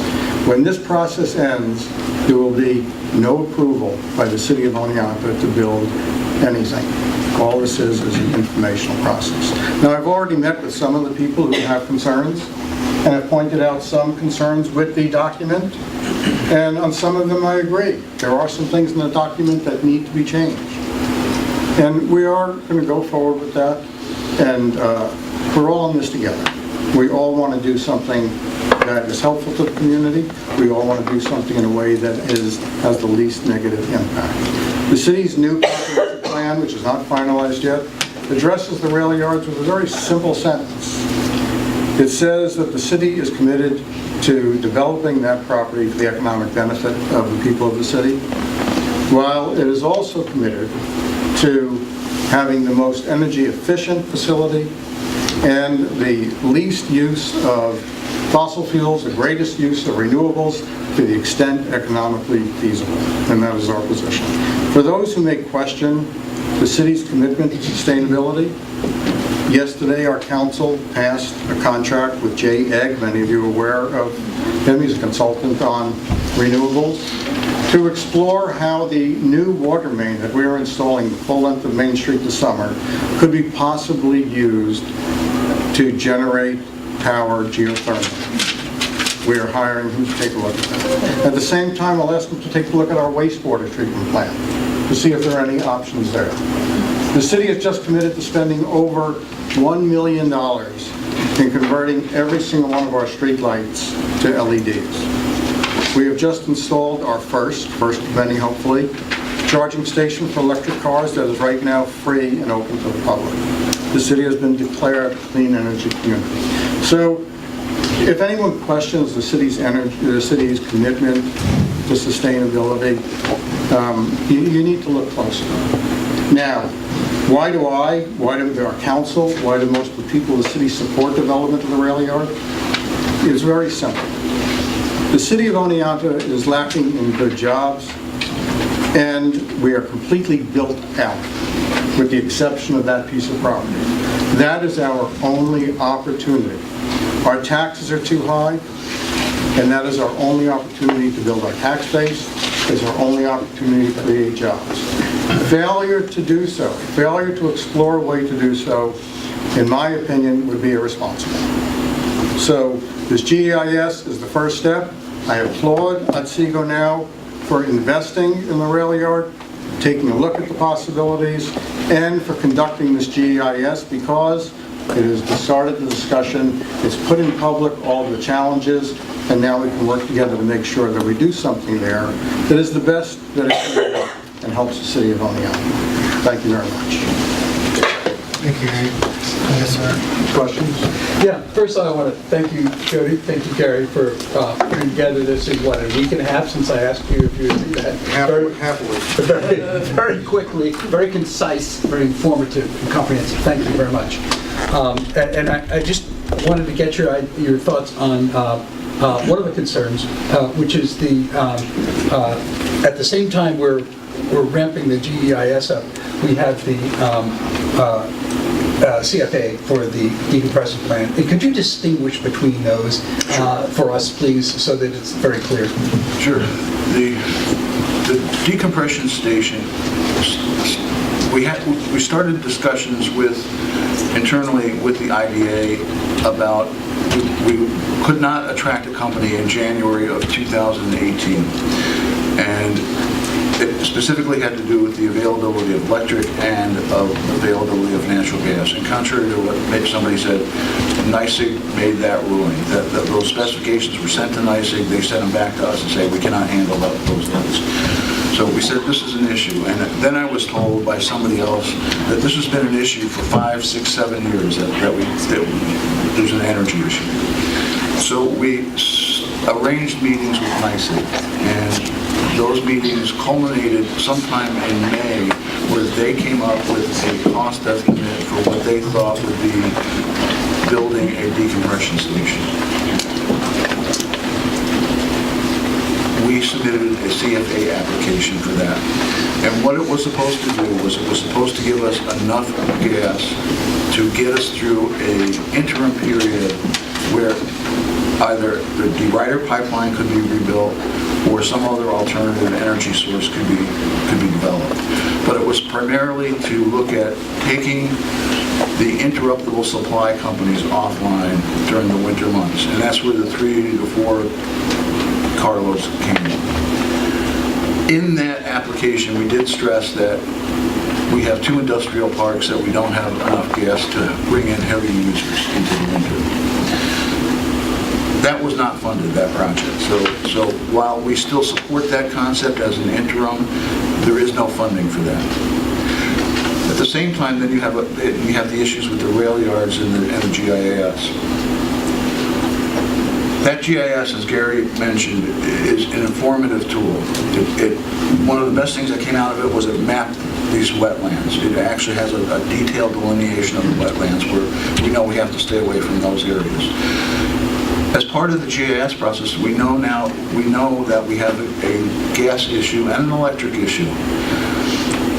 When this process ends, there will be no approval by the city of Oneonta to build anything. All this is an informational process. Now, I've already met with some of the people who have concerns, and I've pointed out some concerns with the document, and on some of them I agree. There are some things in the document that need to be changed. And we are going to go forward with that, and we're all in this together. We all want to do something that is helpful to the community. We all want to do something in a way that has the least negative impact. The city's new comprehensive plan, which is not finalized yet, addresses the rail yards with a very simple sentence. It says that the city is committed to developing that property for the economic benefit of the people of the city, while it is also committed to having the most energy efficient facility and the least use of fossil fuels, the greatest use of renewables to the extent economically feasible, and that is our position. For those who may question the city's commitment to sustainability, yesterday our council passed a contract with Jay Egg, many of you are aware of him, he's a consultant on renewables, to explore how the new water main that we are installing the full length of Main Street this summer could be possibly used to generate power geothermal. We are hiring him to take a look at that. At the same time, I'll ask him to take a look at our wastewater treatment plant to see if there are any options there. The city has just committed to spending over $1 million in converting every single one of our streetlights to LEDs. We have just installed our first of many hopefully, charging station for electric cars that is right now free and open to the public. The city has been declared a clean energy community. So if anyone questions the city's commitment to sustainability, you need to look closer. Now, why do our council, why do most of the people of the city support development of the rail yard? It's very simple. The city of Oneonta is lacking in good jobs, and we are completely built out, with the exception of that piece of property. That is our only opportunity. Our taxes are too high, and that is our only opportunity to build our tax base, is our only opportunity to create jobs. Failure to do so, failure to explore a way to do so, in my opinion, would be irresponsible. So this GEIS is the first step. I applaud Otsego now for investing in the rail yard, taking a look at the possibilities, and for conducting this GEIS, because it has started the discussion, it's put in public all of the challenges, and now we can work together to make sure that we do something there that is the best that it can be and helps the city of Oneonta. Thank you very much. Thank you, Hank. Yes, sir. Questions? Yeah, first I want to thank you, Jody, thank you, Gary, for putting together this in, what, a week and a half since I asked you if you would do that. Happily. Very quickly, very concise, very informative and comprehensive. Thank you very much. And I just wanted to get your thoughts on one of the concerns, which is at the same time we're ramping the GEIS up, we have the CFA for the decompression plant. And could you distinguish between those for us, please, so that it's very clear? Sure. The decompression station, we started discussions internally with the IDA about we could not attract a company in January of 2018. And it specifically had to do with the availability of electric and of availability of natural gas. And contrary to what maybe somebody said, NYSEG made that ruling. That those specifications were sent to NYSEG, they sent them back to us and say, we cannot handle those loads. So we said, this is an issue. And then I was told by somebody else that this has been an issue for 5, 6, 7 years, that there's an energy issue. So we arranged meetings with NYSEG, and those meetings culminated sometime in May, where they came up with a cost estimate for what they thought would be building a decompression station. We submitted a CFA application for that. And what it was supposed to do was it was supposed to give us enough gas to get us through an interim period where either the deryder pipeline could be rebuilt or some other alternative energy source could be developed. But it was primarily to look at taking the interruptible supply companies offline during the winter months. And that's where the 3 to 4 carloads came in. In that application, we did stress that we have 2 industrial parks that we don't have enough gas to bring in heavy users into the winter. That was not funded, that project. So while we still support that concept as an interim, there is no funding for that. At the same time, then you have the issues with the rail yards and the GIS. That GIS, as Gary mentioned, is an informative tool. One of the best things that came out of it was it mapped these wetlands. It actually has a detailed delineation of the wetlands where we know we have to stay away from those areas. As part of the GIS process, we know that we have a gas issue and an electric issue,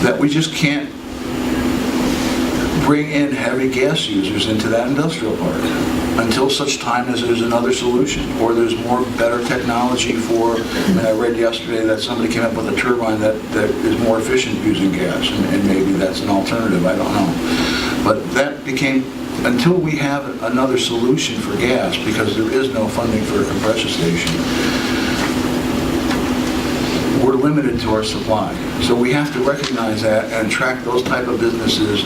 that we just can't bring in heavy gas users into that industrial park until such time as there's another solution or there's more better technology for, I read yesterday that somebody came up with a turbine that is more efficient using gas, and maybe that's an alternative, I don't know. But that became, until we have another solution for gas, because there is no funding for a compression station, we're limited to our supply. So we have to recognize that and attract those type of businesses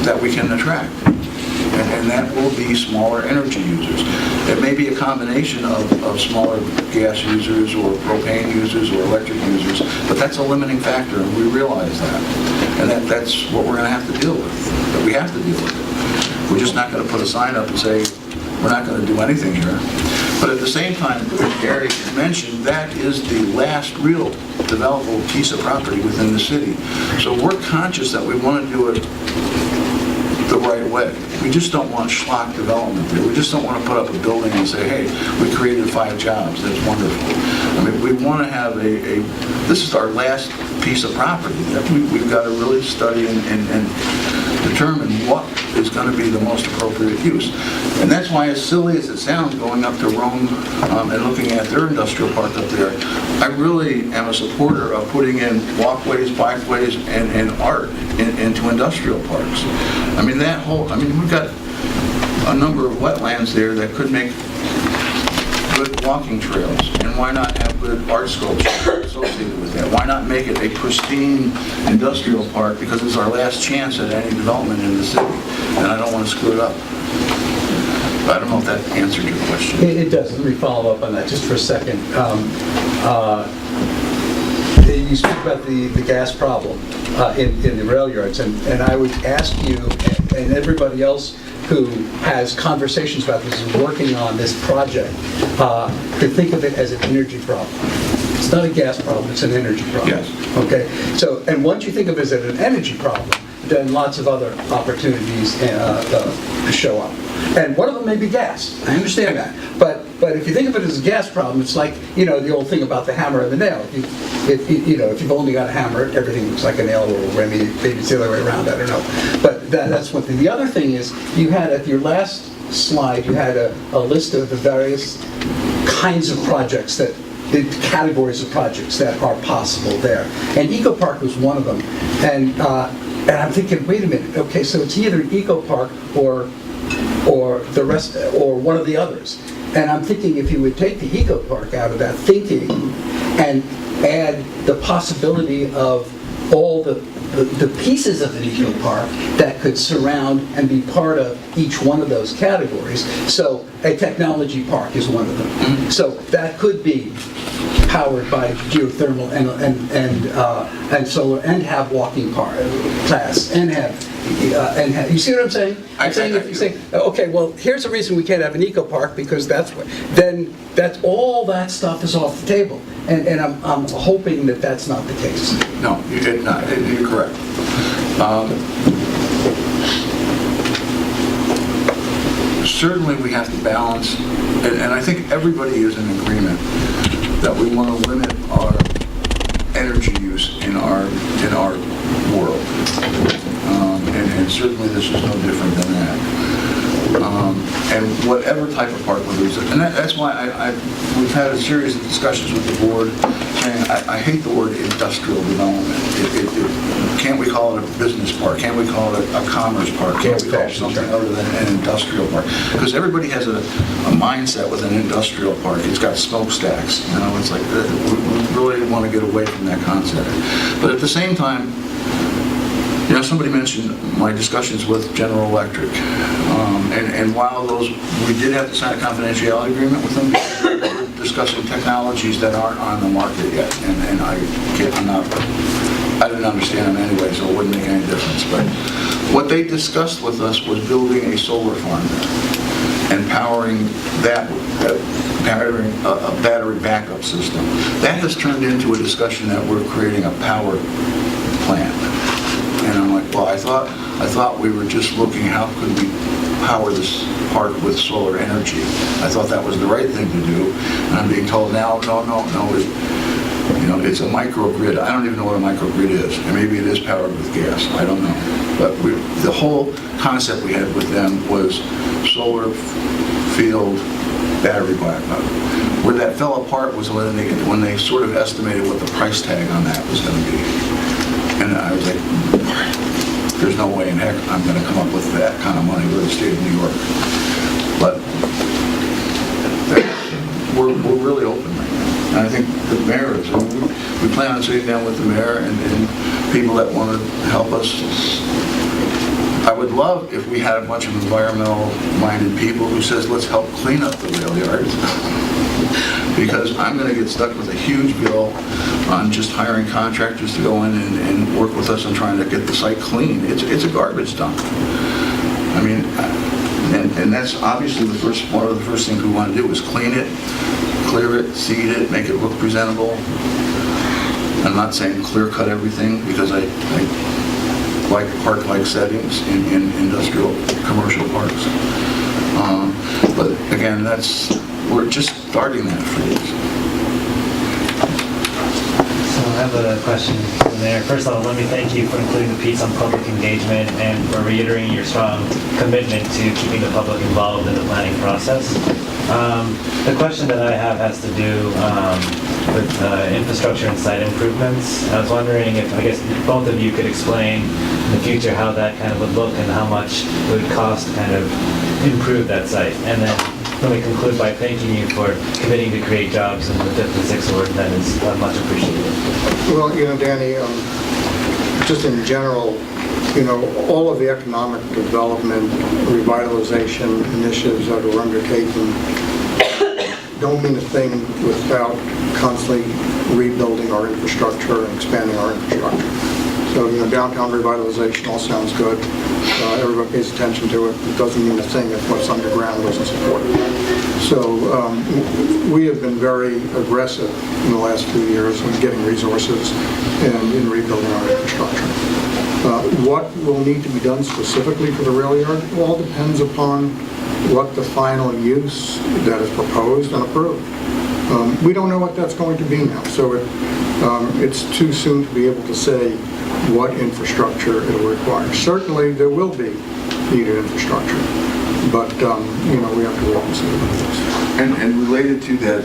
that we can attract. And that will be smaller energy users. It may be a combination of smaller gas users or propane users or electric users, but that's a limiting factor, and we realize that. And that's what we're going to have to deal with, that we have to deal with it. We're just not going to put a sign up and say, we're not going to do anything here. But at the same time, as Gary mentioned, that is the last real developable piece of property within the city. So we're conscious that we want to do it the right way. We just don't want schlock development there. We just don't want to put up a building and say, hey, we created 5 jobs. That's wonderful. I mean, we want to have this is our last piece of property that we've got to really study and determine what is going to be the most appropriate use. And that's why, as silly as it sounds, going up to Rome and looking at their industrial park up there, I really am a supporter of putting in walkways, bikeways, and art into industrial parks. I mean, we've got a number of wetlands there that could make good walking trails, and why not have good art sculpture associated with that? Why not make it a pristine industrial park, because it's our last chance at any development in the city, and I don't want to screw it up. But I don't know if that answered your question. It does. Let me follow up on that just for a second. You speak about the gas problem in the rail yards, and I would ask you and everybody else who has conversations about this and working on this project to think of it as an energy problem. It's not a gas problem, it's an energy problem. Yes. Okay? So, and once you think of it as an energy problem, then lots of other opportunities show up. And one of them may be gas. I understand that. But if you think of it as a gas problem, it's like, the old thing about the hammer and the nail. If you've only got a hammer, everything looks like a nail, or maybe it's the other way around, I don't know. But that's one thing. The other thing is, you had at your last slide, you had a list of the various kinds of projects the categories of projects that are possible there. And Eco Park was one of them. And I'm thinking, wait a minute, okay, so it's either Eco Park or the rest, or one of the others. And I'm thinking, if you would take the Eco Park out of that thinking and add the possibility of all the pieces of an eco park that could surround and be part of each one of those categories. So a technology park is one of them. So that could be powered by geothermal and solar, and have walking paths, and have, you see what I'm saying? I'm saying if you say, okay, well, here's the reason we can't have an eco park, because then all that stuff is off the table. And I'm hoping that that's not the case. No, you're correct. Certainly we have to balance, and I think everybody is in agreement that we want to limit our energy use in our world. And certainly this is no different than that. And whatever type of park we're using, and that's why we've had a series of discussions with the board saying I hate the word industrial development. Can't we call it a business park? Can't we call it a commerce park? Can't we call it something other than an industrial park? Because everybody has a mindset with an industrial park. It's got smokestacks. You know, it's like we really want to get away from that concept. But at the same time, you know, somebody mentioned my discussions with General Electric, and while we did have to sign a confidentiality agreement with them, we're discussing technologies that aren't on the market yet, and I didn't understand them anyway, so it wouldn't make any difference. But what they discussed with us was building a solar farm there and powering a battery backup system. That has turned into a discussion that we're creating a power plant. And I'm like, well, I thought we were just looking how could we power this park with solar energy. I thought that was the right thing to do, and I'm being told now, no, it's a microgrid. I don't even know what a microgrid is, and maybe it is powered with gas. I don't know. But the whole concept we had with them was solar field battery backup. Where that fell apart was when they sort of estimated what the price tag on that was going to be. And I was like, there's no way in heck I'm going to come up with that kind of money with the state of New York. But we're really open right now. And I think the mayor is. We plan on sitting down with the mayor and people that want to help us. I would love if we had a bunch of environmental-minded people who says, let's help clean up the rail yards. Because I'm going to get stuck with a huge bill on just hiring contractors to go in and work with us on trying to get the site clean. It's a garbage dump. I mean, and that's obviously one of the first things we want to do is clean it, clear it, seed it, make it look presentable. I'm not saying clear cut everything, because I like park-like settings in industrial commercial parks. But again, we're just starting that phase. So I have a question from there. First of all, let me thank you for including the piece on public engagement and for reiterating your strong commitment to keeping the public involved in the planning process. The question that I have has to do with infrastructure and site improvements. I was wondering if, I guess, both of you could explain in the future how that kind of would look and how much it would cost to kind of improve that site. And then let me conclude by thanking you for committing to create jobs in the 5th and 6th Ward. That is much appreciated. Well, you know, Danny, just in general, you know, all of the economic development, revitalization initiatives that are undertaken don't mean a thing without constantly rebuilding our infrastructure and expanding our infrastructure. So, you know, downtown revitalization all sounds good. Everybody pays attention to it. It doesn't mean a thing if what's underground doesn't support it. So we have been very aggressive in the last few years in getting resources and in rebuilding our infrastructure. What will need to be done specifically for the rail yard all depends upon what the final use that is proposed and approved. We don't know what that's going to be now, so it's too soon to be able to say what infrastructure it will require. Certainly there will be needed infrastructure, but you know, we have to wait and see what it is. And related to that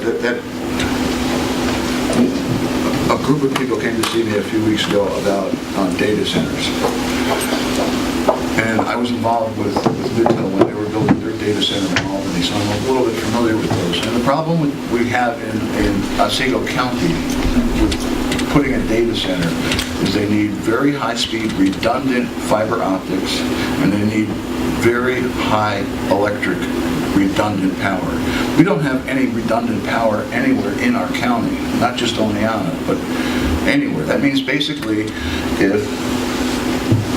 a group of people came to see me a few weeks ago about data centers. And I was involved with Midtown when they were building their data data center in Albany, so I'm a little bit familiar with those. And the problem we have in Otsego County with putting a data center is they need very high-speed, redundant fiber optics, and they need very high electric redundant power. We don't have any redundant power anywhere in our county, not just Oneonta, but anywhere. That means basically if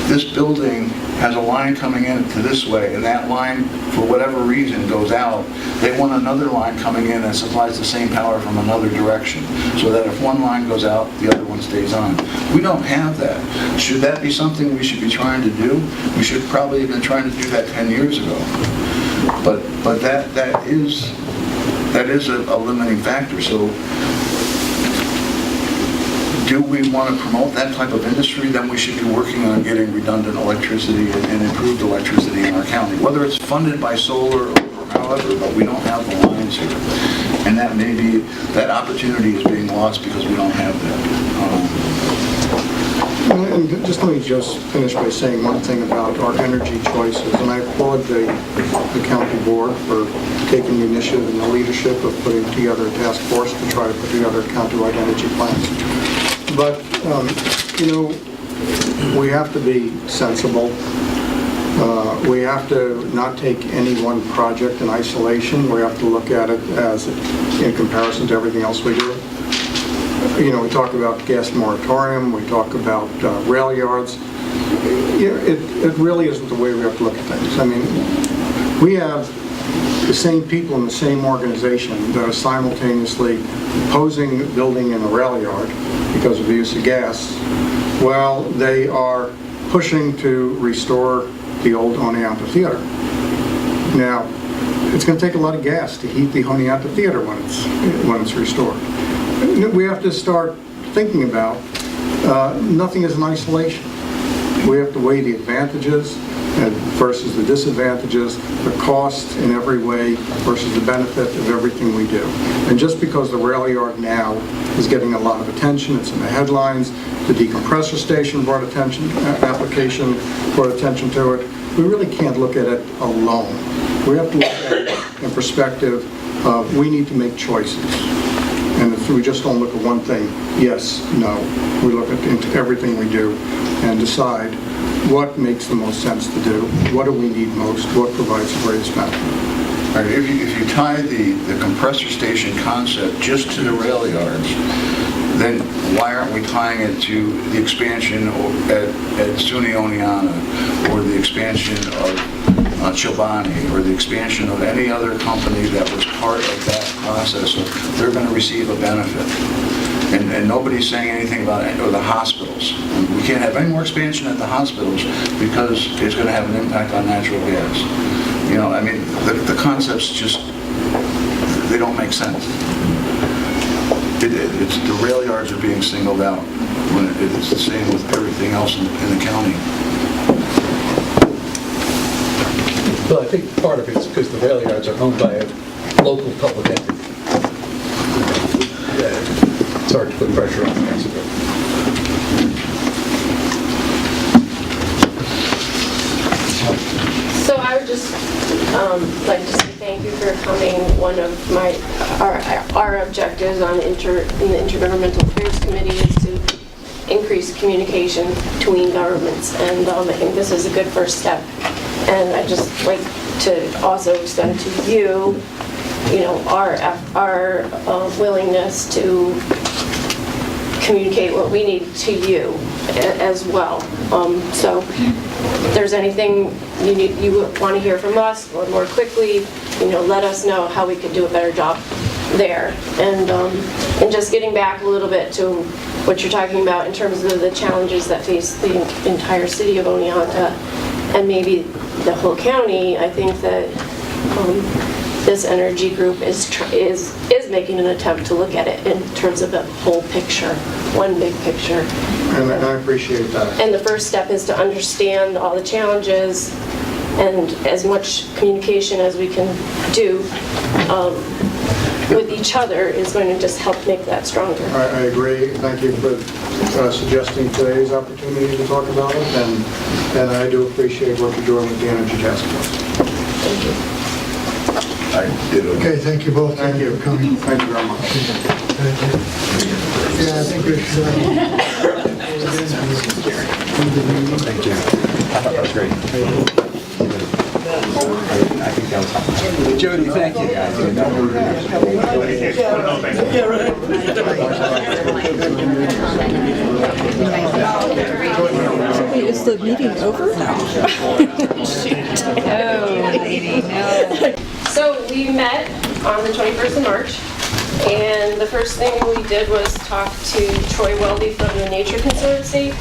this building has a line coming in to this way, and that line, for whatever reason, goes out, they want another line coming in that supplies the same power from another direction, so that if one line goes out, the other one stays on. We don't have that. Should that be something we should be trying to do? We should probably have been trying to do that 10 years ago. But that is a limiting factor. So do we want to promote that type of industry? Then we should be working on getting redundant electricity and improved electricity in our county, whether it's funded by solar or however, but we don't have the lines here. And that opportunity is being lost because we don't have that. And just let me just finish by saying one thing about our energy choices, and I applaud the county board for taking the initiative and the leadership of putting together a task force to try to put together county-wide energy plans. But, we have to be sensible. We have to not take any one project in isolation. We have to look at it as in comparison to everything else we do. We talk about gas moratorium, we talk about rail yards. It really isn't the way we have to look at things. I mean, we have the same people in the same organization that are simultaneously opposing building in a rail yard because of the use of gas, while they are pushing to restore the old Oneonta Theater. Now, it's going to take a lot of gas to heat the Oneonta Theater when it's restored. We have to start thinking about nothing is in isolation. We have to weigh the advantages versus the disadvantages, the cost in every way versus the benefit of everything we do. And just because the rail yard now is getting a lot of attention, it's in the headlines, the decompressor station application brought attention to it, we really can't look at it alone. We have to look at it in perspective of we need to make choices. And if we just don't look at one thing, yes, no, we look into everything we do and decide what makes the most sense to do, what do we need most, what provides the greatest benefit. Right, if you tie the compressor station concept just to the rail yards, then why aren't we tying it to the expansion at SUNY Oneonta or the expansion of Chobani or the expansion of any other company that was part of that process? So they're going to receive a benefit. And nobody's saying anything about it, or the hospitals. We can't have any more expansion at the hospitals because it's going to have an impact on natural gas. The concepts just, they don't make sense. The rail yards are being singled out when it's the same with everything else in the county. Well, I think part of it is because the rail yards are owned by a local public entity. It's hard to put pressure on the Otsego. So I would just like to say thank you for coming. One of our objectives in the Intergovernmental Affairs Committee is to increase communication between governments, and I think this is a good first step. And I'd just like to also extend to you, our willingness to communicate what we need to you as well. So if there's anything you want to hear from us or more quickly, let us know how we could do a better job there. And just getting back a little bit to what you're talking about in terms of the challenges that face the entire city of Oneonta and maybe the whole county, I think that this energy group is making an attempt to look at it in terms of the whole picture, one big picture. And I appreciate that. And the first step is to understand all the challenges, and as much communication as we can do with each other is going to just help make that stronger. I agree. Thank you for suggesting today's opportunity to talk about it, and I do appreciate what you're doing with the Energy Task Force. Thank you. I did it. Okay, thank you both. Thank you for coming. Thank you very much. Yeah, I think we should. Thank you. I thought that was great. I think that was helpful. Jody, thank you. Is the meeting over? So we met on the 21st of March, and the first thing we did was talk to Troy Weldy from the Nature Conservancy.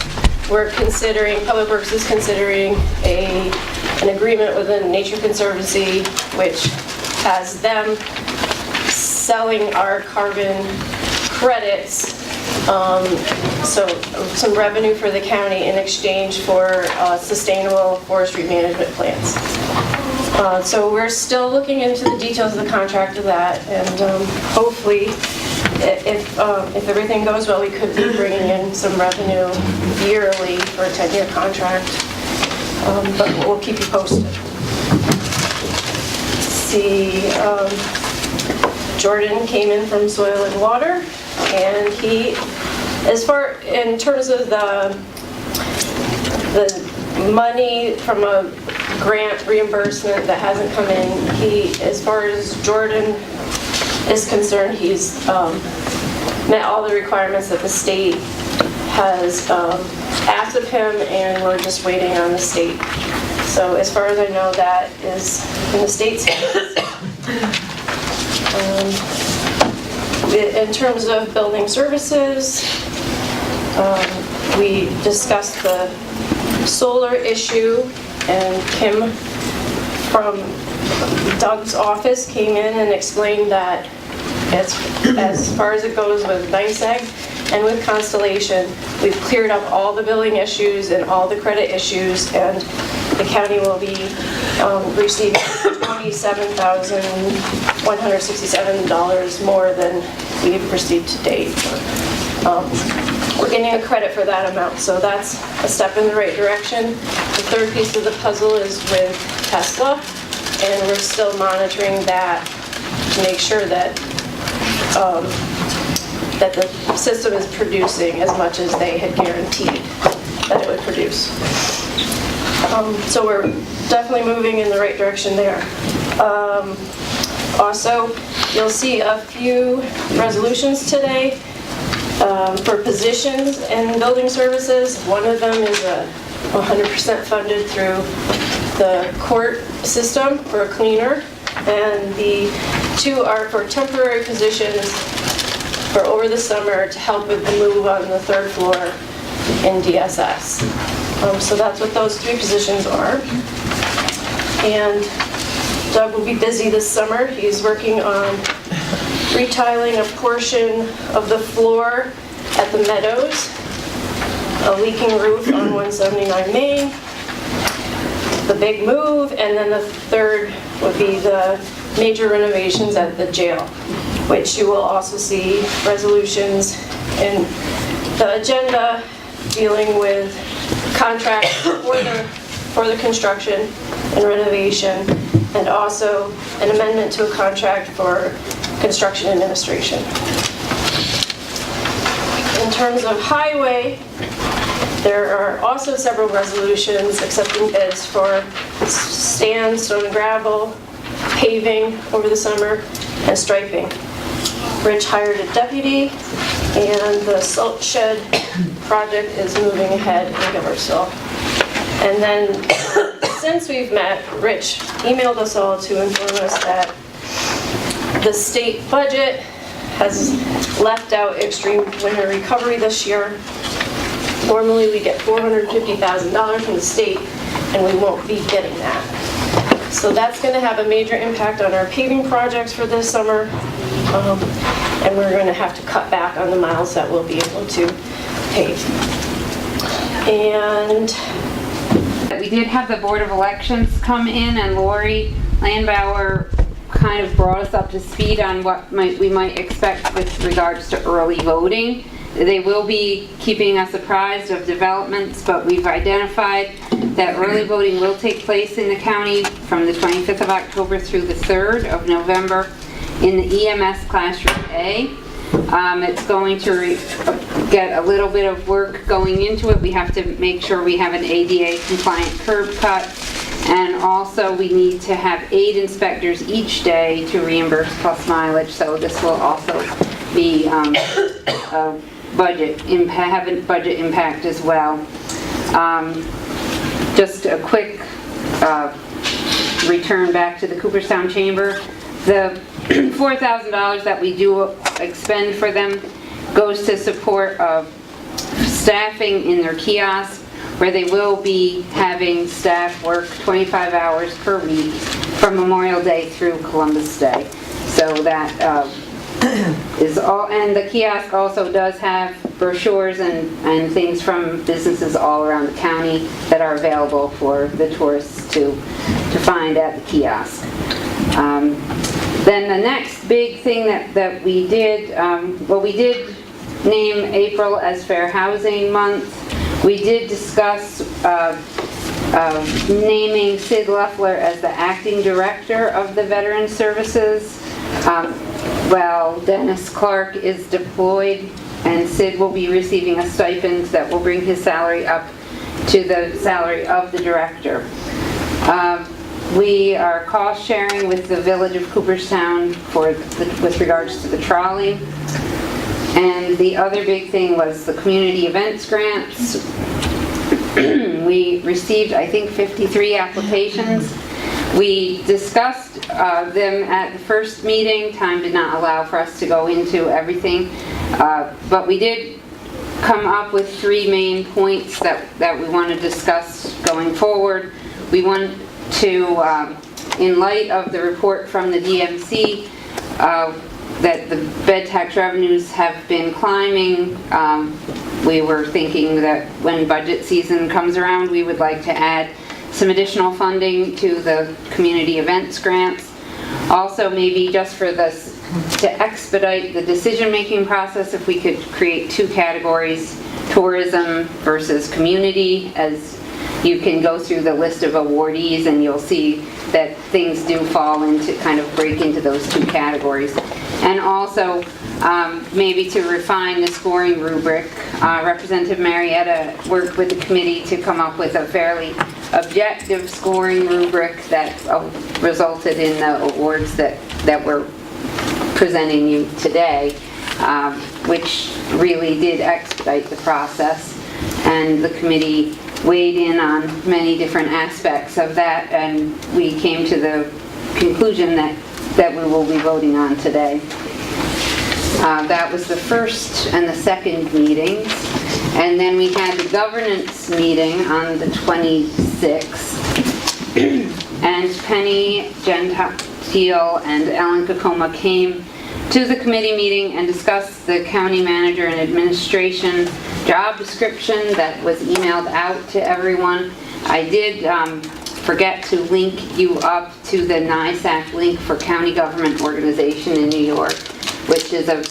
We're considering, Public Works is considering an agreement with the Nature Conservancy, which has them selling our carbon credits, so some revenue for the county in exchange for sustainable forestry management plans. So we're still looking into the details of the contract of that, and hopefully, if everything goes well, we could be bringing in some revenue yearly for a 10-year contract, but we'll keep you posted. Let's see, Jordan came in from Soil and Water, and he, in terms of the money from a grant reimbursement that hasn't come in, as far as Jordan is concerned, he's met all the requirements that the state has asked of him, and we're just waiting on the state. So as far as I know, that is in the state's hands. In terms of building services, we discussed the solar issue, and Kim from Doug's office came in and explained that as far as it goes with NYSEG and with Constellation, we've cleared up all the billing issues and all the credit issues, and the county will be receiving $27,167 more than we've received to date. We're getting a credit for that amount, so that's a step in the right direction. The third piece of the puzzle is with Tesla, and we're still monitoring that to make sure that that the system is producing as much as they had guaranteed that it would produce. So we're definitely moving in the right direction there. Also, you'll see a few resolutions today for positions in building services. One of them is 100% funded through the court system for a cleaner, and the two are for temporary positions for over the summer to help with the move on the third floor in DSS. So that's what those three positions are. And Doug will be busy this summer. He's working on retiling a portion of the floor at the Meadows, a leaking roof on 179 Main, the big move, and then the third would be the major renovations at the jail, which you will also see resolutions in the agenda dealing with contracts for the construction and renovation, and also an amendment to a contract for construction administration. In terms of highway, there are also several resolutions accepting bids for sand, stone and gravel, paving over the summer, and striping. Rich hired a deputy, and the salt shed project is moving ahead in Gilbertsville. And then, since we've met, Rich emailed us all to inform us that the state budget has left out extreme winter recovery this year. Normally we get $450,000 from the state, and we won't be getting that. So that's going to have a major impact on our paving projects for this summer, and we're going to have to cut back on the miles that we'll be able to pave. And we did have the Board of Elections come in, and Lori Landbauer kind of brought us up to speed on what we might expect with regards to early voting. They will be keeping us apprised of developments, but we've identified that early voting will take place in the county from the 25th of October through the 3rd of November in the EMS Classroom A. It's going to get a little bit of work going into it. We have to make sure we have an ADA compliant curb cut, and also we need to have 8 inspectors each day to reimburse plus mileage, so this will also be a budget impact as well. Just a quick return back to the Cooperstown Chamber. The $4,000 that we do expend for them goes to support staffing in their kiosk, where they will be having staff work 25 hours per week from Memorial Day through Columbus Day. So that is all, and the kiosk also does have brochures and things from businesses all around the county that are available for the tourists to find at the kiosk. Then the next big thing that we did, we did name April as Fair Housing Month. We did discuss naming Sid Loeffler as the acting director of the Veteran Services. Well, Dennis Clark is deployed, and Sid will be receiving a stipend that will bring his salary up to the salary of the director. We are cost sharing with the Village of Cooperstown with regards to the trolley. And the other big thing was the community events grants. We received, I think, 53 applications. We discussed them at the first meeting. Time did not allow for us to go into everything. But we did come up with 3 main points that we want to discuss going forward. We want to, in light of the report from the DMC, that the bed tax revenues have been climbing, we were thinking that when budget season comes around, we would like to add some additional funding to the community events grants. Also, maybe just for this, to expedite the decision-making process, if we could create 2 categories, tourism versus community, as you can go through the list of awardees and you'll see that things do fall into, kind of break into those 2 categories. And also, maybe to refine the scoring rubric, Representative Marietta worked with the committee to come up with a fairly objective scoring rubric that resulted in the awards that we're presenting you today, which really did expedite the process. And the committee weighed in on many different aspects of that, and we came to the conclusion that we will be voting on today. That was the first and the second meetings. And then we had the governance meeting on the 26th. And Penny Gentile and Ellen Kokoma came to the committee meeting and discussed the county manager and administration job description that was emailed out to everyone. I did forget to link you up to the NISAC link for County Government Organization in New York, which is a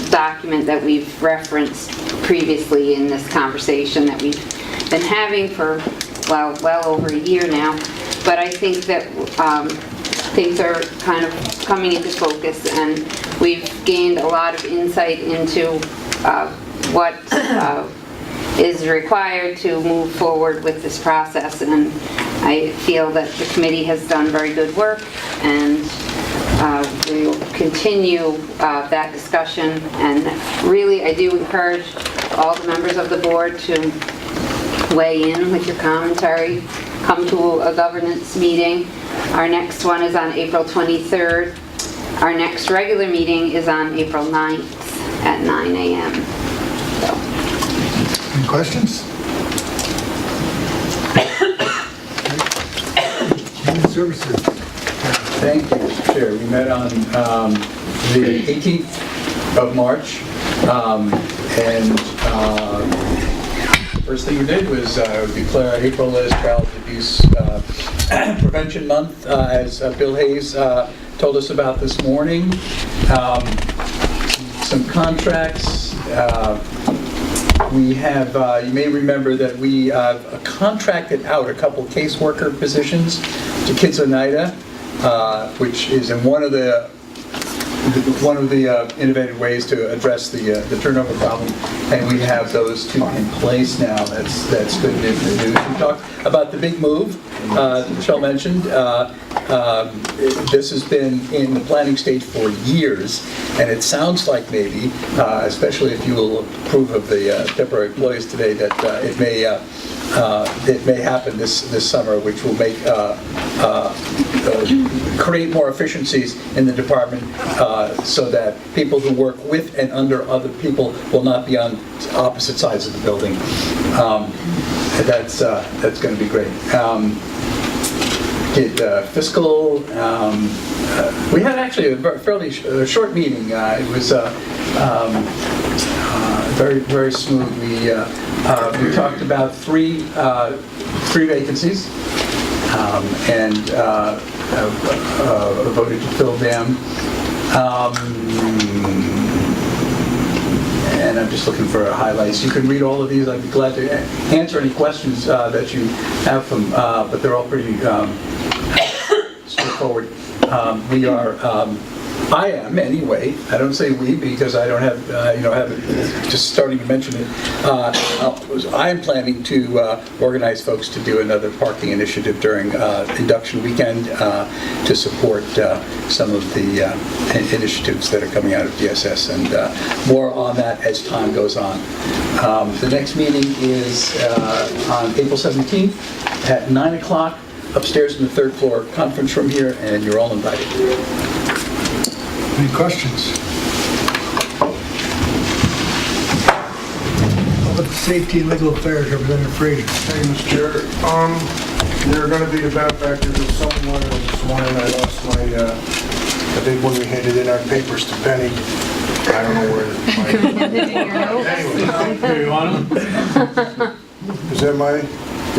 document that we've referenced previously in this conversation that we've been having for, well over a year now. But I think that things are kind of coming into focus, and we've gained a lot of insight into what is required to move forward with this process, and I feel that the committee has done very good work, and we will continue that discussion. And really, I do encourage all the members of the board to weigh in with your commentary. Come to a governance meeting. Our next one is on April 23rd. Our next regular meeting is on April 9th at 9 a.m. Any questions? Human Services. Thank you, Mr. Chair. We met on the 18th of March, and first thing we did was declare April as Child Abuse Prevention Month, as Bill Hayes told us about this morning. Some contracts, We have, you may remember that we contracted out a couple caseworker positions to Kids Oneida, which is in one of the innovative ways to address the turnover problem, and we have those two in place now. That's good news. We talked about the big move Michelle mentioned. This has been in the planning stage for years, and it sounds like maybe, especially if you will approve of the temporary employees today, that it may happen this summer, which will make create more efficiencies in the department, so that people who work with and under other people will not be on opposite sides of the building. That's going to be great. Fiscal, we had actually a fairly short meeting. It was very, very smooth. We talked about three vacancies, and voted to fill them. And I'm just looking for highlights. You can read all of these. I'd be glad to answer any questions that you have from, but they're all pretty straightforward. I am anyway. I don't say we because I don't have, just starting to mention it. I am planning to organize folks to do another parking initiative during induction weekend to support some of the initiatives that are coming out of DSS, and more on that as time goes on. The next meeting is on April 17th at 9 o'clock upstairs in the third floor conference room here, and you're all invited. Any questions? Public Safety and Legal Affairs, Representative Frazier. Hey, Mr. Chair. They're going to be the benefactors of someone this morning. I lost my, I think when we handed in our papers to Penny, I don't know where. Here, you want them? Is that my?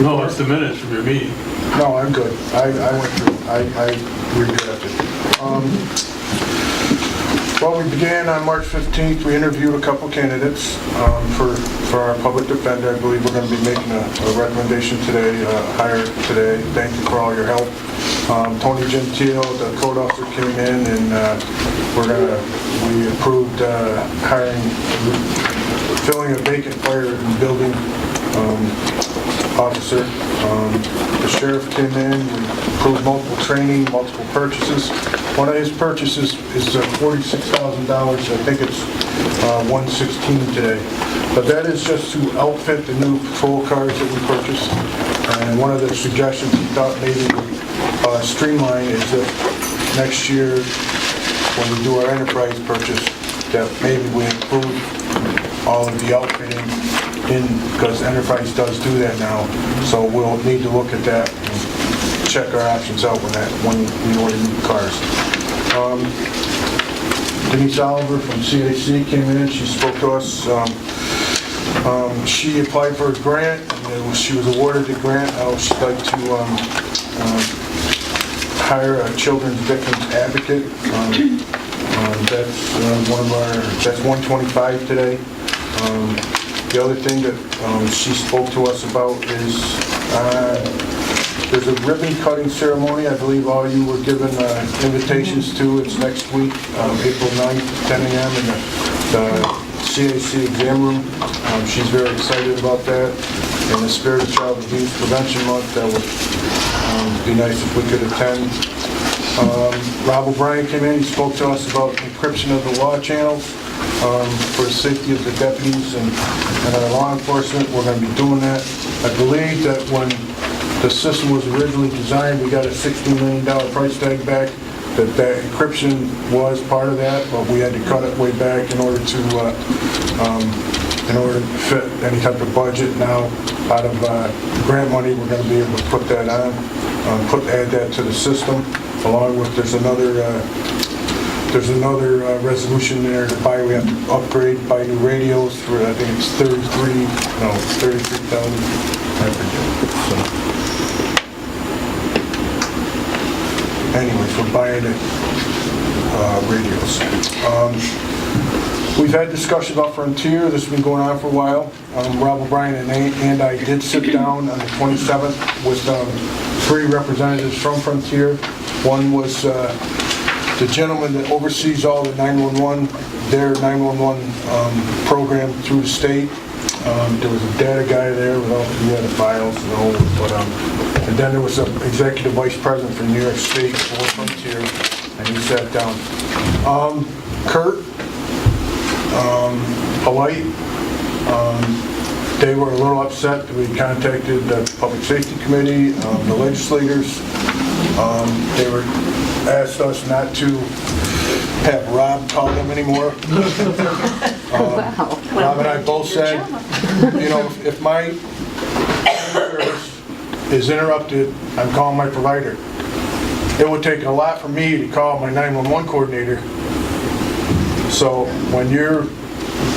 No, it's the minutes from your meeting. No, I'm good. I went through, I redrafted. Well, we began on March 15th. We interviewed a couple candidates for our public defender. I believe we're going to be making a recommendation today, hire today. Thank you for all your help. Tony Gentile, the code officer, came in, and we approved filling a vacant fire and building officer. The sheriff came in, we approved multiple training, multiple purchases. One of his purchases is $46,000. I think it's $116 today. But that is just to outfit the new patrol cars that we purchased. And one of the suggestions he thought maybe would streamline is that next year, when we do our enterprise purchase, that maybe we include all of the outfitting because Enterprise does do that now. So we'll need to look at that and check our options out when we order new cars. Denise Oliver from CAC came in. She spoke to us. She applied for a grant, and she was awarded the grant. She'd like to hire a children's victims advocate. That's $125 today. The other thing that she spoke to us about is there's a ribbon cutting ceremony. I believe all you were given invitations to. It's next week, April 9th, 10 a.m. in the CAC exam room. She's very excited about that. In the spirit of Child Abuse Prevention Month, that would be nice if we could attend. Rob O'Brien came in. He spoke to us about encryption of the law channels. For the safety of the deputies and our law enforcement. We're going to be doing that. I believe that when the system was originally designed, we got a $60 million price tag back. That encryption was part of that, but we had to cut it way back in order to fit any type of budget. Now, out of grant money, we're going to be able to put that on, add that to the system. Along with there's another resolution there to buy. We have to upgrade, buy new radios for, I think it's 33,000. I forget. So, anyways, we're buying radios. We've had discussion about Frontier. This has been going on for a while. Rob O'Brien and I did sit down on the 27th with 3 representatives from Frontier. One was the gentleman that oversees all the 911, their 911 program through the state. There was a data guy there with all the files and all, and then there was an executive vice president for New York State for Frontier, and he sat down. Kurt, polite. They were a little upset that we contacted the Public Safety Committee, the legislators. They were asked us not to have Rob call them anymore. Rob and I both said, you know, if my service is interrupted, I'm calling my provider. It would take a lot for me to call my 911 coordinator. So when your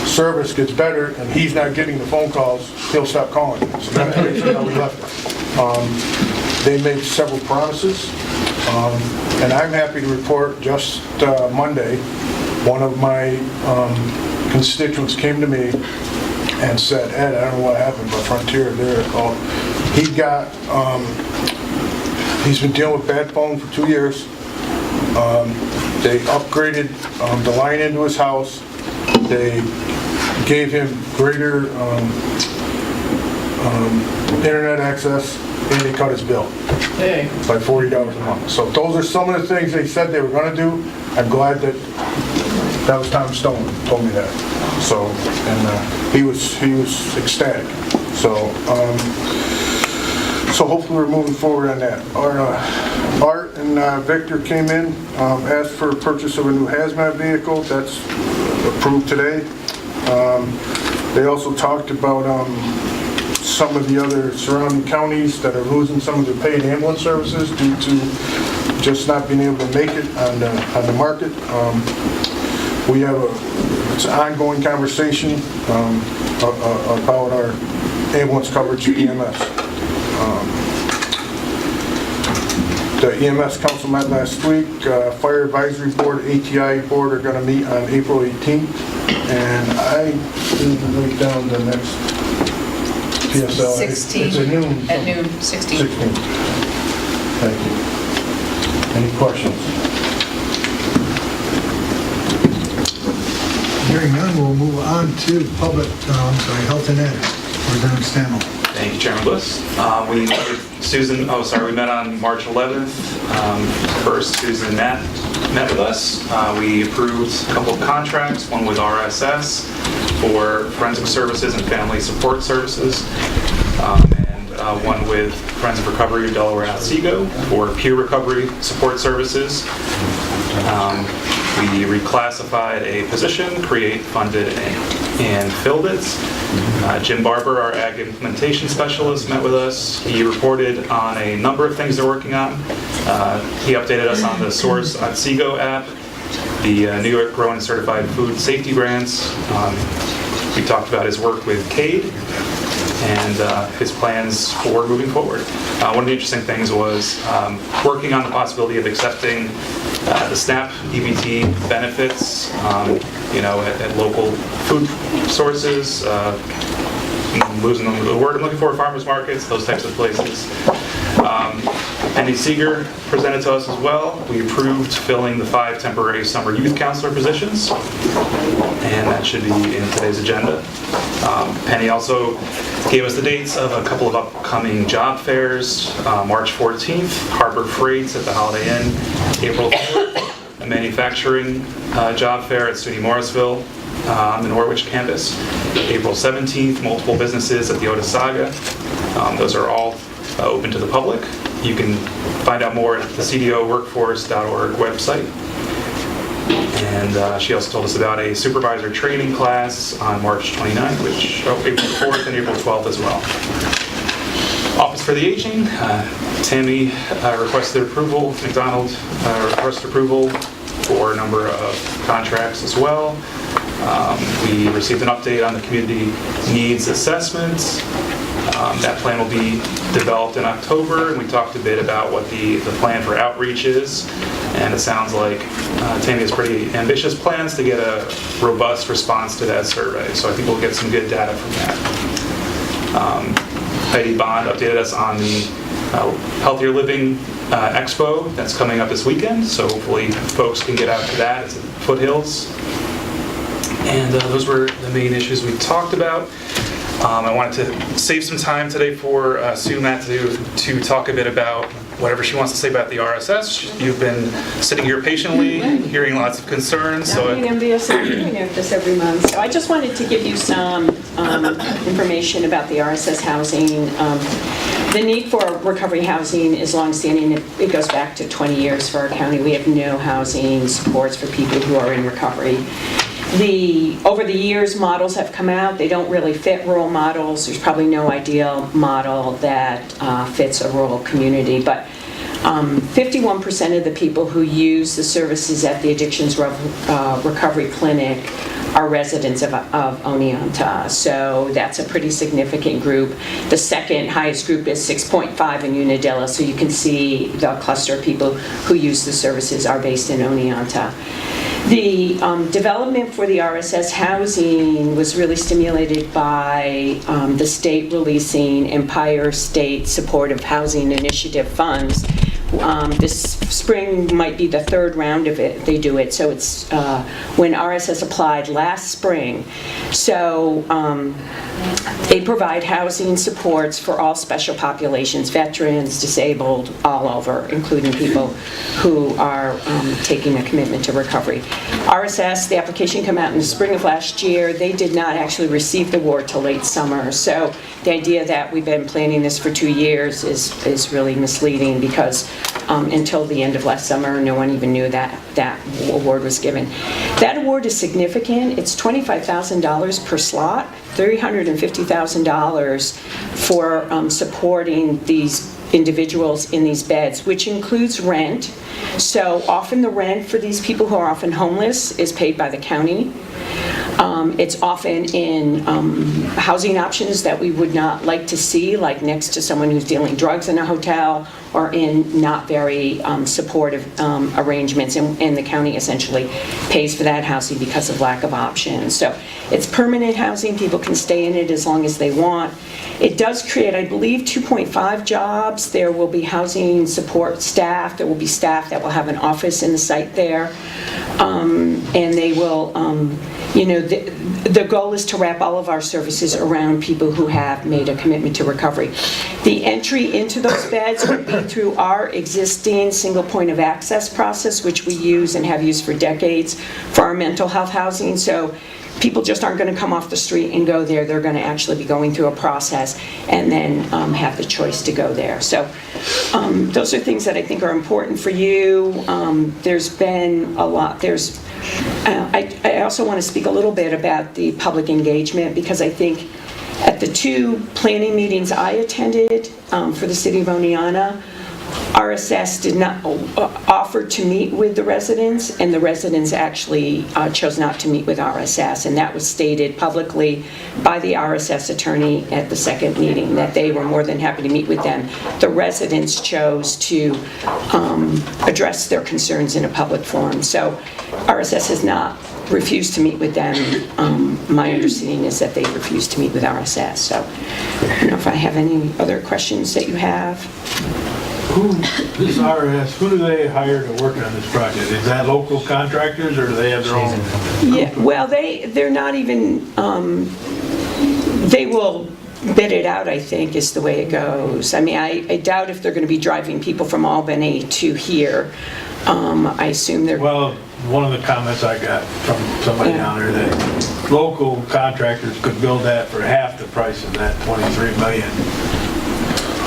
service gets better and he's not getting the phone calls, he'll stop calling. So that's how we left it. They made several promises, and I'm happy to report just Monday, one of my constituents came to me and said, Ed, I don't know what happened, but Frontier, he's been dealing with bad phone for 2 years. They upgraded the line into his house. They gave him greater internet access, and they cut his bill by $40 a month. So those are some of the things they said they were going to do. I'm glad that was Tom Stone told me that. So, and he was ecstatic. So, so hopefully we're moving forward on that. Art and Victor came in, asked for purchase of a new hazmat vehicle. That's approved today. They also talked about some of the other surrounding counties that are losing some of their paid ambulance services due to just not being able to make it on the market. We have it's an ongoing conversation about our ambulance coverage at EMS. The EMS council met last week. Fire Advisory Board, ATI Board are going to meet on April 18th. And I didn't write down the next PSL. 16. It's at noon. At noon, 16. 16. Thank you. Any questions? Hearing none, we'll move on to public, health and ed. Representative Stanley. Thank you, Chairman Bliss. We met on March 11th. First, Susan and Matt met with us. We approved a couple of contracts, one with RSS for forensic services and family support services, and one with Friends of Recovery of Delaware and Otsego for peer recovery support services. We reclassified a position, funded, and filled it. Jim Barber, our Ag Implementation Specialist, met with us. He reported on a number of things they're working on. He updated us on the Source Otsego app, the New York Grown and Certified Food Safety Grants. We talked about his work with CADE and his plans for moving forward. One of the interesting things was working on the possibility of accepting the SNAP EBT benefits, at local food sources, losing the word I'm looking for, farmers markets, those types of places. Penny Seeger presented to us as well. We approved filling the 5 temporary summer youth counselor positions, and that should be in today's agenda. Penny also gave us the dates of a couple of upcoming job fairs. March 14th, Harbor Freights at the Holiday Inn. April 4th, a manufacturing job fair at SUNY Morrisville on the Norwich campus. April 17th, multiple businesses at the Otsego. Those are all open to the public. You can find out more at the cdoworkforce.org website. And she also told us about a supervisor training class on March 29th, April 4th and April 12th as well. Office for the Aging, Tammy requested approval, McDonald requested approval for a number of contracts as well. We received an update on the community needs assessment. That plan will be developed in October, and we talked a bit about what the plan for outreach is. And it sounds like Tammy has pretty ambitious plans to get a robust response to that survey. So I think we'll get some good data from that. Heidi Bond updated us on the Healthier Living Expo that's coming up this weekend. So hopefully folks can get out to that. It's at Foothills. And those were the main issues we talked about. I wanted to save some time today for Sue Matt to talk a bit about whatever she wants to say about the RSS. You've been sitting here patiently, hearing lots of concerns. I'm envious of doing this every month. So I just wanted to give you some information about the RSS housing. The need for recovery housing is longstanding. It goes back to 20 years for our county. We have no housing supports for people who are in recovery. Over the years, models have come out. They don't really fit rural models. There's probably no ideal model that fits a rural community, but 51% of the people who use the services at the Addictions Recovery Clinic are residents of Oneonta, so that's a pretty significant group. The second highest group is 6.5 in Unadilla, so you can see the cluster of people who use the services are based in Oneonta. The development for the RSS housing was really stimulated by the state releasing Empire State Supportive Housing Initiative funds. This spring might be the third round of it. They do it, so it's when RSS applied last spring. So they provide housing supports for all special populations, veterans, disabled, all over, including people who are taking a commitment to recovery. RSS, the application came out in the spring of last year. They did not actually receive the award till late summer. So the idea that we've been planning this for 2 years is really misleading, because until the end of last summer, no one even knew that that award was given. That award is significant. It's $25,000 per slot, $350,000 for supporting these individuals in these beds, which includes rent. So often the rent for these people who are often homeless is paid by the county. It's often in housing options that we would not like to see, like next to someone who's dealing drugs in a hotel, or in not very supportive arrangements, and the county essentially pays for that housing because of lack of options. So it's permanent housing. People can stay in it as long as they want. It does create, I believe, 2.5 jobs. There will be housing support staff. There will be staff that will have an office in the site there. And they will, the goal is to wrap all of our services around people who have made a commitment to recovery. The entry into those beds would be through our existing single point of access process, which we use and have used for decades for our mental health housing. So people just aren't going to come off the street and go there. They're going to actually be going through a process and then have the choice to go there. So those are things that I think are important for you. There's been a lot. I also want to speak a little bit about the public engagement, because I think at the 2 planning meetings I attended for the city of Oneonta, RSS did not offer to meet with the residents, and the residents actually chose not to meet with RSS, and that was stated publicly by the RSS attorney at the second meeting, that they were more than happy to meet with them. The residents chose to address their concerns in a public forum. So RSS has not refused to meet with them. My understanding is that they refused to meet with RSS. So I don't know if I have any other questions that you have. This RS, who do they hire to work on this project? Is that local contractors, or do they have their own? Yeah, well, they're not even, they will bid it out, I think, is the way it goes. I mean, I doubt if they're going to be driving people from Albany to here. I assume they're... Well, one of the comments I got from somebody down there, that local contractors could build that for half the price of that $23 million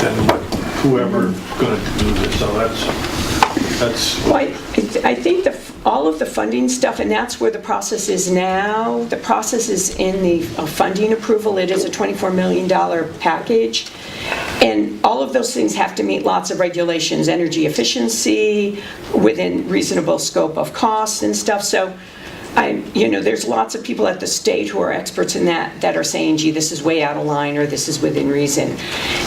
than what whoever's going to do this. So that's. Well, I think all of the funding stuff, and that's where the process is now. The process is in the funding approval. It is a $24 million package. And all of those things have to meet lots of regulations, energy efficiency, within reasonable scope of costs and stuff. So, there's lots of people at the state who are experts in that are saying, gee, this is way out of line, or this is within reason.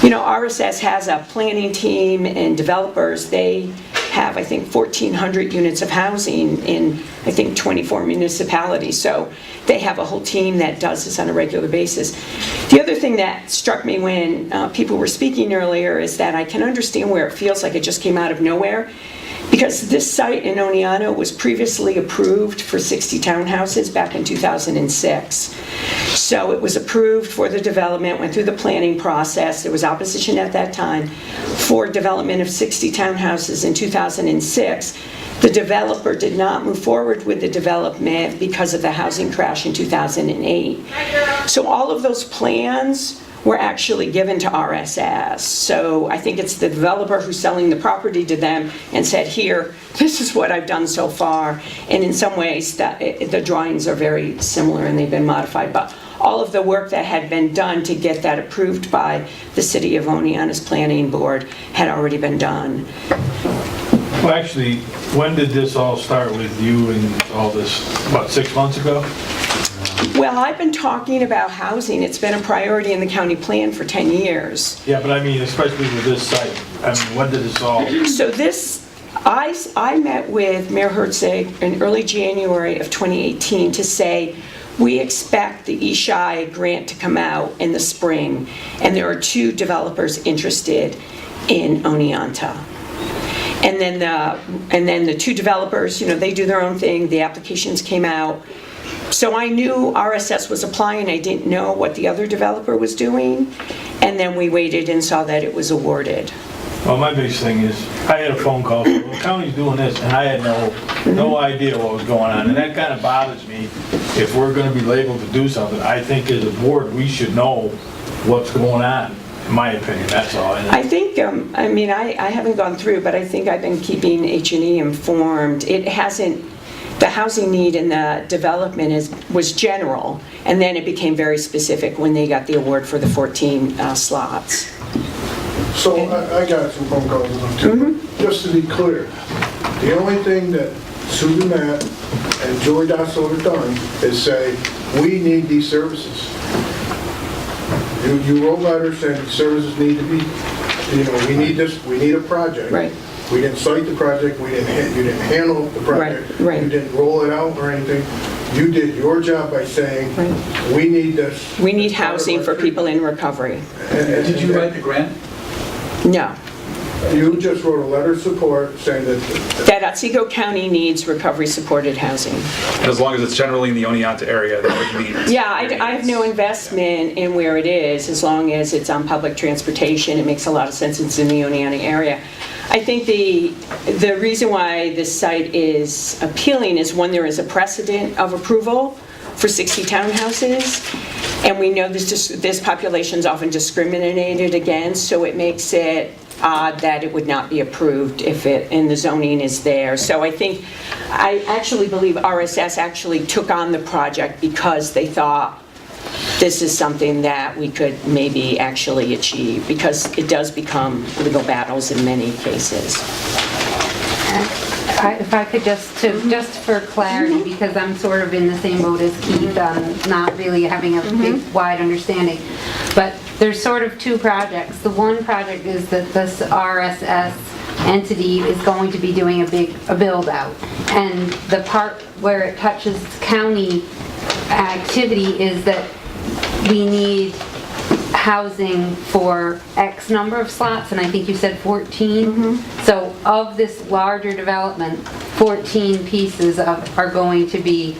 RSS has a planning team and developers. They have, I think, 1,400 units of housing in, I think, 24 municipalities. So they have a whole team that does this on a regular basis. The other thing that struck me when people were speaking earlier is that I can understand where it feels like it just came out of nowhere, because this site in Oneonta was previously approved for 60 townhouses back in 2006. So it was approved for the development, went through the planning process. There was opposition at that time for development of 60 townhouses in 2006. The developer did not move forward with the development because of the housing crash in 2008. So all of those plans were actually given to RSS. So I think it's the developer who's selling the property to them and said, here, this is what I've done so far. And in some ways, the drawings are very similar and they've been modified. But all of the work that had been done to get that approved by the City of Oneonta's Planning Board had already been done. Well, actually, when did this all start with you and all this, about 6 months ago? Well, I've been talking about housing. It's been a priority in the county plan for 10 years. Yeah, but I mean, especially with this site. I mean, when did this all? So this, I met with Mayor Herzig in early January of 2018 to say, we expect the ESHI grant to come out in the spring, and there are 2 developers interested in Oneonta. And then the 2 developers, you know, they do their own thing. The applications came out. So I knew RSS was applying. I didn't know what the other developer was doing. And then we waited and saw that it was awarded. Well, my biggest thing is, I had a phone call, well, the county's doing this, and I had no idea what was going on. And that kind of bothers me. If we're going to be labeled to do something, I think as a board, we should know what's going on, in my opinion, that's all. I think, I mean, I haven't gone through, but I think I've been keeping H&E informed. It hasn't, the housing need and the development was general, and then it became very specific when they got the award for the 14 slots. So I got some phone calls about too. Just to be clear, the only thing that Susan Matt and Joy Dossel have done is say, we need these services. You wrote letters saying services need to be, you know, we need this, we need a project. Right. We didn't cite the project, you didn't handle the project, right. You didn't roll it out or anything. You did your job by saying, we need this. We need housing for people in recovery. Did you write the grant? No. You just wrote a letter of support saying that Otsego County needs recovery-supported housing. And as long as it's generally in the Oneonta area, that would meet. Yeah, I have no investment in where it is, as long as it's on public transportation. It makes a lot of sense. It's in the Oneonta area. I think the reason why this site is appealing is, one, there is a precedent of approval for 60 townhouses, and we know this population is often discriminated against, so it makes it odd that it would not be approved if and the zoning is there. So I actually believe RSS actually took on the project because they thought this is something that we could maybe actually achieve, because it does become legal battles in many cases. If I could just for clarity, because I'm sort of in the same boat as Keith, not really having a big, wide understanding. But there's sort of 2 projects. The one project is that this RSS entity is going to be doing a build out. And the part where it touches county activity is that we need housing for X number of slots, and I think you said 14. So of this larger development, 14 pieces are going to be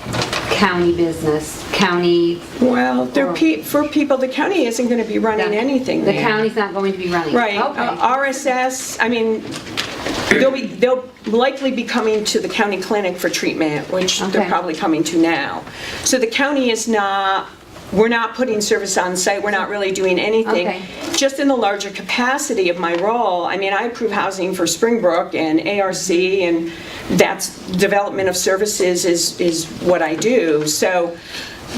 county business, county. Well, for people, the county isn't going to be running anything. The county's not going to be running. Right. Okay. RSS, I mean, they'll likely be coming to the county clinic for treatment, which they're probably coming to now. So the county is not. We're not putting service on site, we're not really doing anything. Okay. Just in the larger capacity of my role, I mean, I approve housing for Springbrook and ARC, and that's development of services is what I do. So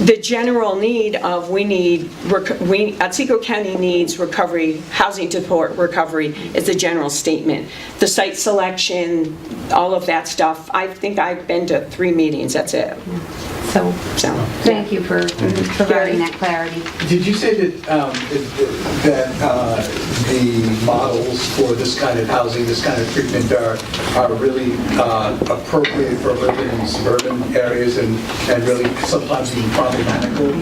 the general need of Otsego County needs recovery, housing to support recovery is a general statement. The site selection, all of that stuff, I think I've been to 3 meetings, that's it. So, thank you for providing that clarity. Did you say that the models for this kind of housing, this kind of treatment are really appropriate for urban and suburban areas and really sometimes even problematical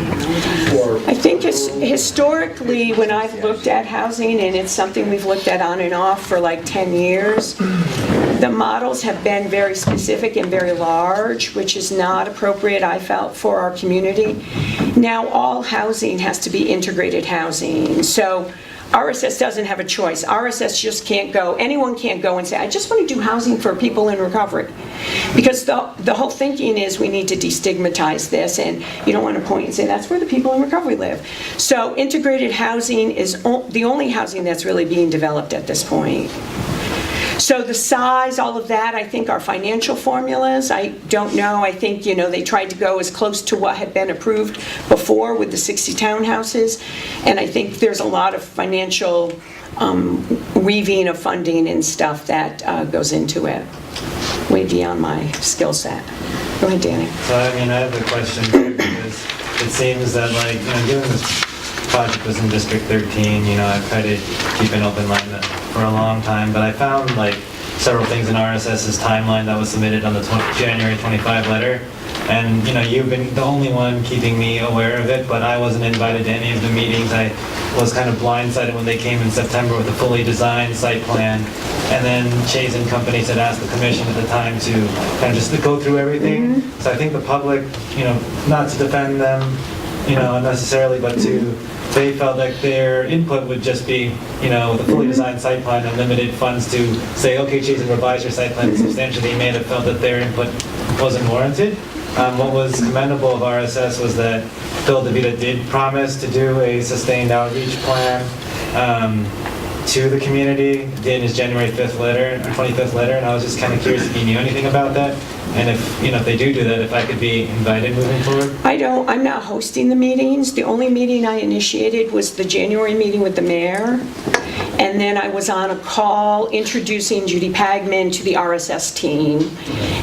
for... I think historically, when I've looked at housing, and it's something we've looked at on and off for like 10 years, the models have been very specific and very large, which is not appropriate, I felt, for our community. Now, all housing has to be integrated housing, so RSS doesn't have a choice. RSS just can't go, anyone can't go and say, I just want to do housing for people in recovery. Because the whole thinking is we need to destigmatize this, and you don't want to point and say that's where the people in recovery live. So integrated housing is the only housing that's really being developed at this point. So the size, all of that, I think are financial formulas. I don't know. I think, they tried to go as close to what had been approved before with the 60 townhouses. And I think there's a lot of financial weaving of funding and stuff that goes into it, way beyond my skill set. Go ahead, Danny. So, I have a question too, because it seems that, given this project was in District 13, I've tried to keep an open line for a long time, but I found several things in RSS's timeline that was submitted on the January 25 letter, and you've been the only one keeping me aware of it, but I wasn't invited to any of the meetings. I was kind of blindsided when they came in September with a fully designed site plan, and then Chase and companies had asked the commission at the time to kind of just to go through everything. So I think the public, not to defend them, unnecessarily, but they felt like their input would just be, with a fully designed site plan and limited funds to say, okay, Chase, and revise your site plan substantially. They may have felt that their input wasn't warranted. What was commendable of RSS was that Phil DeVita did promise to do a sustained outreach plan to the community in his January 5th letter, or 25th letter, and I was just kind of curious if you knew anything about that, and if they do that, if I could be invited moving forward. I'm not hosting the meetings. The only meeting I initiated was the January meeting with the mayor, and then I was on a call introducing Judy Pagman to the RSS team,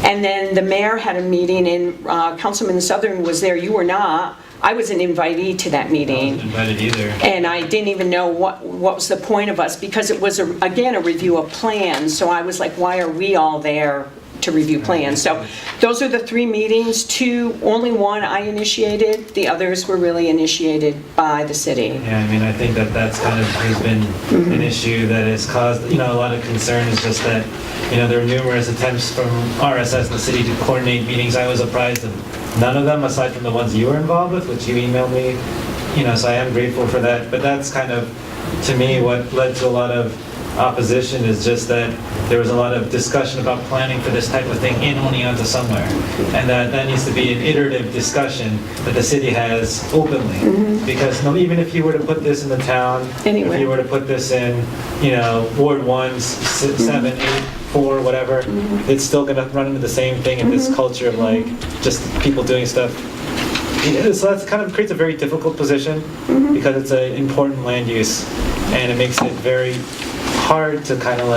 and then the mayor had a meeting, and Councilman Southern was there. You were not. I was an invitee to that meeting. I wasn't invited either. And I didn't even know what was the point of us, because it was, again, a review of plans. So I was like, why are we all there to review plans? So those are the 3 meetings. Only one I initiated. The others were really initiated by the city. Yeah, I think that's kind of has been an issue that has caused, a lot of concern. Is just that, there are numerous attempts from RSS and the city to coordinate meetings. I was apprised of none of them, aside from the ones you were involved with, which you emailed me, so I am grateful for that. But that's kind of, to me, what led to a lot of opposition, is just that there was a lot of discussion about planning for this type of thing in Oneonta somewhere. And that needs to be an iterative discussion that the city has openly. Because even if you were to put this in the town, Anyway. if you were to put this in, Ward 1, 7, 8, 4, whatever, it's still going to run into the same thing in this culture of just people doing stuff. So that kind of creates a very difficult position because it's an important land use, and it makes it very hard to kind of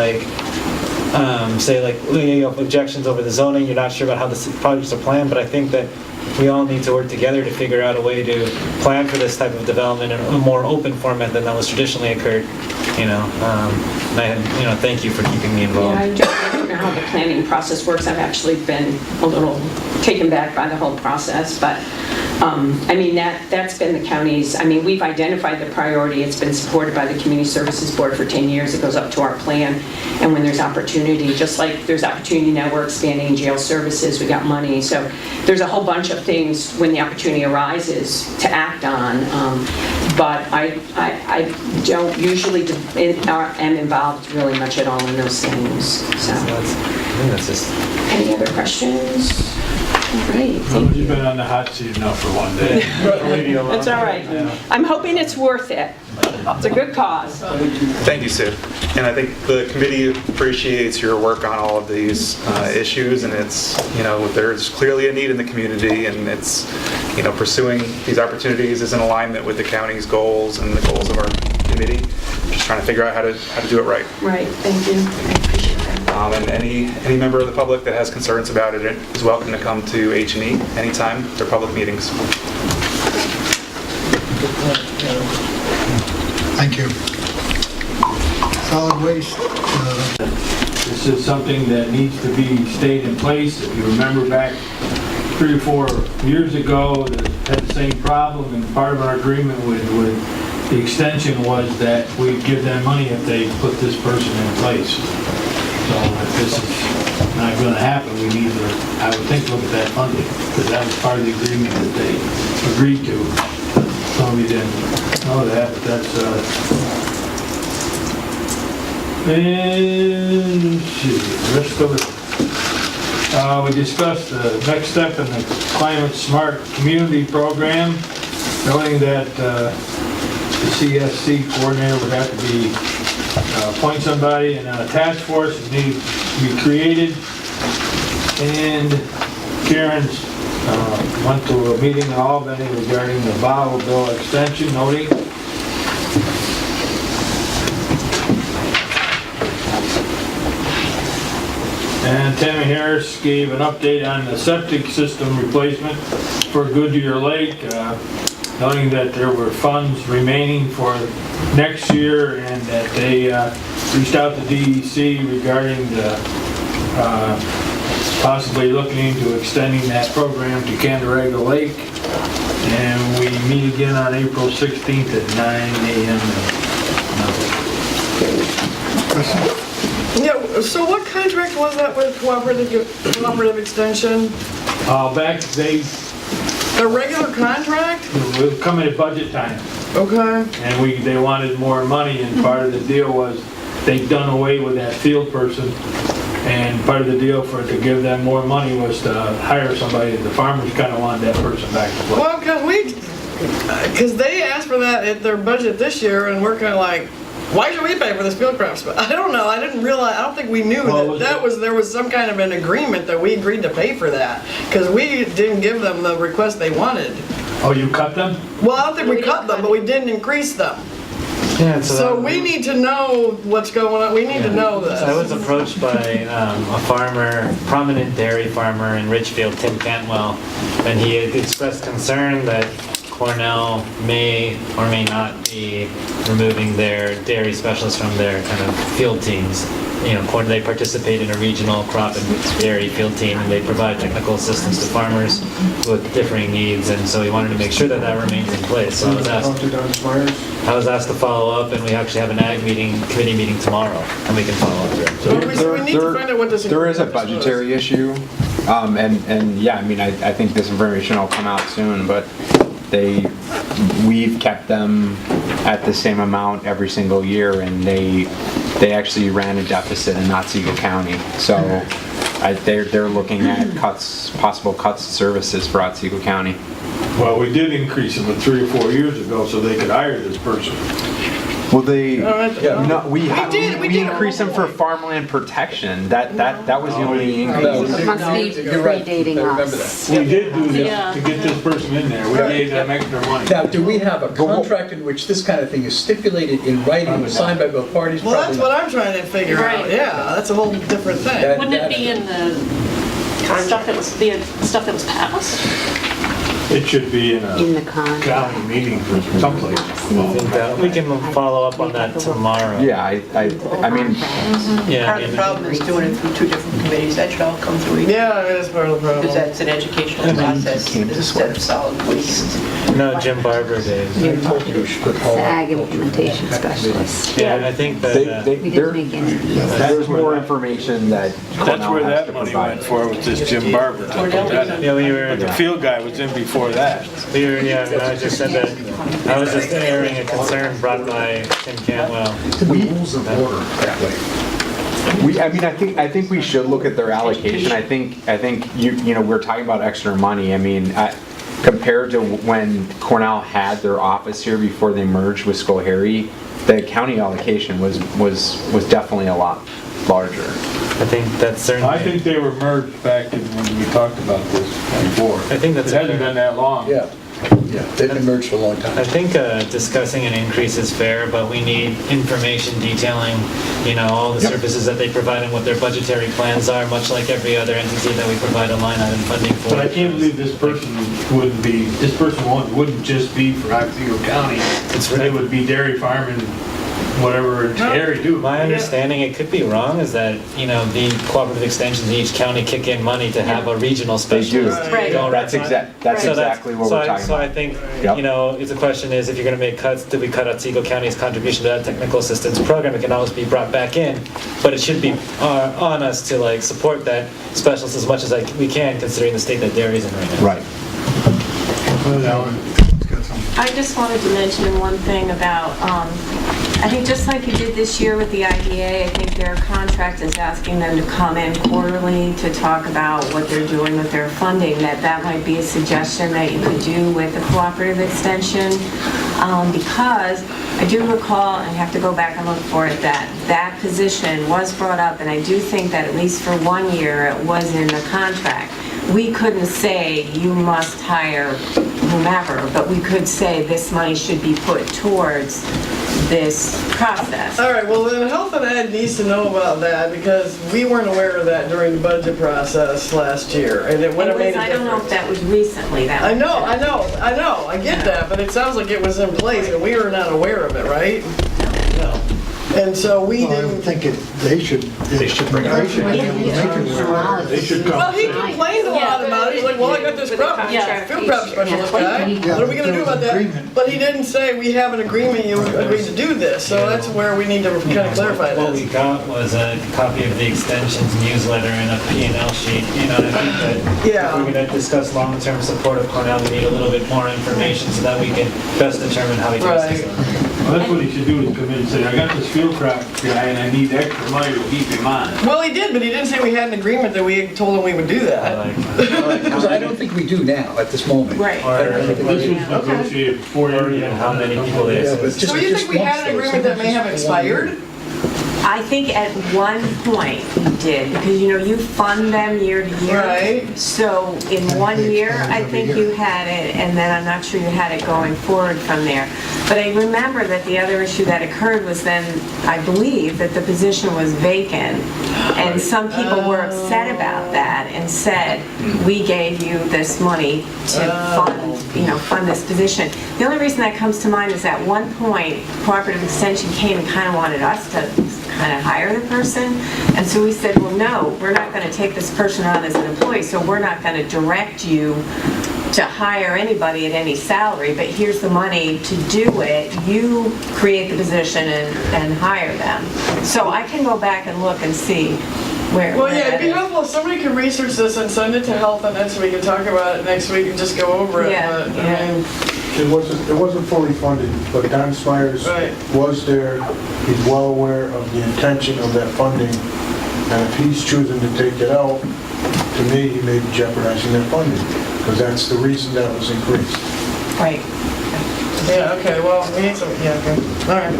say objections over the zoning. You're not sure about how the projects are planned, but I think that we all need to work together to figure out a way to plan for this type of development in a more open format than that was traditionally occurred. Thank you for keeping me involved. Yeah, I don't know how the planning process works. I've actually been a little taken back by the whole process, but that's been the county's, we've identified the priority. It's been supported by the Community Services Board for 10 years. It goes up to our plan, and when there's opportunity, just like there's opportunity now, we're expanding jail services, we got money, so there's a whole bunch of things when the opportunity arises to act on, but I don't usually am involved really much at all in those things. So I think that's just... Any other questions? right. You've been on the hot seat enough for one day. That's all right. I'm hoping it's worth it. It's a good cause. Thank you, Sue. And I think the committee appreciates your work on all of these issues, and it's, there's clearly a need in the community, and it's, pursuing these opportunities is in alignment with the county's goals and the goals of our committee. Just trying to figure out how to do it right. Right, thank you. I appreciate that. And any member of the public that has concerns about it is welcome to come to H&E anytime. They're public meetings. Thank you. Solid waste. This is something that needs to be stayed in place. If you remember back 3 or 4 years ago, they had the same problem, and part of our agreement with the extension was that we'd give them money if they put this person in place. So if this is not going to happen, we need to, I would think, look at that funding, because that was part of the agreement that they agreed to. Some of you didn't know that, but that's, and let's see, the rest of it. We discussed the next step in the Climate Smart Community Program, knowing that the CSC coordinator would have to be appoint somebody, and a task force would need to be created. And Karen went to a meeting in Albany regarding the bottle bill extension, noting and Tammy Harris gave an update on the septic system replacement for Goodyear Lake, noting that there were funds remaining for next year, and that they reached out to DEC regarding the possibly looking into extending that program to Candarega Lake. And we meet again on April 16th at 9 a.m. Yeah, so what contract was that with Cooperative Extension? Back, A regular contract? We'll come in at budget time. Okay. And they wanted more money, and part of the deal was they'd done away with that field person, and part of the deal for to give them more money was to hire somebody. The farmers kind of wanted that person back to play. Well, because they asked for that at their budget this year, and we're kind of like, why should we pay for this field crafts? But I don't know. I didn't realize. I don't think we knew there was some kind of an agreement that we agreed to pay for that, because we didn't give them the request they wanted. Oh, you cut them? Well, I don't think we cut them, but we didn't increase them. Yeah, So we need to know what's going on. We need to know this. I was approached by a farmer, prominent dairy farmer in Richfield, Tim Cantwell, and he had expressed concern that Cornell may or may not be removing their dairy specialists from their kind of field teams. They participate in a regional crop and dairy field team, and they provide technical assistance to farmers with differing needs, and so we wanted to make sure that that remains in place. So I was asked to follow up, and we actually have an committee meeting tomorrow, and we can follow up there. So we need to find out what this There is a budgetary issue, and yeah, I mean, I think this information will come out soon, but we've kept them at the same amount every single year, and they actually ran a deficit in Otsego County. So they're looking at possible cuts to services for Otsego County. Well, we did increase them 3 or 4 years ago so they could hire this person. Well, we increased them for farmland protection. That was the only increase. It must be predating us. We did do this to get this person in there. We gave them extra money. Now, do we have a contract in which this kind of thing is stipulated in writing, signed by both parties? Well, that's what I'm trying to figure out. Yeah, that's a whole different thing. Wouldn't it be in the stuff that was passed? It should be in a county meeting for someplace. We can follow up on that tomorrow. Yeah, I mean... Yeah, part of the problem is doing it through 2 different committees. That should all come through. Yeah, it is part of the problem. Because that's an educational process instead of solid waste. No, Jim Barber did. SAG implementation specialist. Yeah, and I think that there's more information that That's where that money went for, was this Jim Barber. Yeah, the field guy was in before that. I just said that I was just airing a concern brought by Tim Cantwell. The rules of order that way. I think we should look at their allocation. I think you know, we're talking about extra money. I mean, compared to when Cornell had their office here before they merged with Schoharie, the county allocation was definitely a lot larger. I think that's certainly. I think they were merged back in when we talked about this before. I think that's. It hasn't been that long. Yeah, they've been merged for a long time. I think discussing an increase is fair, but we need information detailing, you know, all the services that they provide and what their budgetary plans are, much like every other entity that we provide a line item funding for. But I can't believe this person wouldn't just be for Otsego County. They would be dairy farming, whatever dairy do. My understanding, it could be wrong, is that, you know, the cooperative extensions in each county kick in money to have a regional specialist. They do. That's exactly what we're talking So about. I think, you know, if the question is, if you're going to make cuts, do we cut Otsego County's contribution to that technical assistance program? It can always be brought back in, but it should be on us to like support that specialist as much as we can, considering the state that dairy's in right now. Right. I just wanted to mention one thing about, I think just like you did this year with the IDA, I think their contract is asking them to come in quarterly to talk about what they're doing with their funding, that might be a suggestion that you could do with the cooperative extension, because I do recall, and I have to go back and look for it, that position was brought up, and I do think that at least for 1 year it was in the contract. We couldn't say you must hire whomever, but we could say this money should be put towards this process. All right, well, then Health and Ed needs to know about that because we weren't aware of that during the budget process last year, and it would have made a difference. I don't know if that was recently. I get that, but it sounds like it was in place and we were not aware of it, right? No. And so we didn't. I think they should bring it. They should come. Well, he complained a lot about it. He's like, well, I got this field prep specialist guy. What are we going to do about that? But he didn't say, we have an agreement, you agreed to do this. So that's where we need to kind of clarify What that. we got was a copy of the extensions newsletter and a P&L sheet, you know, and I think that if we're going to discuss long-term support of Cornell, we need a little bit more information so that we can best determine how we do this. Well, that's what he should do, is come in and say, I got this field crop guy and I need extra money to keep him on. Well, he did, but he didn't say we had an agreement that we told him we would do that. Because I don't think we do now, at this moment. Right. This was negotiated 4 years ago. How many people they assist. So you think we had an agreement that may have expired? I think at one point you did, because you know, you fund them year to year. Right. So in 1 year, I think you had it, and then I'm not sure you had it going forward from there. But I remember that the other issue that occurred was then, I believe, that the position was vacant. And some people were upset about that and said, we gave you this money to fund this position. The only reason that comes to mind is at one point, Cooperative Extension came and kind of wanted us to kind of hire the person. And so we said, well, no, we're not going to take this person on as an employee, so we're not going to direct you to hire anybody at any salary, but here's the money to do it. You create the position and hire them. So I can go back and look and see where. Well, yeah, it'd be helpful if somebody could research this and send it to Health and Ed so we can talk about it next week and just go over it. Yeah, But, I mean, It wasn't fully funded, but Don Smyers was there. He's well aware of the intention of that funding. And if he's choosing to take it out, to me, he may be jeopardizing their funding, because that's the reason that was increased. Right. yeah, okay, well, we need some, yeah, okay, all right.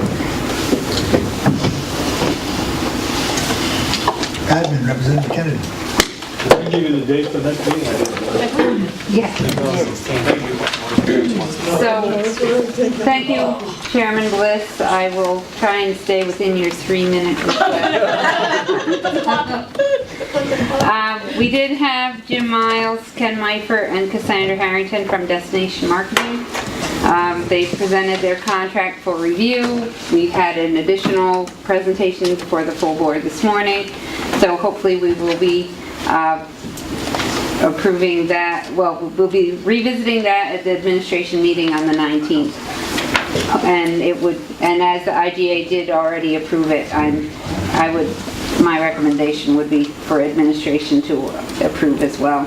Admin, Representative Kennedy. Did I give you the date for next meeting? Yes. So, thank you, Chairman Bliss. I will try and stay within your 3-minute request. We did have Jim Miles, Ken Meifert, and Cassandra Harrington from Destination Marketing. They presented their contract for review. We've had an additional presentation for the full board this morning. So hopefully we will be approving that, well, we'll be revisiting that at the administration meeting on the 19th. And as the IGA did already approve it, my recommendation would be for administration to approve as well.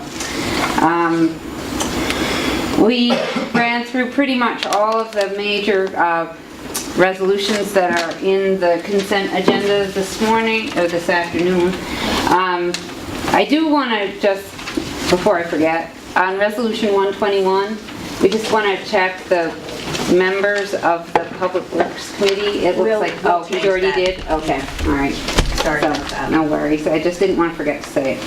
We ran through pretty much all of the major resolutions that are in the consent agenda this morning, or this afternoon. I do want to just, before I forget, on Resolution 121, we just want to check the members of the Public Works Committee. It looks like, we'll oh, you change already that. did? Okay, all right. Sorry So, about that. no worries, I just didn't want to forget to say it.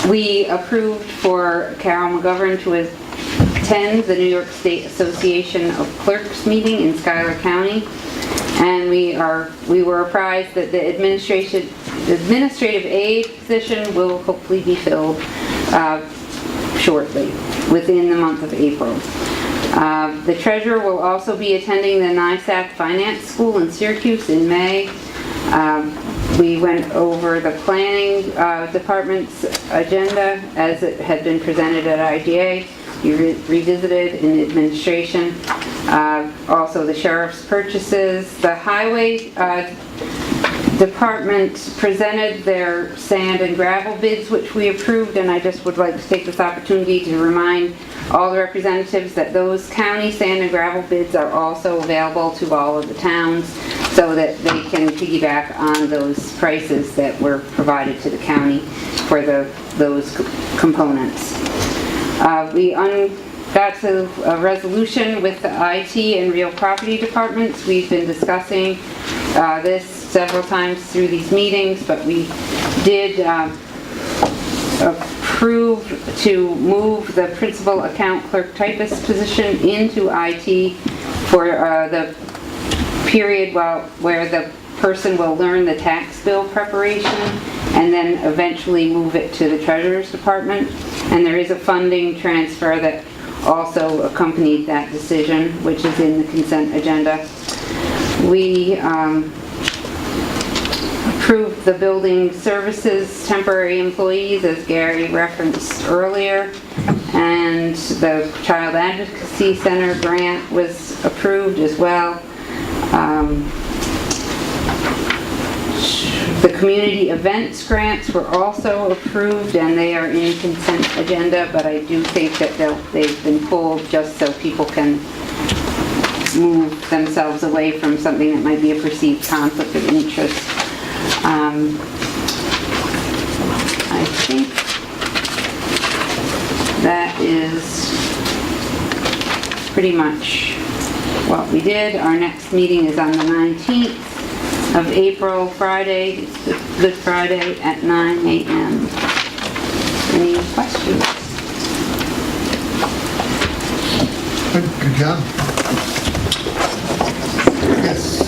We approved for Carol McGovern to attend the New York State Association of Clerks meeting in Schuyler County. And we were apprised that the administrative aid position will hopefully be filled shortly, within the month of April. The treasurer will also be attending the NISAC Finance School in Syracuse in May. We went over the planning department's agenda as it had been presented at IGA. You revisited in administration. Also the sheriff's purchases. The highway department presented their sand and gravel bids, which we approved, and I just would like to take this opportunity to remind all the representatives that those county sand and gravel bids are also available to all of the towns, so that they can piggyback on those prices that were provided to the county for those components. We got to a resolution with the IT and real property departments. We've been discussing this several times through these meetings, but we did approve to move the principal account clerk typist position into IT for the period where the person will learn the tax bill preparation and then eventually move it to the treasurer's department. And there is a funding transfer that also accompanied that decision, which is in the consent agenda. We approved the building services temporary employees, as Gary referenced earlier, and the Child Advocacy Center grant was approved as well. The community events grants were also approved, and they are in consent agenda, but I do think that they've been pulled just so people can move themselves away from something that might be a perceived conflict of interest. I think that is pretty much what we did. Our next meeting is on the 19th of April, Friday, Good Friday at 9 a.m. Any questions? Good job. Yes.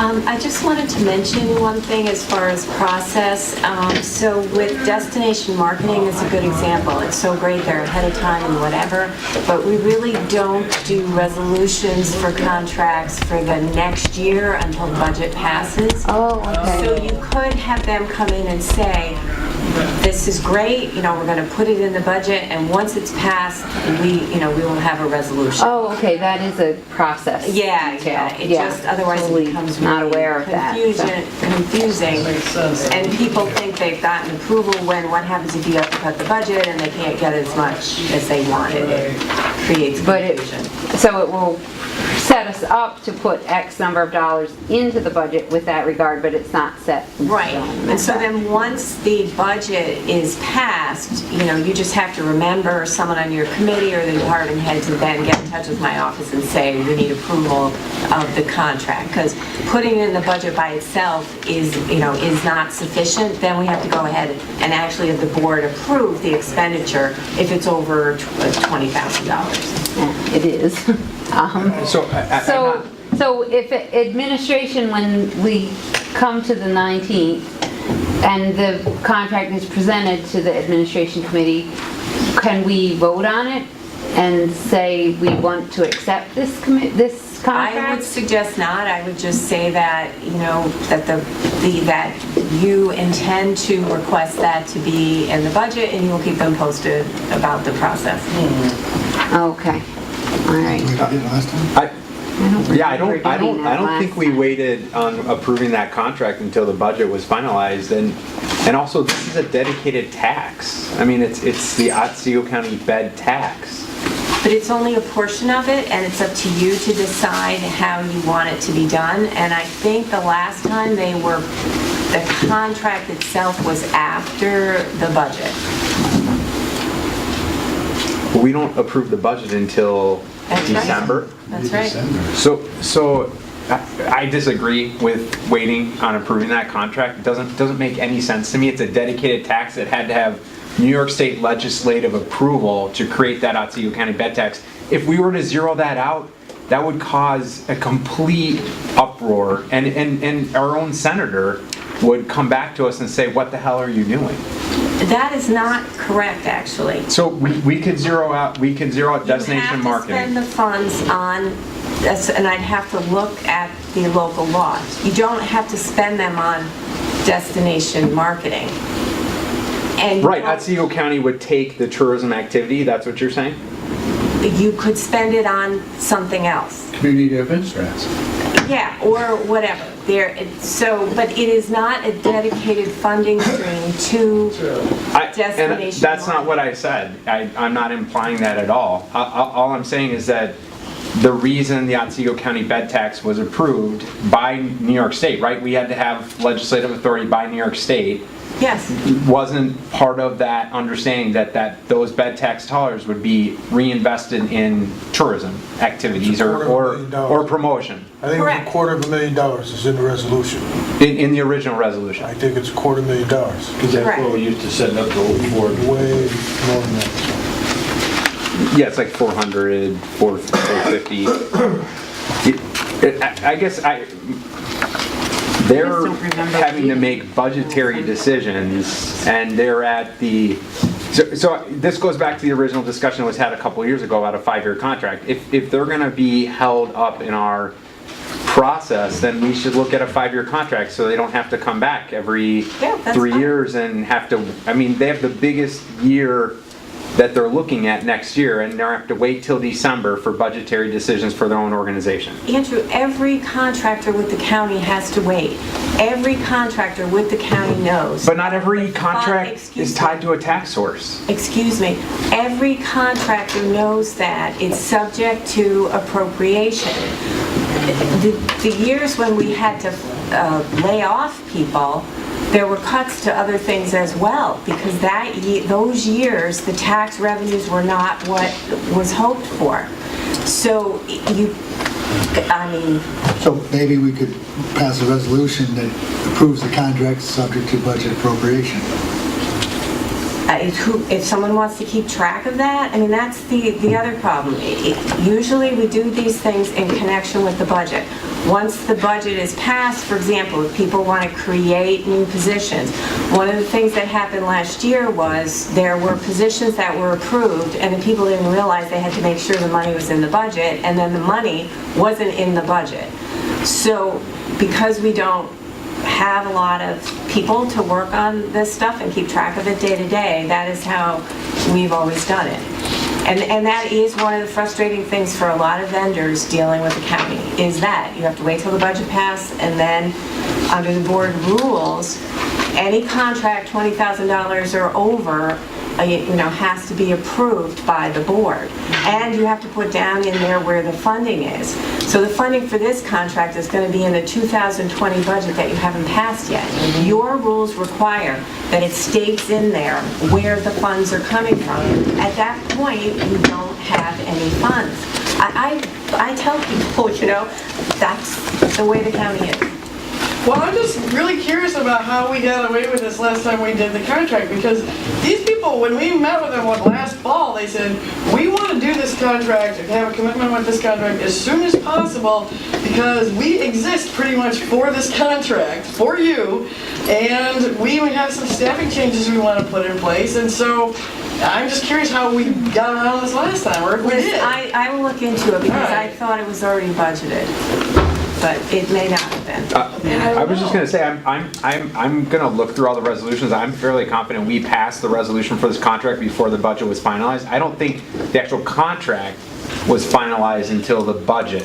I just wanted to mention one thing as far as process. So with destination marketing is a good example. It's so great, they're ahead of time and whatever, but we really don't do resolutions for contracts for the next year until the budget passes. Oh, okay. So you could have them come in and say, this is great, we're going to put it in the budget, and once it's passed, we will have a resolution. Oh, okay, that is a process. Yeah. It just, otherwise it becomes not aware of that. Confusing, and people think they've gotten approval when what happens if you have to cut the budget and they can't get as much as they wanted. It creates confusion. So it will set us up to put X number of dollars into the budget with that regard, but it's not set in Right, stone. and so then once the budget is passed, you just have to remember someone on your committee or the department head to then get in touch with my office and say, we need approval of the contract, because putting it in the budget by itself is not sufficient. Then we have to go ahead and actually have the board approve the expenditure if it's over $20,000. Yeah, it is. So if administration, when we come to the 19th and the contract is presented to the administration committee, can we vote on it and say we want to accept this contract? I would suggest not. I would just say that, that you intend to request that to be in the budget, and you will keep them posted about the process. Okay. All right. I don't think we waited on approving that contract until the budget was finalized, and also this is a dedicated tax. I mean, it's the Otsego County bed tax. but it's only a portion of it, and it's up to you to decide how you want it to be done. And I think the last time the contract itself was after the budget. We don't approve the budget until That's right. December. That's right. So I disagree with waiting on approving that contract. It doesn't make any sense to me. It's a dedicated tax that had to have New York State legislative approval to create that Otsego County bed tax. If we were to zero that out, that would cause a complete uproar, and our own senator would come back to us and say, what the hell are you doing? That is not correct, actually. So we could zero out destination marketing. You have to spend the funds on, and I'd have to look at the local laws. You don't have to spend them on destination marketing. And Right, Otsego County would take the tourism activity, that's what you're saying? you could spend it on something else. Community events, perhaps. Yeah, or whatever. But it is not a dedicated funding stream to destination. And that's not what I said. I'm not implying that at all. All I'm saying is that the reason the Otsego County bed tax was approved by New York State, right? We had to have legislative authority by New York State. Yes. Wasn't part of that understanding that those bed tax dollars would be reinvested in tourism activities or promotion. I think it was $250,000 is in the resolution. In the original resolution. I think it's $250,000. Because that's what we used to set up the old board. Way more than that. Yeah, it's like 400, 450. I guess they're having to make budgetary decisions, and they're at the. So this goes back to the original discussion that was had a couple of years ago about a 5-year contract. If they're going to be held up in our process, then we should look at a 5-year contract so they don't have to come back every 3 years and have to. I mean, they have the biggest year that they're looking at next year, and they'll have to wait till December for budgetary decisions for their own organization. Andrew, every contractor with the county has to wait. Every contractor with the county knows. But not every contract is tied to a tax source. Excuse me. Every contractor knows that it's subject to appropriation. The years when we had to lay off people, there were cuts to other things as well, because those years, the tax revenues were not what was hoped for. So So maybe we could pass a resolution that approves the contract subject to budget appropriation. If someone wants to keep track of that, I mean, that's the other problem. Usually we do these things in connection with the budget. Once the budget is passed, for example, if people want to create new positions, one of the things that happened last year was there were positions that were approved, and the people didn't realize they had to make sure the money was in the budget, and then the money wasn't in the budget. So because we don't have a lot of people to work on this stuff and keep track of it day to day, that is how we've always done it. And that is one of the frustrating things for a lot of vendors dealing with the county, is that you have to wait till the budget passes, and then under the board rules, any contract $20,000 or over has to be approved by the board. And you have to put down in there where the funding is. So the funding for this contract is going to be in the 2020 budget that you haven't passed yet. Your rules require that it states in there where the funds are coming from. At that point, you don't have any funds. I tell people, that's the way the county is. Well, I'm just really curious about how we got away with this last time we did the contract, because these people, when we met with them last fall, they said, we want to do this contract and have a commitment with this contract as soon as possible, because we exist pretty much for this contract, for you, and we have some staffing changes we want to put in place, and so I'm just curious how we got around this last time, or if we did. I will look into it, because I thought it was already budgeted. But it may not have been. I was just going to say, I'm going to look through all the resolutions. I'm fairly confident we passed the resolution for this contract before the budget was finalized. I don't think the actual contract was finalized until the budget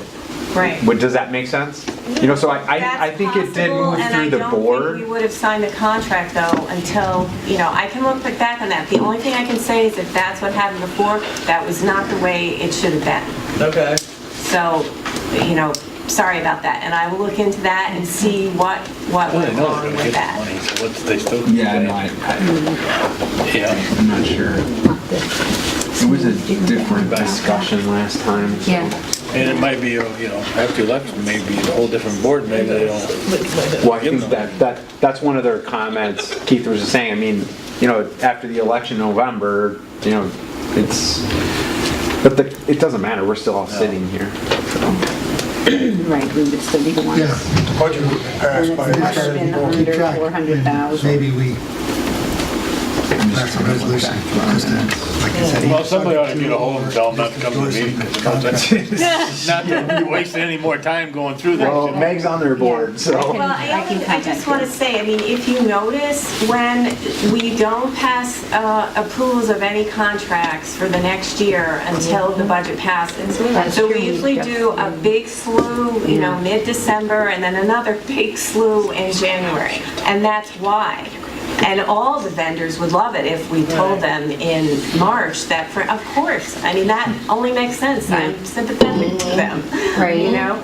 Right. Does that make sense? You know, so I think it did move through the And I don't board. think we would have signed the contract though until, you know, I can look back on that. The only thing I can say is if that's what happened before, that was not the way it should have been. Okay. So, you know, sorry about that. And I will look into that and see what went wrong with that. Yeah, no, I'm not sure. It was a different discussion last time. So. Yeah. And it might be, you know, after the election, maybe a whole different board, maybe they don't. Well, I think that's one of their comments. Keith was just saying, I mean, you know, after the election in November, you know, it doesn't matter, we're still all sitting here. Right, we would still be the ones. Yeah. The budget would have passed by. Must have been under 400,000. Maybe we pass a resolution. Like I said, Well, somebody ought to get a hold of them, tell them not to come to the meeting. Not that we wasting any more time going through that. Well, Meg's on their board, so. Well, I just want to say, I mean, if you notice, when we don't pass approvals of any contracts for the next year until the budget passes. So we usually do a big slew, you know, mid-December, and then another big slew in January. And that's why. And all the vendors would love it if we told them in March that, of course, I mean, that only makes sense. I'm sympathetic to them, Right. you know?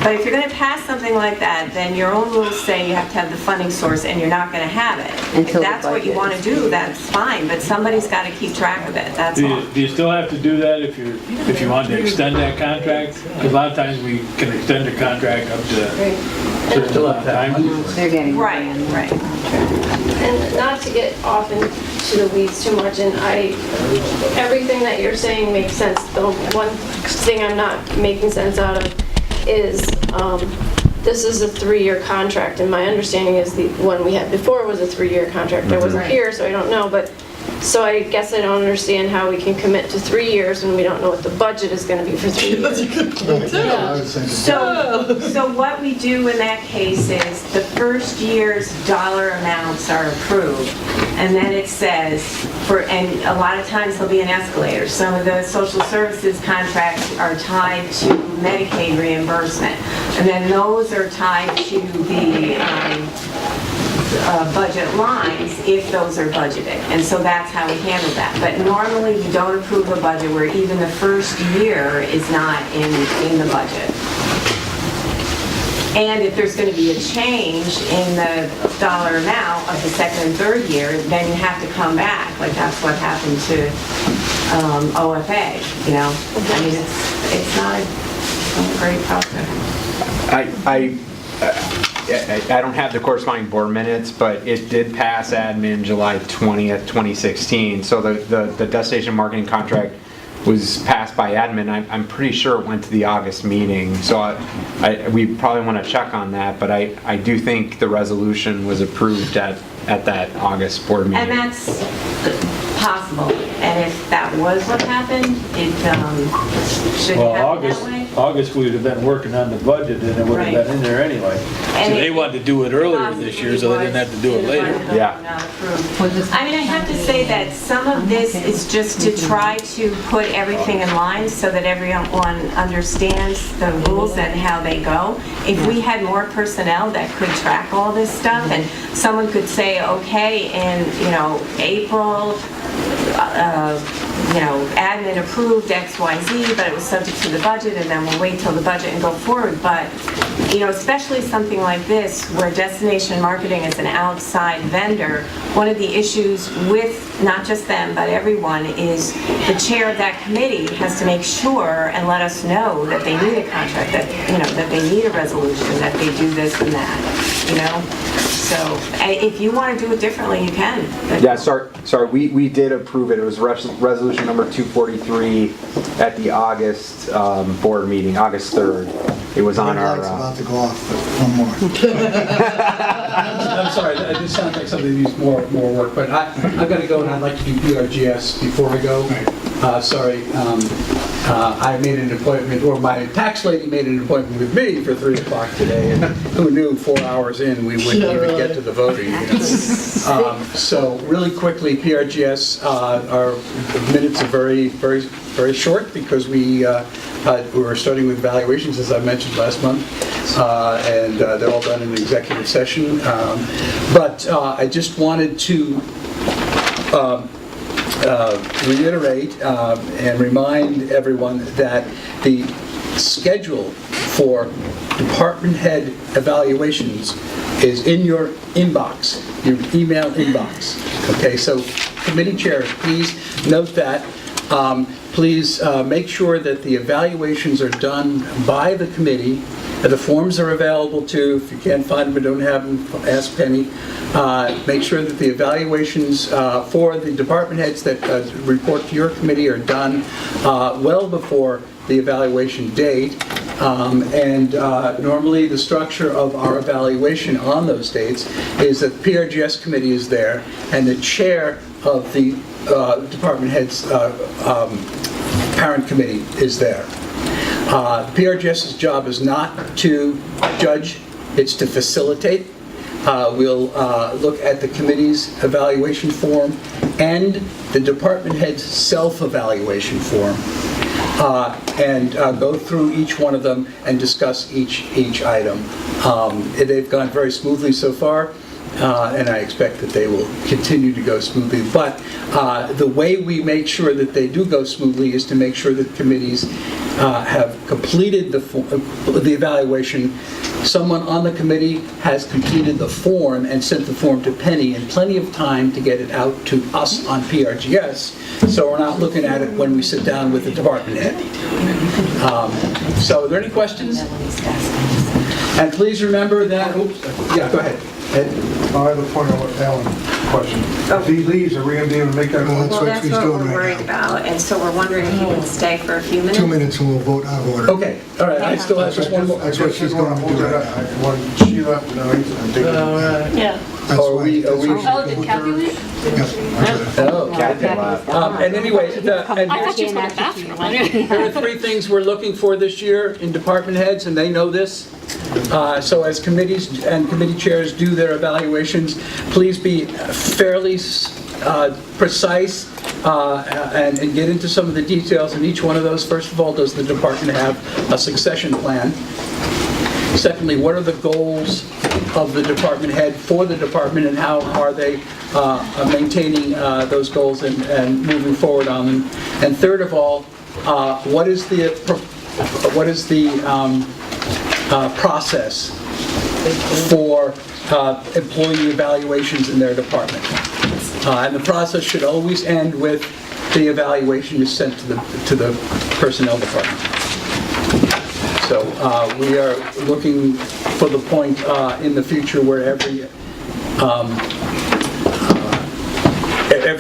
But if you're going to pass something like that, then your own rules say you have to have the funding source and you're not going to have it. If Until the that's what you budget. want to do, that's fine, but somebody's got to keep track of it, that's all. Do you still have to do that if you want to extend that contract? Because a lot of times we can extend a contract up to a certain amount of time. They're getting. Right. And not to get off into the weeds too much, and everything that you're saying makes sense. The one thing I'm not making sense out of is, this is a 3-year contract, and my understanding is the one we had before was a 3-year contract. I wasn't here, so I don't know, but, so I guess I don't understand how we can commit to 3 years when we don't know what the budget is gonna be for 3 years. That's a good point too. So what we do in that case is the first year's dollar amounts are approved, and then it says, and a lot of times there'll be an escalator. Some of the social services contracts are tied to Medicaid reimbursement, and then those are tied to the budget lines if those are budgeted. And so that's how we handle that. But normally we don't approve a budget where even the first year is not in the budget. And if there's going to be a change in the dollar amount of the second and third year, then you have to come back. Like that's what happened to OFA, you know? I mean, it's not a great process. I don't have the corresponding board minutes, but it did pass admin July 20th, 2016. So the destination marketing contract was passed by admin. I'm pretty sure it went to the August meeting. So we probably want to check on that, but I do think the resolution was approved at that August board meeting. And that's possible. And if that was what happened, it should happen that way. August, we would have been working on the budget and it would have been in there anyway. And So they wanted to do it earlier this year, so they didn't have to do it later. Yeah. I mean, I have to say that some of this is just to try to put everything in line so that everyone understands the rules and how they go. If we had more personnel that could track all this stuff and someone could say, okay, in, you know, April, you know, admin approved XYZ, but it was subject to the budget, and then we'll wait till the budget and go forward. But, you know, especially something like this, where destination marketing is an outside vendor, one of the issues with not just them, but everyone, is the chair of that committee has to make sure and let us know that they need a contract, that, you know, that they need a resolution, that they do this and that, you know? So if you want to do it differently, you can. Yeah, sorry, we did approve it. It was resolution number 243 at the August board meeting, August 3rd. It was on our... about to go off, but one more. I'm sorry, that just sounds like something that needs more work, but I've got to go and I'd like to do PRGS before I go. I made an appointment, or my tax lady made an appointment with me for 3 o'clock today, and who knew 4 hours in we wouldn't even get to the voting. You know? So really quickly, Normally, PRGS, our minutes are very short because we were starting with evaluations, as I mentioned last month, and they're all done in an executive session. But I just wanted to reiterate and remind everyone that the schedule for department head evaluations is in your inbox, your email inbox. Okay, so committee chairs, please note that. Please make sure that the evaluations are done by the committee. The forms are available too. If you can't find them or don't have them, ask Penny. Make sure that the evaluations for the department heads that report to your committee are done well before the evaluation date. Normally the structure of our evaluation on those dates is that the PRGS committee is there and the chair of the department head's parent committee is there. PRGS's job is not to judge, it's to facilitate. We'll look at the committee's evaluation form and the department head's self-evaluation form and go through each one of them and discuss each item. They've gone very smoothly so far. And I expect that they will continue to go smoothly. But the way we make sure that they do go smoothly is to make sure that committees have completed the evaluation. Someone on the committee has completed the form and sent the form to Penny in plenty of time to get it out to us on PRGS, so we're not looking at it when we sit down with the department head. So are there any questions? And please remember that, oops, yeah, go ahead. Ed? I have a point on Alan question. If he leaves, are we going to be able to make that? Well, Well, that's he's what doing we're right worried about, and so we're wondering if he can stay for a few minutes. 2 minutes and we'll vote out of order. Okay, all right, I still have just one more. That's what she's going to do right now. When she left, no, I'm thinking. Yeah. That's Are why- we- that's why Oh, she's did going Kathy to- leave? Yep. Oh, Kathy left. and anyway, and I thought she was going to the bathroom. there are 3 things we're looking for this year in department heads, and they know this. So as committees and committee chairs do their evaluations, please be fairly precise and get into some of the details in each one of those. First of all, does the department have a succession plan? Secondly, what are the goals of the department head for the department, and how are they maintaining those goals and moving forward on them? And third of all, what is the process for employee evaluations in their department? And the process should always end with the evaluation is sent to the personnel department. So we are looking for the point in the future where every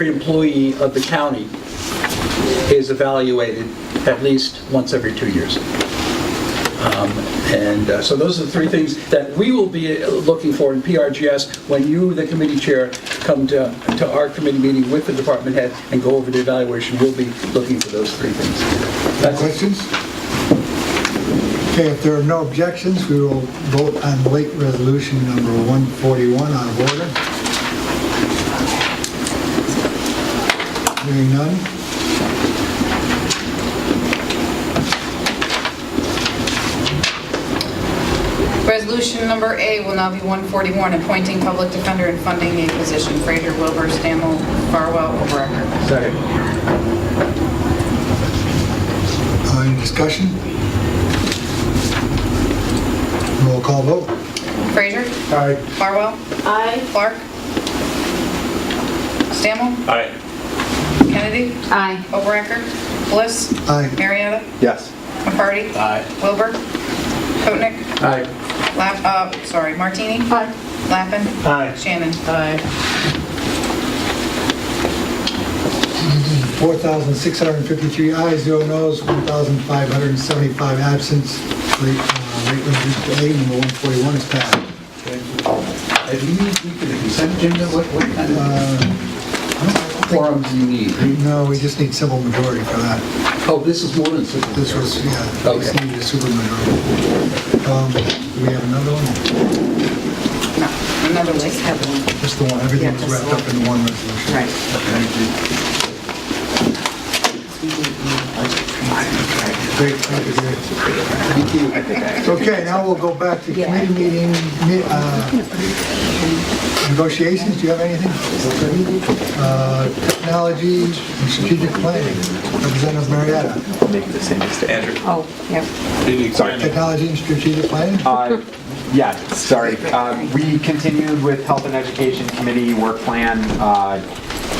employee of the county is evaluated at least once every 2 years. So those are the 3 things that we will be looking for in PRGS when you, the committee chair, come to our committee meeting with the department head and go over the evaluation. We'll be looking for those 3 things. Any questions? Okay, if there are no objections, we will vote on late resolution number 141 out of order. Hearing none. Resolution number A will now be 141, appointing public defender and funding a position. Fraser, Wilbur, Stammel, Farwell, Overecker. Second. Any discussion? Roll call vote. Fraser? Aye. Farwell? Aye. Clark? Stammel? Aye. Kennedy? Aye. Overecker? Bliss? Aye. Marietta? Yes. McCarty? Aye. Wilbur? Koenig? Aye. Martini? Aye. Lappin? Aye. Shannon? Aye. 4,653 ayes, 0 noes, 1,575 absence. Late resolution A, number 141 is passed. Do you need the consent agenda? What kind of quorum do you need? No, we just need simple majority for that. Oh, this is more than simple. This was, yeah, we just Okay. needed a super majority. Do we have another one? Remember, let's have one. Just the one, everything was Yeah, just wrapped up in one resolution. Right. Great, thank you, Dave. Okay, now we'll go back to committee meeting, negotiations, do you have anything? Technology and strategic planning, Representative Marietta. Make the same mistake. Andrew. Oh, yeah. Sorry. Technology and strategic planning? Yeah, sorry. We continued with Health and Education Committee work plan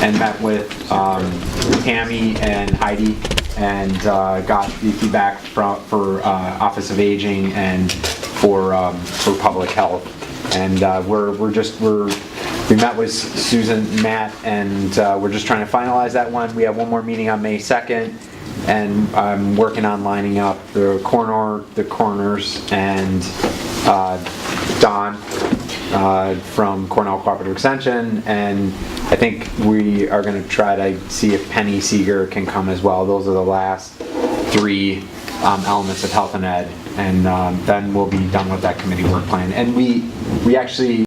and met with Tammy and Heidi and got the feedback for Office of Aging and for Public Health. And we met with Susan, Matt, and we're just trying to finalize that one. We have one more meeting on May 2nd. And I'm working on lining up the coroners, and Don from Cornell Cooperative Extension, and I think we are going to try to see if Penny Seeger can come as well. Those are the last three elements of Health and Ed, and then we'll be done with that committee work plan. And we actually